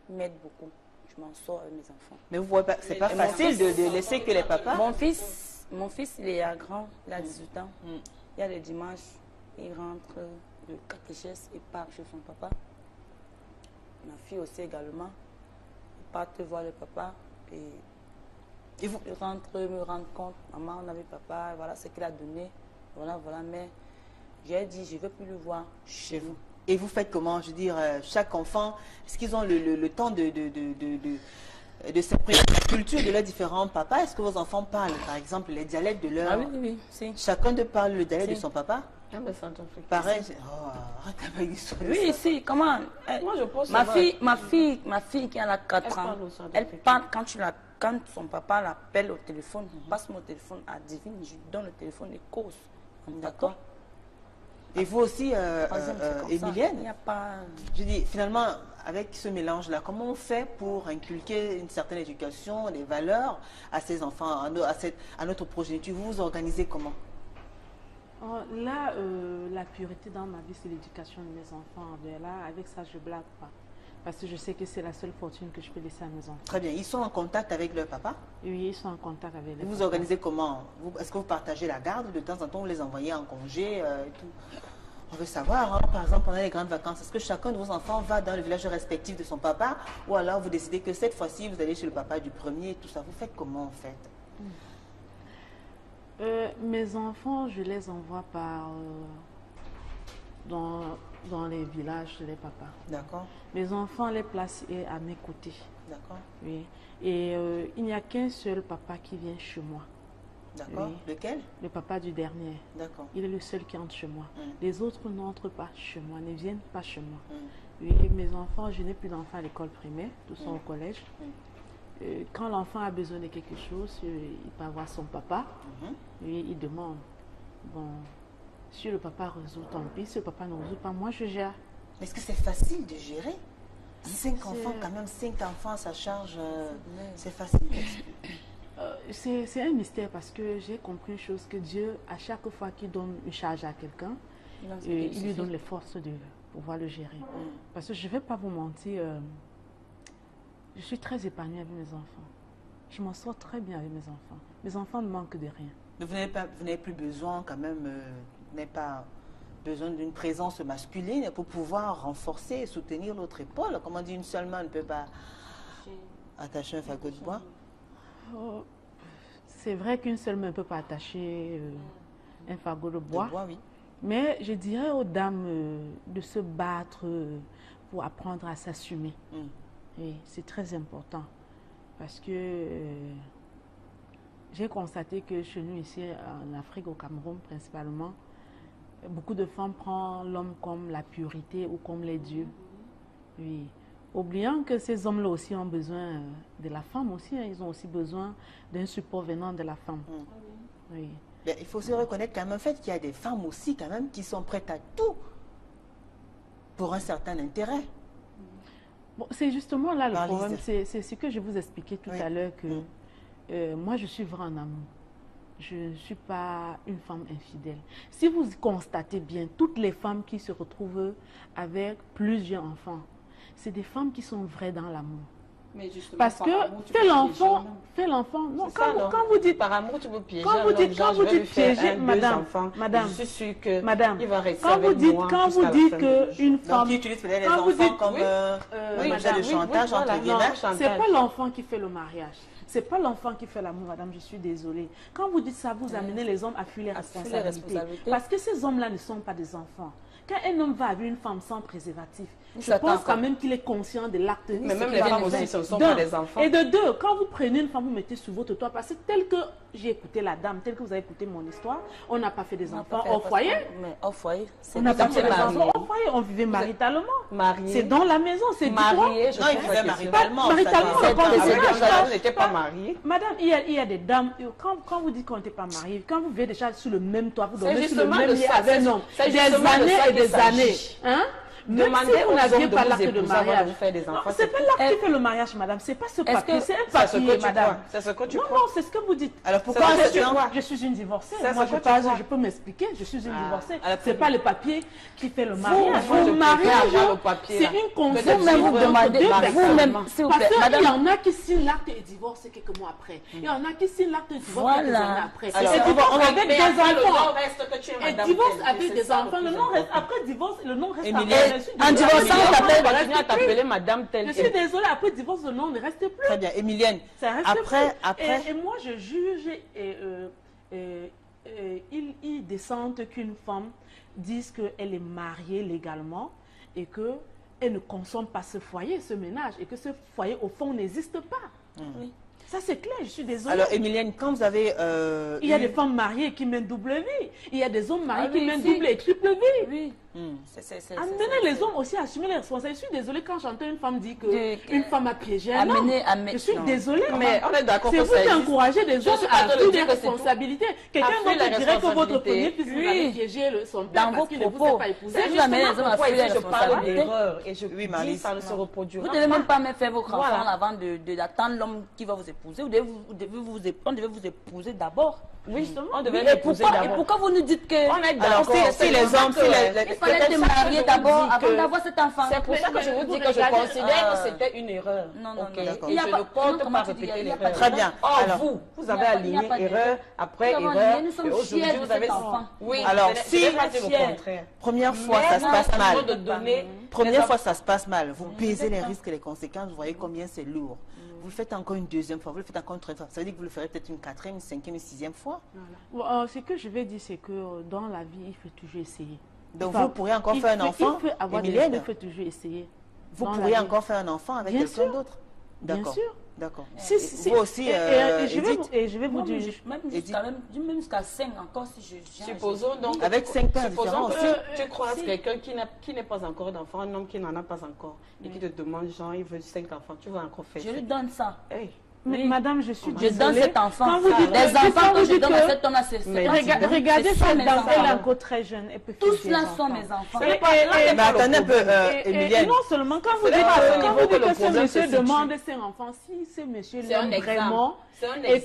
m'aident beaucoup. Je m'en sors avec mes enfants. Mais vous voyez pas, c'est pas facile de laisser que les papas. Mon fils, il est grand, il a 18 ans. Il y a le dimanche, il rentre de catéchèse et part chez son papa. Ma fille aussi également. Il part voir le papa et vous rentre, me rendre compte, maman, on avait papa, voilà ce qu'il a donné. Voilà, mais j'ai dit, je ne veux plus le voir chez vous. Et vous faites comment? Je veux dire, chaque enfant, est-ce qu'ils ont le temps de s'imprégner de la culture de leurs différents papas? Est-ce que vos enfants parlent, par exemple, les dialectes de leur... Ah oui, si. Chacun de parle le dialecte de son papa? Pareil. Oui, si, comment? Moi, je pense ma fille qui a 4 ans, elle parle quand son papa l'appelle au téléphone, passe mon téléphone à Divine, je lui donne le téléphone et cause. D'accord. Et vous aussi, Emilienne, il n'y a pas... Je dis, finalement, avec ce mélange-là, comment on fait pour inculquer une certaine éducation, des valeurs à ces enfants, à notre progéniture? Vous vous organisez comment? Là, la priorité dans ma vie, c'est l'éducation de mes enfants. Là, avec ça, je ne blague pas. Parce que je sais que c'est la seule fortune que je peux laisser à mes enfants. Très bien. Ils sont en contact avec leur papa? Oui, ils sont en contact avec leur papa. Vous vous organisez comment? Est-ce que vous partagez la garde? De temps en temps, vous les envoyez en congé et tout? On veut savoir, par exemple, pendant les grandes vacances, est-ce que chacun de vos enfants va dans le village respectif de son papa? Ou alors vous décidez que cette fois-ci, vous allez chez le papa du premier et tout ça? Vous faites comment, en fait? Mes enfants, je les envoie dans les villages de les papas. D'accord. Mes enfants les placent à mes côtés. D'accord. Oui. Et il n'y a qu'un seul papa qui vient chez moi. D'accord. Oui. Lequel? Le papa du dernier. D'accord. Il est le seul qui entre chez moi. Les autres n'entrent pas chez moi, ne viennent pas chez moi. Oui, et mes enfants, je n'ai plus d'enfants à l'école primaire, tous sont au collège. Quand l'enfant a besoin de quelque chose, il peut avoir son papa. Et il demande, bon, si le papa résout, tant pis. Si le papa ne résout pas, moi je gère. Est-ce que c'est facile de gérer 5 enfants, quand même, 5 enfants, ça charge, c'est facile. C'est un mystère parce que j'ai compris une chose, que Dieu, à chaque fois qu'il donne une charge à quelqu'un, il lui donne les forces de pouvoir le gérer. Parce que je ne vais pas vous mentir, je suis très épanouie avec mes enfants. Je m'en sors très bien avec mes enfants. Mes enfants ne manquent de rien. Vous n'avez plus besoin quand même, vous n'avez pas besoin d'une présence masculine pour pouvoir renforcer et soutenir l'autre épaule. Comme on dit, une seule main ne peut pas attacher un fagot de bois. C'est vrai qu'une seule main ne peut pas attacher un fagot de bois. Oui. Mais je dirais aux dames de se battre pour apprendre à s'assumer. Et c'est très important. Parce que j'ai constaté que chez nous ici en Afrique, au Cameroun principalement, beaucoup de femmes prennent l'homme comme la purité ou comme les dieux. Oui. Oubliant que ces hommes-là aussi ont besoin de la femme aussi. Ils ont aussi besoin d'un support venant de la femme. Oui. Mais il faut se reconnaître quand même, en fait, qu'il y a des femmes aussi quand même qui sont prêtes à tout pour un certain intérêt. Bon, c'est justement là le problème. C'est ce que je vous expliquais tout à l'heure, que moi je suis vraie en amour. Je ne suis pas une femme infidèle. Si vous constatez bien, toutes les femmes qui se retrouvent avec plusieurs enfants, c'est des femmes qui sont vraies dans l'amour. Parce que fait l'enfant, non, quand vous dites par amour, tu peux piéger. Quand vous dites piéger, madame, je suis sûre que madame, il va rester quand vous dites, qu'une femme, donc, qui utilise les enfants comme objet de chantage entre guillemets, c'est pas l'enfant qui fait le mariage. C'est pas l'enfant qui fait l'amour, madame, je suis désolée. Quand vous dites ça, vous amenez les hommes à fuir les responsabilités. Parce que ces hommes-là ne sont pas des enfants. Quand un homme va avec une femme sans préservatif, je pense quand même qu'il est conscient de l'acte. Mais même les femmes aussi, ce ne sont pas des enfants. Et de deux, quand vous prenez une femme, vous mettez sur votre toit, parce que tel que j'ai écouté la dame, tel que vous avez écouté mon histoire, on n'a pas fait des enfants au foyer. Mais au foyer, on n'a pas fait des enfants au foyer, on vivait maritalement. C'est dans la maison, c'est marié. Non, ils vivaient maritalement. On n'était pas mariés. Madame, il y a des dames, quand vous dites qu'on n'était pas mariés, quand vous vivez déjà sur le même toit, vous dormez sur le même lit avec un homme, des années et des années. Hein? Demandez si vous n'aviez pas l'acte de mariage. C'est pas l'acte qui fait le mariage, madame. C'est pas ce papier. C'est un papier, madame. C'est ce que tu crois. Non, c'est ce que vous dites. Alors pourquoi je suis une divorcée? Moi, je peux m'expliquer. Je suis une divorcée. C'est pas le papier qui fait le mariage. Le mariage, c'est une convention. Vous demandez vous-même, s'il vous plaît. Parce qu'il y en a qui signent l'acte et divorcent quelques mois après. Il y en a qui signent l'acte et divorcent quelques années après. Et divorce avec des enfants. Et divorce avec des enfants. Le nom reste après divorce. Le nom reste après. En divorçant, on t'appelle madame telle. Je suis désolée, après divorce, le nom ne reste plus. Très bien, Emilienne. Ça reste plus. Et moi, je juge, il descend qu'une femme dise qu'elle est mariée légalement et qu'elle ne consomme pas ce foyer, ce ménage, et que ce foyer, au fond, n'existe pas. Oui. Ça, c'est clair, je suis désolée. Alors, Emilienne, quand vous avez... il y a des femmes mariées qui mènent double vie. Il y a des hommes mariés qui mènent double et triple vie. Oui. Amenez les hommes aussi à assumer les responsabilités. Je suis désolée quand j'entends une femme dire qu'une femme a piégé un homme. Je suis désolée. Mais on est d'accord. C'est vous qui encouragez des hommes à assumer des responsabilités. Quelqu'un d'autre dirait que votre premier fils vous avez piégé son père parce qu'il ne vous a pas épousé. C'est justement pourquoi je parle d'erreur et je dis ça ne se reproduira pas. Vous ne devez même pas faire vos enfants avant d'attendre l'homme qui va vous épouser. On devait vous épouser d'abord. Oui, justement. On devait l'épouser d'abord. Et pourquoi vous nous dites que... On est d'accord. Si les hommes... Il fallait te marier d'abord avant d'avoir cet enfant. C'est pour ça que je vous dis que je considère que c'était une erreur. Non, non, d'accord. Et je ne compte pas répéter l'erreur. Très bien. Alors, vous avez aligné erreur après erreur. Nous sommes fiers de cet enfant. Oui, alors si première fois ça se passe mal, première fois ça se passe mal, vous pesez les risques et les conséquences, vous voyez combien c'est lourd. Vous le faites encore une deuxième fois, vous le faites encore une troisième fois. Ça veut dire que vous le ferez peut-être une quatrième, une cinquième, une sixième fois. Voilà. Ce que je vais dire, c'est que dans la vie, il faut toujours essayer. Donc vous pourriez encore faire un enfant, Emilienne, il faut toujours essayer. Vous pourriez encore faire un enfant avec quelqu'un d'autre. Bien sûr. D'accord. Vous aussi, je vais vous dire... Même jusqu'à 5 encore si je... Supposons donc... Avec 5 pères différents aussi. Tu croises quelqu'un qui n'est pas encore d'enfant, un homme qui n'en a pas encore, et qui te demande, genre, il veut 5 enfants, tu vas encore faire. Je lui donne ça. Hey. Mais madame, je suis désolée. Je donne cet enfant. Quand vous dites des enfants que je donne à cet homme-là, c'est regardez cette dame, elle est encore très jeune. Tous là sont mes enfants. Mais attendez un peu, Emilienne. Et non seulement quand vous dites que ce monsieur demande ses enfants, si ce monsieur l'aime vraiment, et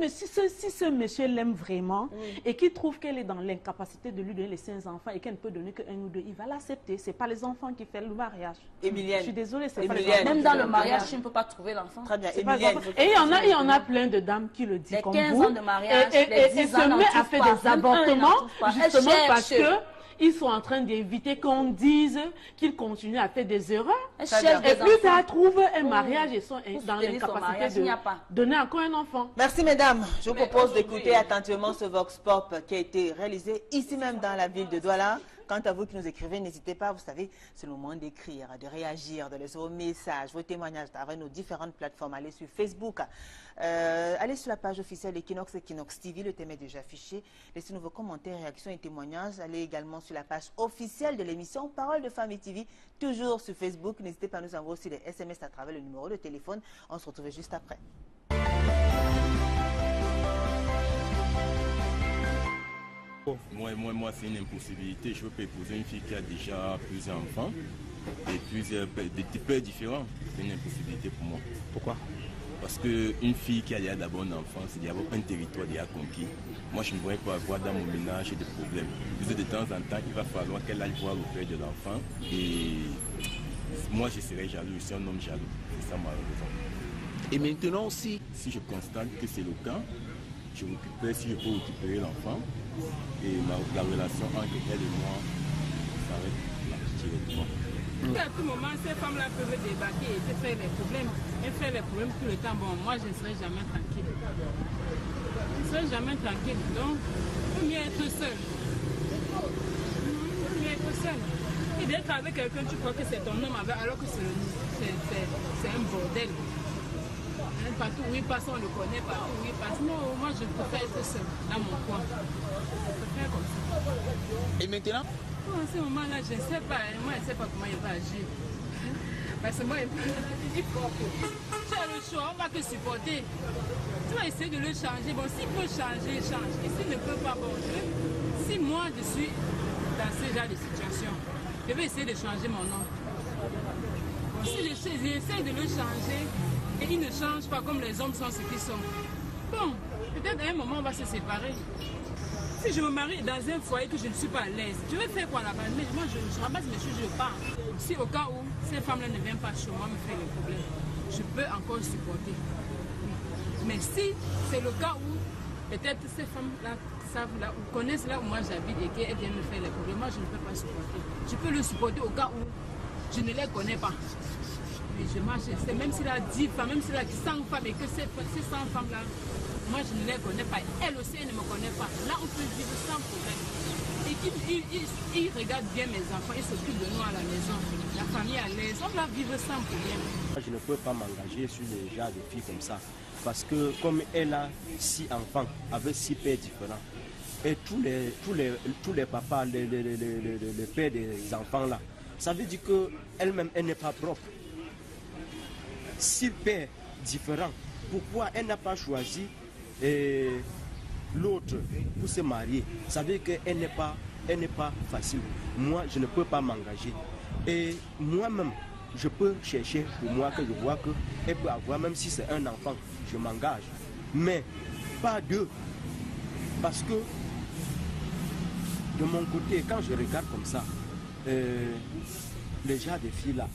si ce monsieur l'aime vraiment, et qu'il trouve qu'elle est dans l'incapacité de lui donner les 5 enfants et qu'elle ne peut donner qu'un ou deux, il va l'accepter. Ce n'est pas les enfants qui font le mariage. Emilienne. Je suis désolée, c'est pas les enfants. Même dans le mariage, tu ne peux pas trouver l'enfant. Très bien, Emilienne. Et il y en a plein de dames qui le disent comme vous. Les 15 ans de mariage, et se met à faire des avortements justement parce que ils sont en train d'éviter qu'on dise qu'ils continuent à faire des erreurs. Et plus tard, trouvent un mariage et sont dans l'incapacité de donner encore un enfant. Merci mesdames. Je vous propose d'écouter attentivement ce Vox Pop qui a été réalisé ici même dans la ville de Douala. Quant à vous qui nous écrivez, n'hésitez pas, vous savez, c'est le moment d'écrire, de réagir, de laisser vos messages, vos témoignages à travers nos différentes plateformes. Allez sur Facebook, allez sur la page officielle Equinox TV, le thème est déjà affiché. Laissez-nous vos commentaires, réactions et témoignages. Allez également sur la page officielle de l'émission Parole de Famille TV, toujours sur Facebook. N'hésitez pas à nous envoyer aussi des SMS à travers le numéro de téléphone. On se retrouve juste après. Moi, c'est une impossibilité. Je peux épouser une fille qui a déjà plusieurs enfants et plusieurs des pères différents. C'est une impossibilité pour moi. Pourquoi? Parce qu'une fille qui a déjà d'abord un enfant, c'est d'abord un territoire déjà conquis. Moi, je ne voudrais pas avoir dans mon ménage des problèmes. De temps en temps, il va falloir qu'elle aille voir le père de l'enfant. Et moi, je serais jaloux. Je suis un homme jaloux. C'est ça ma raison. Et maintenant aussi, si je constate que c'est le cas, je récupère, si je peux récupérer l'enfant, et la relation entre elle et moi s'arrête là, directement. À tout moment, ces femmes-là peuvent débarquer et faire les problèmes. Et faire les problèmes tout le temps. Bon, moi, je ne serai jamais tranquille. Je ne serai jamais tranquille. Donc, il faut mieux être seul. Il faut mieux être seul. Et d'être avec quelqu'un, tu crois que c'est ton homme, alors que c'est un bordel. Partout où il passe, on le connaît, partout où il passe. Non, moi je préfère être seul dans mon coin. Je préfère comme ça. Et maintenant? En ce moment-là, je ne sais pas. Moi, je ne sais pas comment il va agir. Parce que moi, il faut que tu as le choix, on ne va que supporter. Tu vas essayer de le changer. Bon, s'il peut changer, change. Et s'il ne peut pas, bon, si moi je suis dans ce genre de situation, je vais essayer de changer mon nom. Bon, si j'essaie de le changer, et il ne change pas comme les hommes sont ce qu'ils sont. Bon, peut-être à un moment on va se séparer. Si je me marie dans un foyer que je ne suis pas à l'aise, je vais faire quoi là-bas? Mais moi je ramasse mes choses, je pars. Si au cas où ces femmes-là ne viennent pas chez moi me faire les problèmes, je peux encore supporter. Mais si c'est le cas où peut-être ces femmes-là savent là, ou connaissent là où moi j'habite et qu'elles viennent me faire les problèmes, moi je ne peux pas supporter. Je peux le supporter au cas où je ne les connais pas. Je marche, même s'il a 10 femmes, même s'il a 100 femmes et que ces 100 femmes-là, moi je ne les connais pas. Elle aussi, elle ne me connaît pas. Là, on peut vivre sans problème. Et il regarde bien mes enfants, il s'occupe de nous à la maison. La famille à l'aise, on va vivre sans problème. Je ne peux pas m'engager sur les genres de filles comme ça. Parce que comme elle a 6 enfants avec 6 pères différents, et tous les papas, les pères des enfants là, ça veut dire qu'elle-même, elle n'est pas propre. 6 pères différents. Pourquoi elle n'a pas choisi l'autre pour se marier? Ça veut dire qu'elle n'est pas facile. Moi, je ne peux pas m'engager. Et moi-même, je peux chercher pour moi que je vois qu'elle peut avoir, même si c'est un enfant, je m'engage. Mais pas 2. Parce que de mon côté, quand je regarde comme ça, les gens des filles là,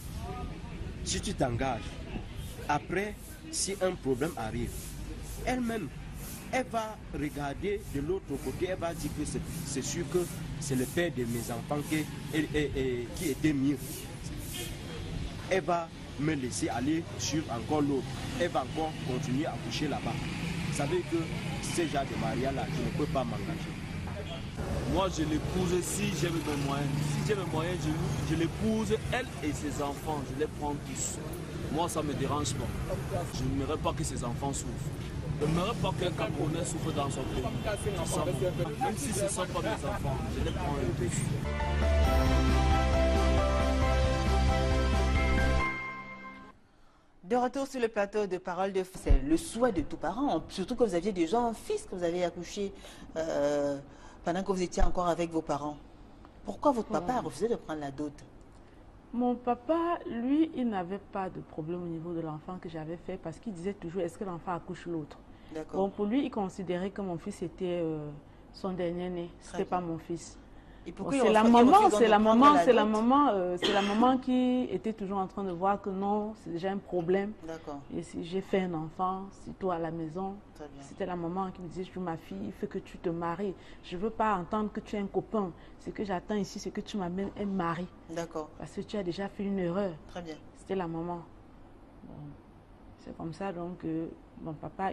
si tu t'engages, après, si un problème arrive, elle-même, elle va regarder de l'autre côté, elle va dire que c'est sûr que c'est le père de mes enfants qui était mieux. Elle va me laisser aller sur encore l'autre. Elle va encore continuer à coucher là-bas. Vous savez que ce genre de mariage-là, je ne peux pas m'engager. Moi, je l'épouse si j'ai mes moyens. Si j'ai mes moyens, je l'épouse, elle et ses enfants. Je les prends tous. Moi, ça ne me dérange pas. Je n'aimerais pas que ses enfants souffrent. Je n'aimerais pas qu'un Camerounais souffre dans son pays. C'est ça, même si ce ne sont pas mes enfants, je les prends tous. De retour sur le plateau de Parole de... C'est le souhait de tous parents, surtout que vous aviez déjà un fils que vous avez accouché pendant que vous étiez encore avec vos parents. Pourquoi votre papa a refusé de prendre la dot? Mon papa, lui, il n'avait pas de problème au niveau de l'enfant que j'avais fait parce qu'il disait toujours, est-ce que l'enfant accouche l'autre? Bon, pour lui, il considérait que mon fils était son dernier né, ce n'était pas mon fils. C'est la maman qui était toujours en train de voir que non, c'est déjà un problème. Et si j'ai fait un enfant, si toi à la maison, c'était la maman qui me disait, ma fille, il faut que tu te maries. Je ne veux pas entendre que tu es un copain. Ce que j'attends ici, c'est que tu m'amènes un mari. Parce que tu as déjà fait une erreur. C'était la maman. Bon, c'est comme ça, donc, mon papa,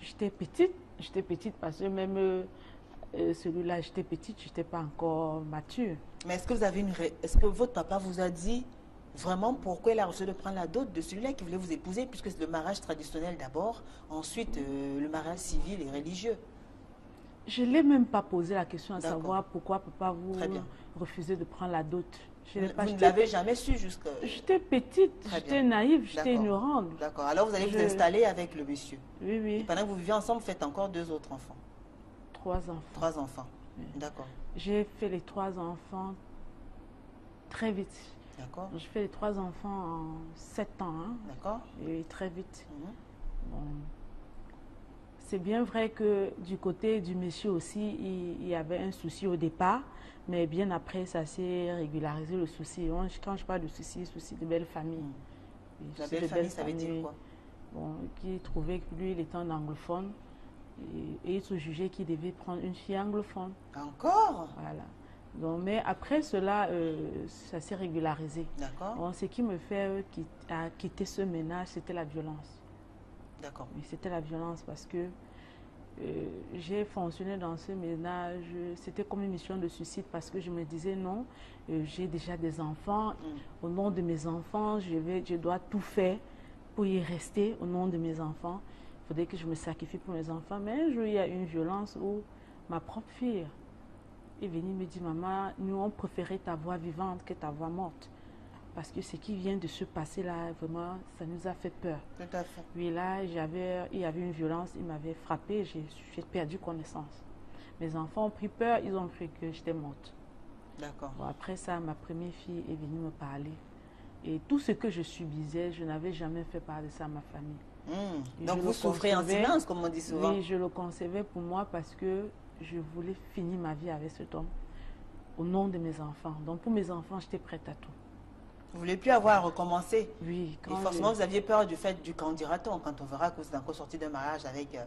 j'étais petite parce que même... celui-là, j'étais petite, je n'étais pas encore mature. Mais est-ce que vous avez est-ce que votre papa vous a dit vraiment pourquoi il a reçu de prendre la dot de celui-là qui voulait vous épouser, puisque c'est le mariage traditionnel d'abord, ensuite le mariage civil et religieux? Je ne l'ai même pas posé la question à savoir pourquoi papa vous refusez de prendre la dot. Vous ne l'avez jamais su jusqu'à... J'étais petite, j'étais naïve, j'étais ignorante. D'accord, alors vous allez vous installer avec le monsieur. Oui, oui. Et pendant que vous vivez ensemble, vous faites encore 2 autres enfants. 3 enfants. 3 enfants, d'accord. J'ai fait les 3 enfants très vite. D'accord. J'ai fait les 3 enfants en 7 ans. Hein. D'accord. Et très vite. Bon. C'est bien vrai que du côté du monsieur aussi, il y avait un souci au départ, mais bien après, ça s'est régularisé le souci. Quand je parle de souci de belle famille. La belle famille, ça veut dire quoi? Bon, qui trouvait que lui, il était un anglophone. Et il se jugeait qu'il devait prendre une fille anglophone. Encore? Voilà. Donc, mais après cela, ça s'est régularisé. D'accord. Ce qui me fait quitter ce ménage, c'était la violence. D'accord. C'était la violence parce que j'ai fonctionné dans ce ménage, c'était comme une mission de suicide parce que je me disais non, j'ai déjà des enfants, au nom de mes enfants, je dois tout faire pour y rester au nom de mes enfants. Il faudrait que je me sacrifie pour mes enfants. Mais un jour, il y a une violence où ma propre fille est venue me dire, maman, nous on préférait ta voix vivante que ta voix morte. Parce que ce qui vient de se passer là, vraiment, ça nous a fait peur. Tout à fait. Oui, là, il y avait une violence, il m'avait frappée, j'ai perdu connaissance. Mes enfants ont pris peur, ils ont cru que j'étais morte. D'accord. Bon, après ça, ma première fille est venue me parler. Et tout ce que je subissais, je n'avais jamais fait part de ça à ma famille. Donc vous souffrez en silence, comme on dit souvent. Oui, je le concevais pour moi parce que je voulais finir ma vie avec cet homme au nom de mes enfants. Donc pour mes enfants, j'étais prête à tout. Vous ne voulez plus avoir à recommencer? Oui. Et forcément, vous aviez peur du fait du candidaton quand on verra que vous êtes encore sorti d'un mariage avec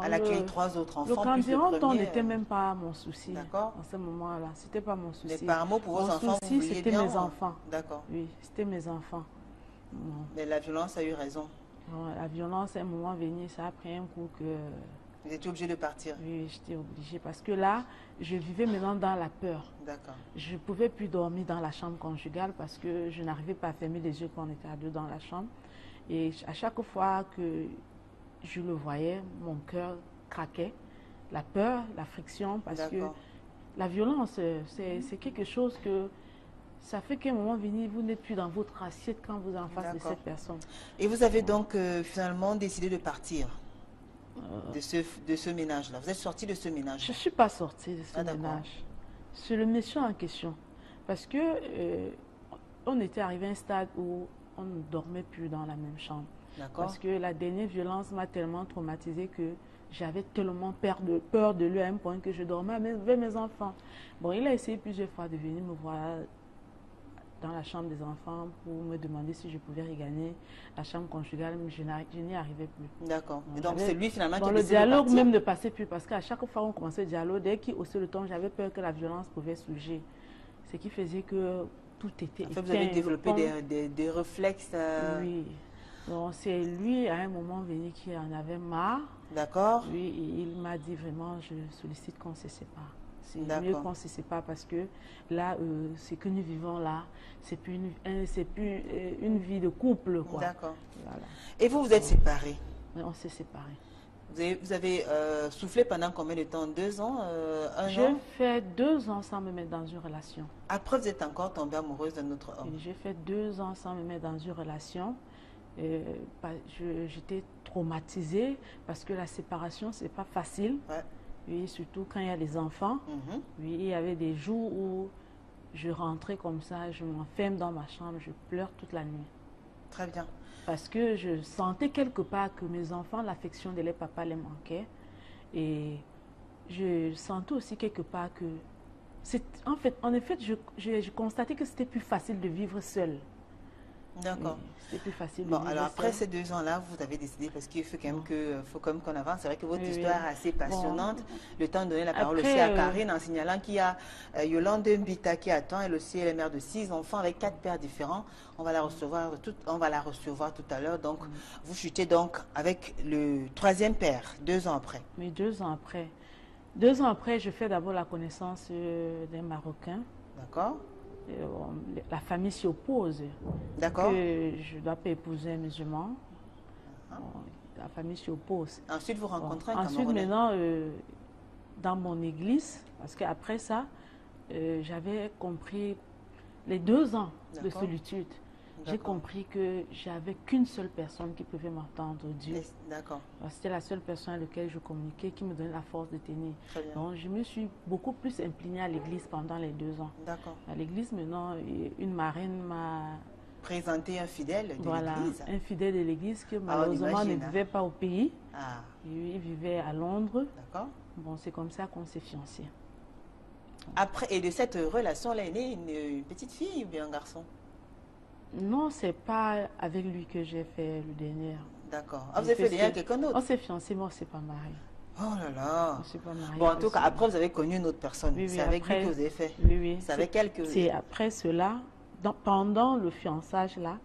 à l'accueil 3 autres enfants. Le candidaton n'était même pas mon souci. D'accord. En ce moment-là, c'était pas mon souci. Mais par amour pour vos enfants, vous vouliez c'était mes enfants. D'accord. Oui, c'était mes enfants. Mais la violence a eu raison. La violence, à un moment venu, ça a pris un coup que... Vous étiez obligé de partir? Oui, j'étais obligée parce que là, je vivais maintenant dans la peur. D'accord. Je ne pouvais plus dormir dans la chambre conjugale parce que je n'arrivais pas à fermer les yeux quand on était à 2 dans la chambre. Et à chaque fois que je le voyais, mon cœur craquait. La peur, la friction, parce que la violence, c'est quelque chose que... Ça fait qu'à un moment venu, vous n'êtes plus dans votre assiette quand vous êtes en face de cette personne. Et vous avez donc finalement décidé de partir de ce ménage-là. Vous êtes sorti de ce ménage? Je ne suis pas sortie de ce ménage. C'est le monsieur en question. Parce que on était arrivé à un stade où on ne dormait plus dans la même chambre. Parce que la dernière violence m'a tellement traumatisée que j'avais tellement peur de lui à un point que je dormais avec mes enfants. Bon, il a essayé plusieurs fois de venir me voir dans la chambre des enfants pour me demander si je pouvais regagner la chambre conjugale, mais je n'y arrivais plus. D'accord. Et donc c'est lui finalement qui a décidé de partir. Le dialogue même ne passait plus parce qu'à chaque fois qu'on commençait le dialogue, dès qu'il haussait le ton, j'avais peur que la violence pouvait surgir. Ce qui faisait que tout était éteint. Vous avez développé des réflexes. Oui. Donc c'est lui à un moment venu qui en avait marre. D'accord. Oui, il m'a dit vraiment, je sollicite qu'on se sépare. C'est mieux qu'on se sépare parce que là, ce que nous vivons là, c'est plus une vie de couple, quoi. D'accord. Voilà. Et vous, vous êtes séparés? On s'est séparés. Vous avez soufflé pendant combien de temps? 2 ans? 1 an? J'ai fait 2 ans sans me mettre dans une relation. Après, vous êtes encore tombée amoureuse d'un autre homme? J'ai fait 2 ans sans me mettre dans une relation. J'étais traumatisée parce que la séparation, c'est pas facile. Ouais. Oui, surtout quand il y a des enfants. Oui, il y avait des jours où je rentrais comme ça, je m'enferme dans ma chambre, je pleure toute la nuit. Très bien. Parce que je sentais quelque part que mes enfants, l'affection de leur papa les manquait. Et je sentais aussi quelque part que... En effet, je constatais que c'était plus facile de vivre seul. D'accord. C'est plus facile. Bon, alors après ces 2 ans-là, vous avez décidé, parce qu'il faut quand même qu'on avance. C'est vrai que votre histoire est assez passionnante. Bon. Le temps de donner la parole aussi à Karine, en signalant qu'il y a Yolande Mbita qui attend. Elle aussi, elle est mère de 6 enfants avec 4 pères différents. On va la recevoir tout à l'heure. Donc, vous chutez donc avec le 3e père, 2 ans après. Oui, 2 ans après. 2 ans après, je fais d'abord la connaissance d'un Marocain. D'accord. La famille s'y oppose. D'accord. Je ne dois pas épouser un musulman. La famille s'y oppose. Ensuite, vous rencontrez un Ensuite, Camerounais. maintenant, dans mon église, parce qu'après ça, j'avais compris les 2 ans de solitude. J'ai compris que j'avais qu'une seule personne qui pouvait m'entendre, Dieu. D'accord. C'était la seule personne avec laquelle je communiquais qui me donnait la force de tenir. Très bien. Donc, je me suis beaucoup plus impliquée à l'église pendant les 2 ans. D'accord. À l'église, maintenant, une marraine m'a présenté un fidèle de l'église. Un fidèle de l'église qui malheureusement ne vivait pas au pays. Il vivait à Londres. D'accord. Bon, c'est comme ça qu'on s'est fiancés. Après, et de cette relation-là est née une petite fille ou bien un garçon? Non, c'est pas avec lui que j'ai fait le dernier. D'accord. Vous avez fait le dernier avec quelqu'un d'autre? On s'est fiancés, mais on ne s'est pas mariés. Oh là là. On ne s'est pas mariés. Bon, en tout cas, après, vous avez connu une autre personne. Oui, c'est avec lui que vous avez fait. Oui, oui. C'est avec elle que... C'est après cela, pendant le fiançage là,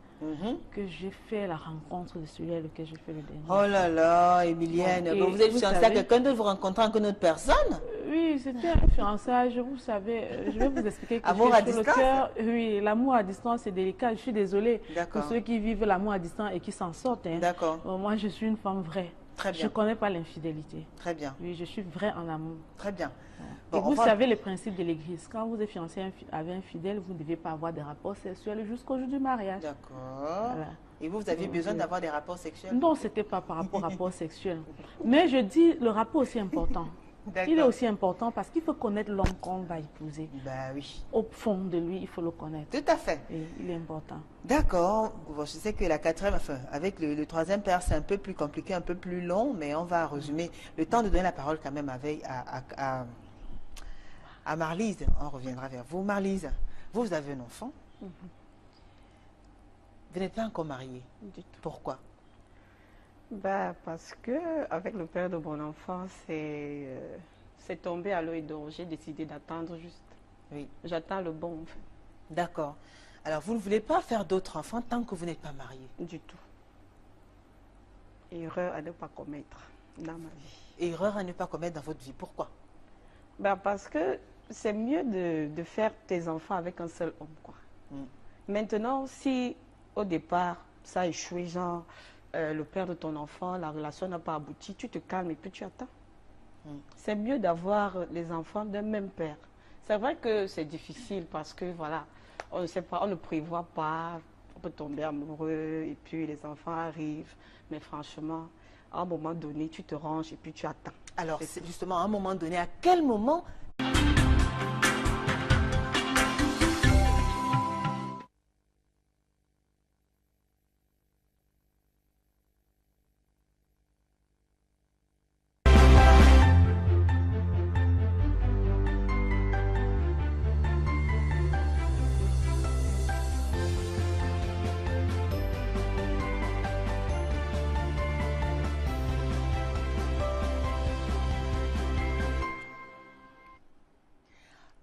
que j'ai fait la rencontre de celui avec lequel j'ai fait le dernier. Oh là là, Emilienne. Bon, vous êtes fiancée à quelqu'un d'autre, vous rencontrez encore une autre personne? Oui, c'était un fiançage, vous savez, je vais vous expliquer que amour à distance? Le cœur, oui, l'amour à distance, c'est délicat. Je suis désolée pour ceux qui vivent l'amour à distance et qui s'en sortent. Hein. D'accord. Moi, je suis une femme vraie. Très bien. Je ne connais pas l'infidélité. Très bien. Oui, je suis vraie en amour. Très bien. Bon, vous savez le principe de l'Église. Quand vous êtes fiancé avec un fidèle, vous ne devez pas avoir des rapports sexuels jusqu'au jour du mariage. D'accord. Voilà. Et vous aviez besoin d'avoir des rapports sexuels? Non, ce n'était pas par rapport au rapport sexuel. Mais je dis, le rapport aussi important. Il est aussi important parce qu'il faut connaître l'homme qu'on va épouser. Ben oui. Au fond de lui, il faut le connaître. Tout à fait. Et il est important. D'accord. Bon, je sais que la 4e, enfin, avec le 3e père, c'est un peu plus compliqué, un peu plus long, mais on va résumer. Le temps de donner la parole quand même à Marlise. On reviendra vers vous. Marlise, vous avez un enfant. Vous n'êtes pas encore mariée. Du tout. Pourquoi? Parce que avec le père de mon enfant, c'est tombé à l'eau et d'or. J'ai décidé d'attendre juste. Oui. J'attends le bon. D'accord. Alors, vous ne voulez pas faire d'autres enfants tant que vous n'êtes pas mariée? Du tout. Erreur à ne pas commettre dans ma vie. Erreur à ne pas commettre dans votre vie. Pourquoi? Parce que c'est mieux de faire tes enfants avec un seul homme, quoi. Maintenant, si au départ, ça a échoué, genre... le père de ton enfant, la relation n'a pas abouti, tu te calmes et puis tu attends. C'est mieux d'avoir les enfants d'un même père. C'est vrai que c'est difficile parce que voilà, on ne sait pas, on ne prévoit pas, on peut tomber amoureux et puis les enfants arrivent. Mais franchement, à un moment donné, tu te ranges et puis tu attends. Alors, c'est justement à un moment donné, à quel moment...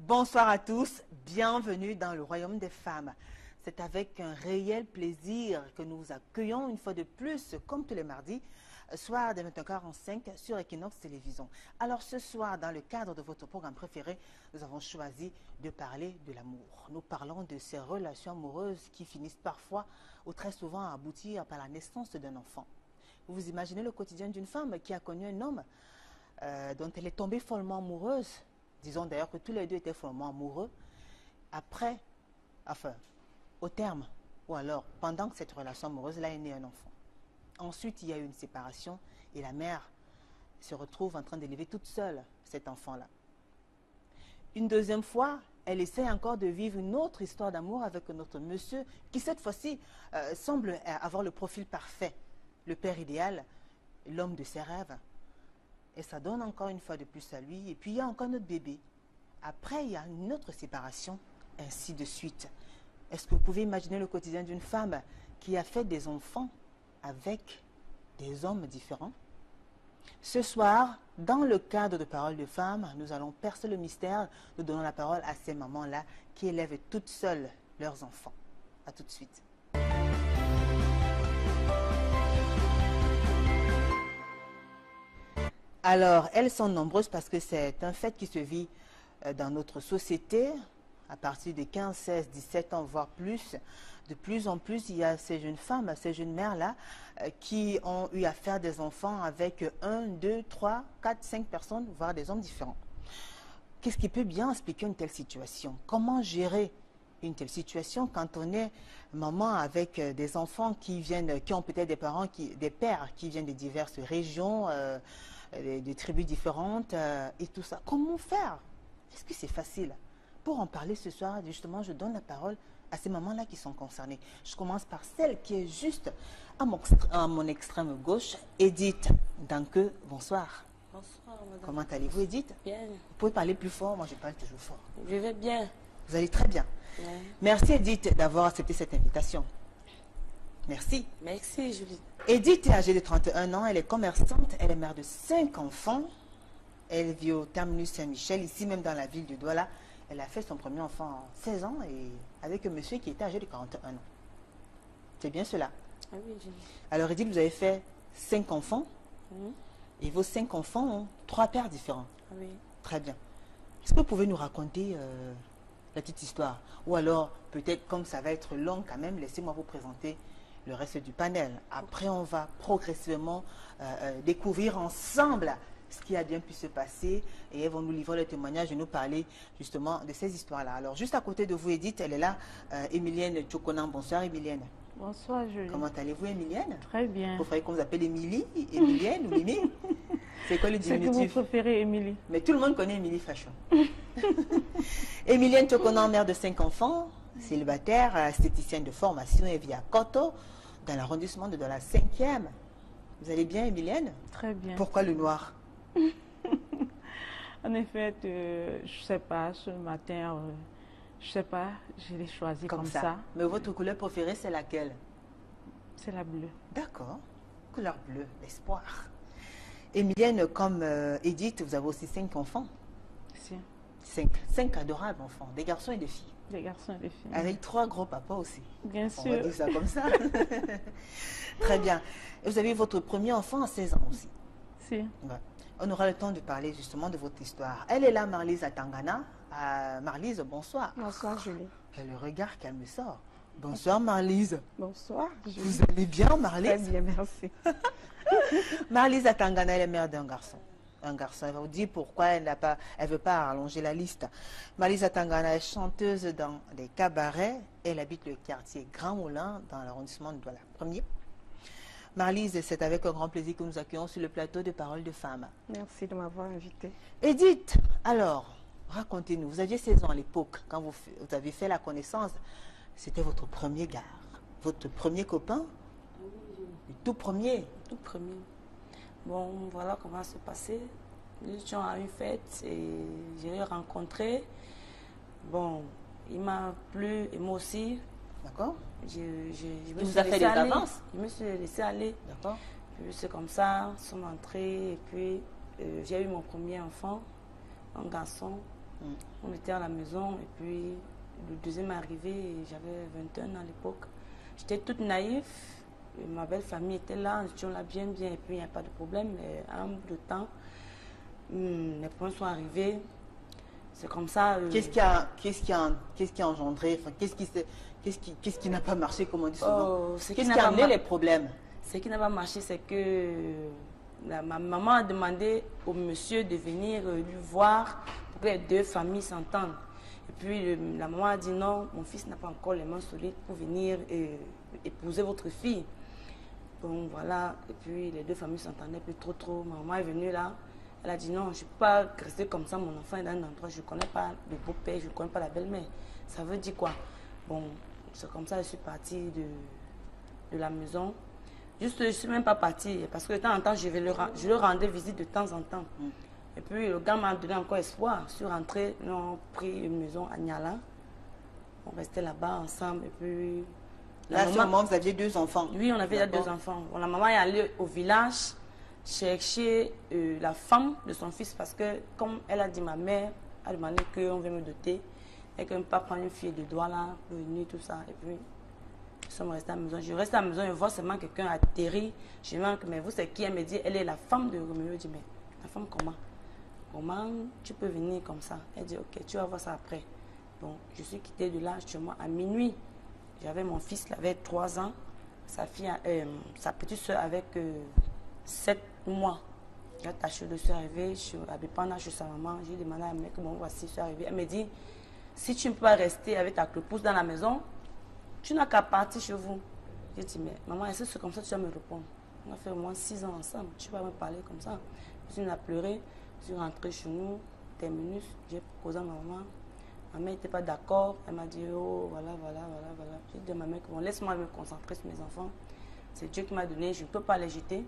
Bonsoir à tous, bienvenue dans le Royaume des femmes. C'est avec un réel plaisir que nous vous accueillons une fois de plus, comme tous les mardis, soir des 21h45 sur Equinox Télévision. Alors ce soir, dans le cadre de votre programme préféré, nous avons choisi de parler de l'amour. Nous parlons de ces relations amoureuses qui finissent parfois ou très souvent à aboutir par la naissance d'un enfant. Vous imaginez le quotidien d'une femme qui a connu un homme dont elle est tombée follement amoureuse. Disons d'ailleurs que tous les deux étaient follement amoureux. Après, enfin, au terme, ou alors pendant que cette relation amoureuse-là est né un enfant. Ensuite, il y a eu une séparation et la mère se retrouve en train d'élever toute seule cet enfant-là. Une deuxième fois, elle essaie encore de vivre une autre histoire d'amour avec un autre monsieur qui cette fois-ci semble avoir le profil parfait, le père idéal, l'homme de ses rêves. Et ça donne encore une fois de plus à lui. Et puis il y a encore notre bébé. Après, il y a une autre séparation, ainsi de suite. Est-ce que vous pouvez imaginer le quotidien d'une femme qui a fait des enfants avec des hommes différents? Ce soir, dans le cadre de Paroles de femmes, nous allons percer le mystère. Nous donnons la parole à ces mamans-là qui élèvent toutes seules leurs enfants. A tout de suite. Alors, elles sont nombreuses parce que c'est un fait qui se vit dans notre société. À partir de 15, 16, 17 ans, voire plus, de plus en plus, il y a ces jeunes femmes, ces jeunes mères-là, qui ont eu à faire des enfants avec 1, 2, 3, 4, 5 personnes, voire des hommes différents. Qu'est-ce qui peut bien expliquer une telle situation? Comment gérer une telle situation quand on est maman avec des enfants qui ont peut-être des parents, des pères qui viennent de diverses régions, des tribus différentes et tout ça? Comment faire? Est-ce que c'est facile? Pour en parler ce soir, justement, je donne la parole à ces mamans-là qui sont concernées. Je commence par celle qui est juste à mon extrême gauche, Edith Danke. Bonsoir. Bonsoir, madame. Comment allez-vous, Edith? Bien. Vous pouvez parler plus fort, moi je parle toujours fort. Je vais bien. Vous allez très bien. Ouais. Merci, Edith, d'avoir accepté cette invitation. Merci. Merci, Julie. Edith est âgée de 31 ans, elle est commerçante, elle est mère de 5 enfants. Elle vit au terminus Saint-Michel, ici même dans la ville de Douala. Elle a fait son premier enfant à 16 ans et avec un monsieur qui était âgé de 41 ans. C'est bien cela? Ah oui, Julie. Alors, Edith, vous avez fait 5 enfants et vos 5 enfants ont 3 pères différents. Ah oui. Très bien. Est-ce que vous pouvez nous raconter la petite histoire? Ou alors, peut-être comme ça va être long quand même, laissez-moi vous présenter le reste du panel. Après, on va progressivement découvrir ensemble ce qui a bien pu se passer et elles vont nous livrer le témoignage et nous parler justement de ces histoires-là. Alors, juste à côté de vous, Edith, elle est là, Emilienne Tchokonan. Bonsoir, Emilienne. Bonsoir, Julie. Comment allez-vous, Emilienne? Très bien. Vous préférez qu'on vous appelle Émilie, Emilienne ou Mimi? C'est quoi le diminutif? C'est que vous préférez Émilie. Mais tout le monde connaît Émilie Fashion. Emilienne Tchokonan, mère de 5 enfants, célibataire, esthéticienne de formation et vit à Koto, dans l'arrondissement de la 5e. Vous allez bien, Emilienne? Très bien. Pourquoi le noir? En effet, je sais pas, ce matin, je sais pas, je l'ai choisi comme ça. Mais votre couleur préférée, c'est laquelle? C'est la bleue. D'accord. Couleur bleue, l'espoir. Emilienne, comme Edith, vous avez aussi 5 enfants? Si. 5 adorables enfants, des garçons et des filles. Des garçons et des filles. Avec 3 gros papas aussi. Bien sûr. On va dire ça comme ça. Très bien. Et vous avez eu votre premier enfant à 16 ans aussi? Si. Ouais. On aura le temps de parler justement de votre histoire. Elle est là, Marlise Atangana. Marlise, bonsoir. Bonsoir, Julie. Et le regard qu'elle me sort. Bonsoir, Marlise. Bonsoir, Julie. Vous allez bien, Marlise? Très bien, merci. Marlise Atangana, elle est mère d'un garçon. Un garçon, elle va vous dire pourquoi elle ne veut pas allonger la liste. Marlise Atangana est chanteuse dans des cabarets. Elle habite le quartier Grand Moulin, dans l'arrondissement de Douala. Premier. Marlise, c'est avec un grand plaisir que nous accueillons sur le plateau de Paroles de femmes. Merci de m'avoir invitée. Edith, alors, racontez-nous. Vous aviez 16 ans à l'époque, quand vous avez fait la connaissance. C'était votre premier gars, votre premier copain? Le tout premier? Tout premier. Bon, voilà comment ça s'est passé. Nous étions à une fête et je l'ai rencontré. Bon, il m'a plu et moi aussi. D'accord. Je me vous suis a fait laissé des aller. avances? Je me suis laissé aller. D'accord. Puis c'est comme ça, nous sommes entrés et puis j'ai eu mon premier enfant, un garçon. On était à la maison et puis Le deuxième est arrivé, j'avais 21 ans à l'époque. J'étais toute naïve. Ma belle famille était là, nous étions là bien, et puis il n'y a pas de problème. Mais à un bout de temps, les problèmes sont arrivés. C'est comme ça. Qu'est-ce qui a engendré, enfin, qu'est-ce qui n'a pas marché, comme on dit souvent? Qu'est-ce qui a amené les problèmes? Ce qui n'a pas marché, c'est que ma maman a demandé au monsieur de venir lui voir pour que les deux familles s'entendent. Et puis la maman a dit non, mon fils n'a pas encore les mains solides pour venir épouser votre fille. Bon voilà, et puis les deux familles s'entendaient plus trop. Ma maman est venue là, elle a dit non, je ne peux pas rester comme ça, mon enfant est dans un endroit, je ne connais pas le beau-père, je ne connais pas la belle-mère. Ça veut dire quoi? Bon, c'est comme ça que je suis partie de la maison. Juste, je ne suis même pas partie, parce que de temps en temps, je le rendais visite de temps en temps. Et puis, le gars m'a donné encore espoir. Je suis rentrée, nous avons pris une maison à Niala. On restait là-bas ensemble. Et puis... Là, à ce moment, vous aviez 2 enfants? Oui, on avait déjà 2 enfants. Bon, la maman est allée au village chercher la femme de son fils, parce que, comme elle a dit, ma mère a demandé qu'on vienne me doter, et qu'on ne peut pas prendre une fille de doigt là, pour venir, tout ça. Et puis... nous sommes restés à la maison. Je reste à la maison et vois seulement quelqu'un atterri. Je me demande, mais vous, c'est qui? Elle me dit, elle est la femme de Roméo. Je dis, mais la femme comment? Comment tu peux venir comme ça? Elle dit, ok, tu vas voir ça après. Bon, je suis quittée de là chez moi à minuit. J'avais mon fils, il avait 3 ans. Sa petite soeur avec 7 mois. J'ai attaché de soeur arrivée. Je suis à Bépanda chez sa maman. J'ai demandé à la mère, bon, voici, soeur arrivée. Elle me dit, si tu ne peux pas rester avec ta clopousse dans la maison, tu n'as qu'à partir chez vous. J'ai dit, mais maman, est-ce que c'est comme ça que tu vas me répondre? On a fait au moins 6 ans ensemble. Tu vas me parler comme ça. Je suis pleuré. Je suis rentrée chez nous. Terminus. J'ai proposé à ma maman. Ma mère n'était pas d'accord. Elle m'a dit, oh, voilà. J'ai dit à ma mère, bon, laisse-moi me concentrer sur mes enfants. C'est Dieu qui m'a donné. Je ne peux pas les jeter.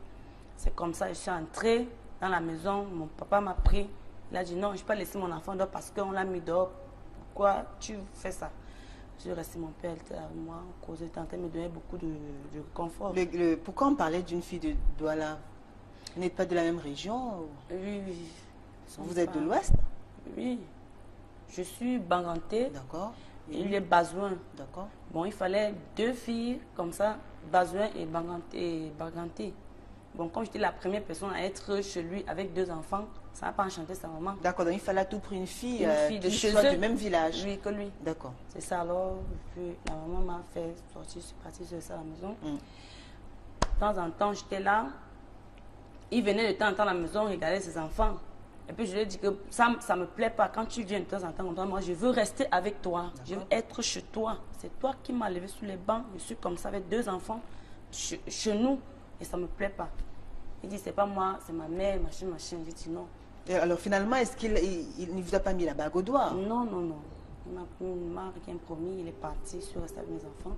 C'est comme ça. Je suis entrée dans la maison. Mon papa m'a pris. Il a dit, non, je ne peux pas laisser mon enfant dehors parce qu'on l'a mis dehors. Pourquoi tu fais ça? Je suis restée, mon père était avec moi, causait, tentait, me donnait beaucoup de confort. Pourquoi on parlait d'une fille de Douala? Vous n'êtes pas de la même région? Oui. Vous êtes de l'Ouest? Oui. Je suis Banganté. D'accord. Et il est Bazouin. D'accord. Bon, il fallait 2 filles comme ça, Bazouin et Banganté. Bon, comme j'étais la première personne à être chez lui avec 2 enfants, ça n'a pas enchanté sa maman. D'accord, donc il fallait à tout prix une fille de qui chez soit eux. du même village. Oui, que lui. D'accord. C'est ça alors, puis la maman m'a fait sortir, je suis partie sur ça à la maison. De temps en temps, j'étais là. Il venait de temps en temps à la maison regarder ses enfants. Et puis je lui ai dit que ça ne me plaît pas. Quand tu viens de temps en temps, moi je veux rester avec toi. Je veux être chez toi. C'est toi qui m'as levé sur les bancs. Je suis comme ça avec 2 enfants chez nous. Et ça ne me plaît pas. Il dit, c'est pas moi, c'est ma mère, machin. J'ai dit non. Et alors finalement, est-ce qu'il ne vous a pas mis la bague au doigt? Non. Il m'a rien promis. Il est parti sur rester avec mes enfants.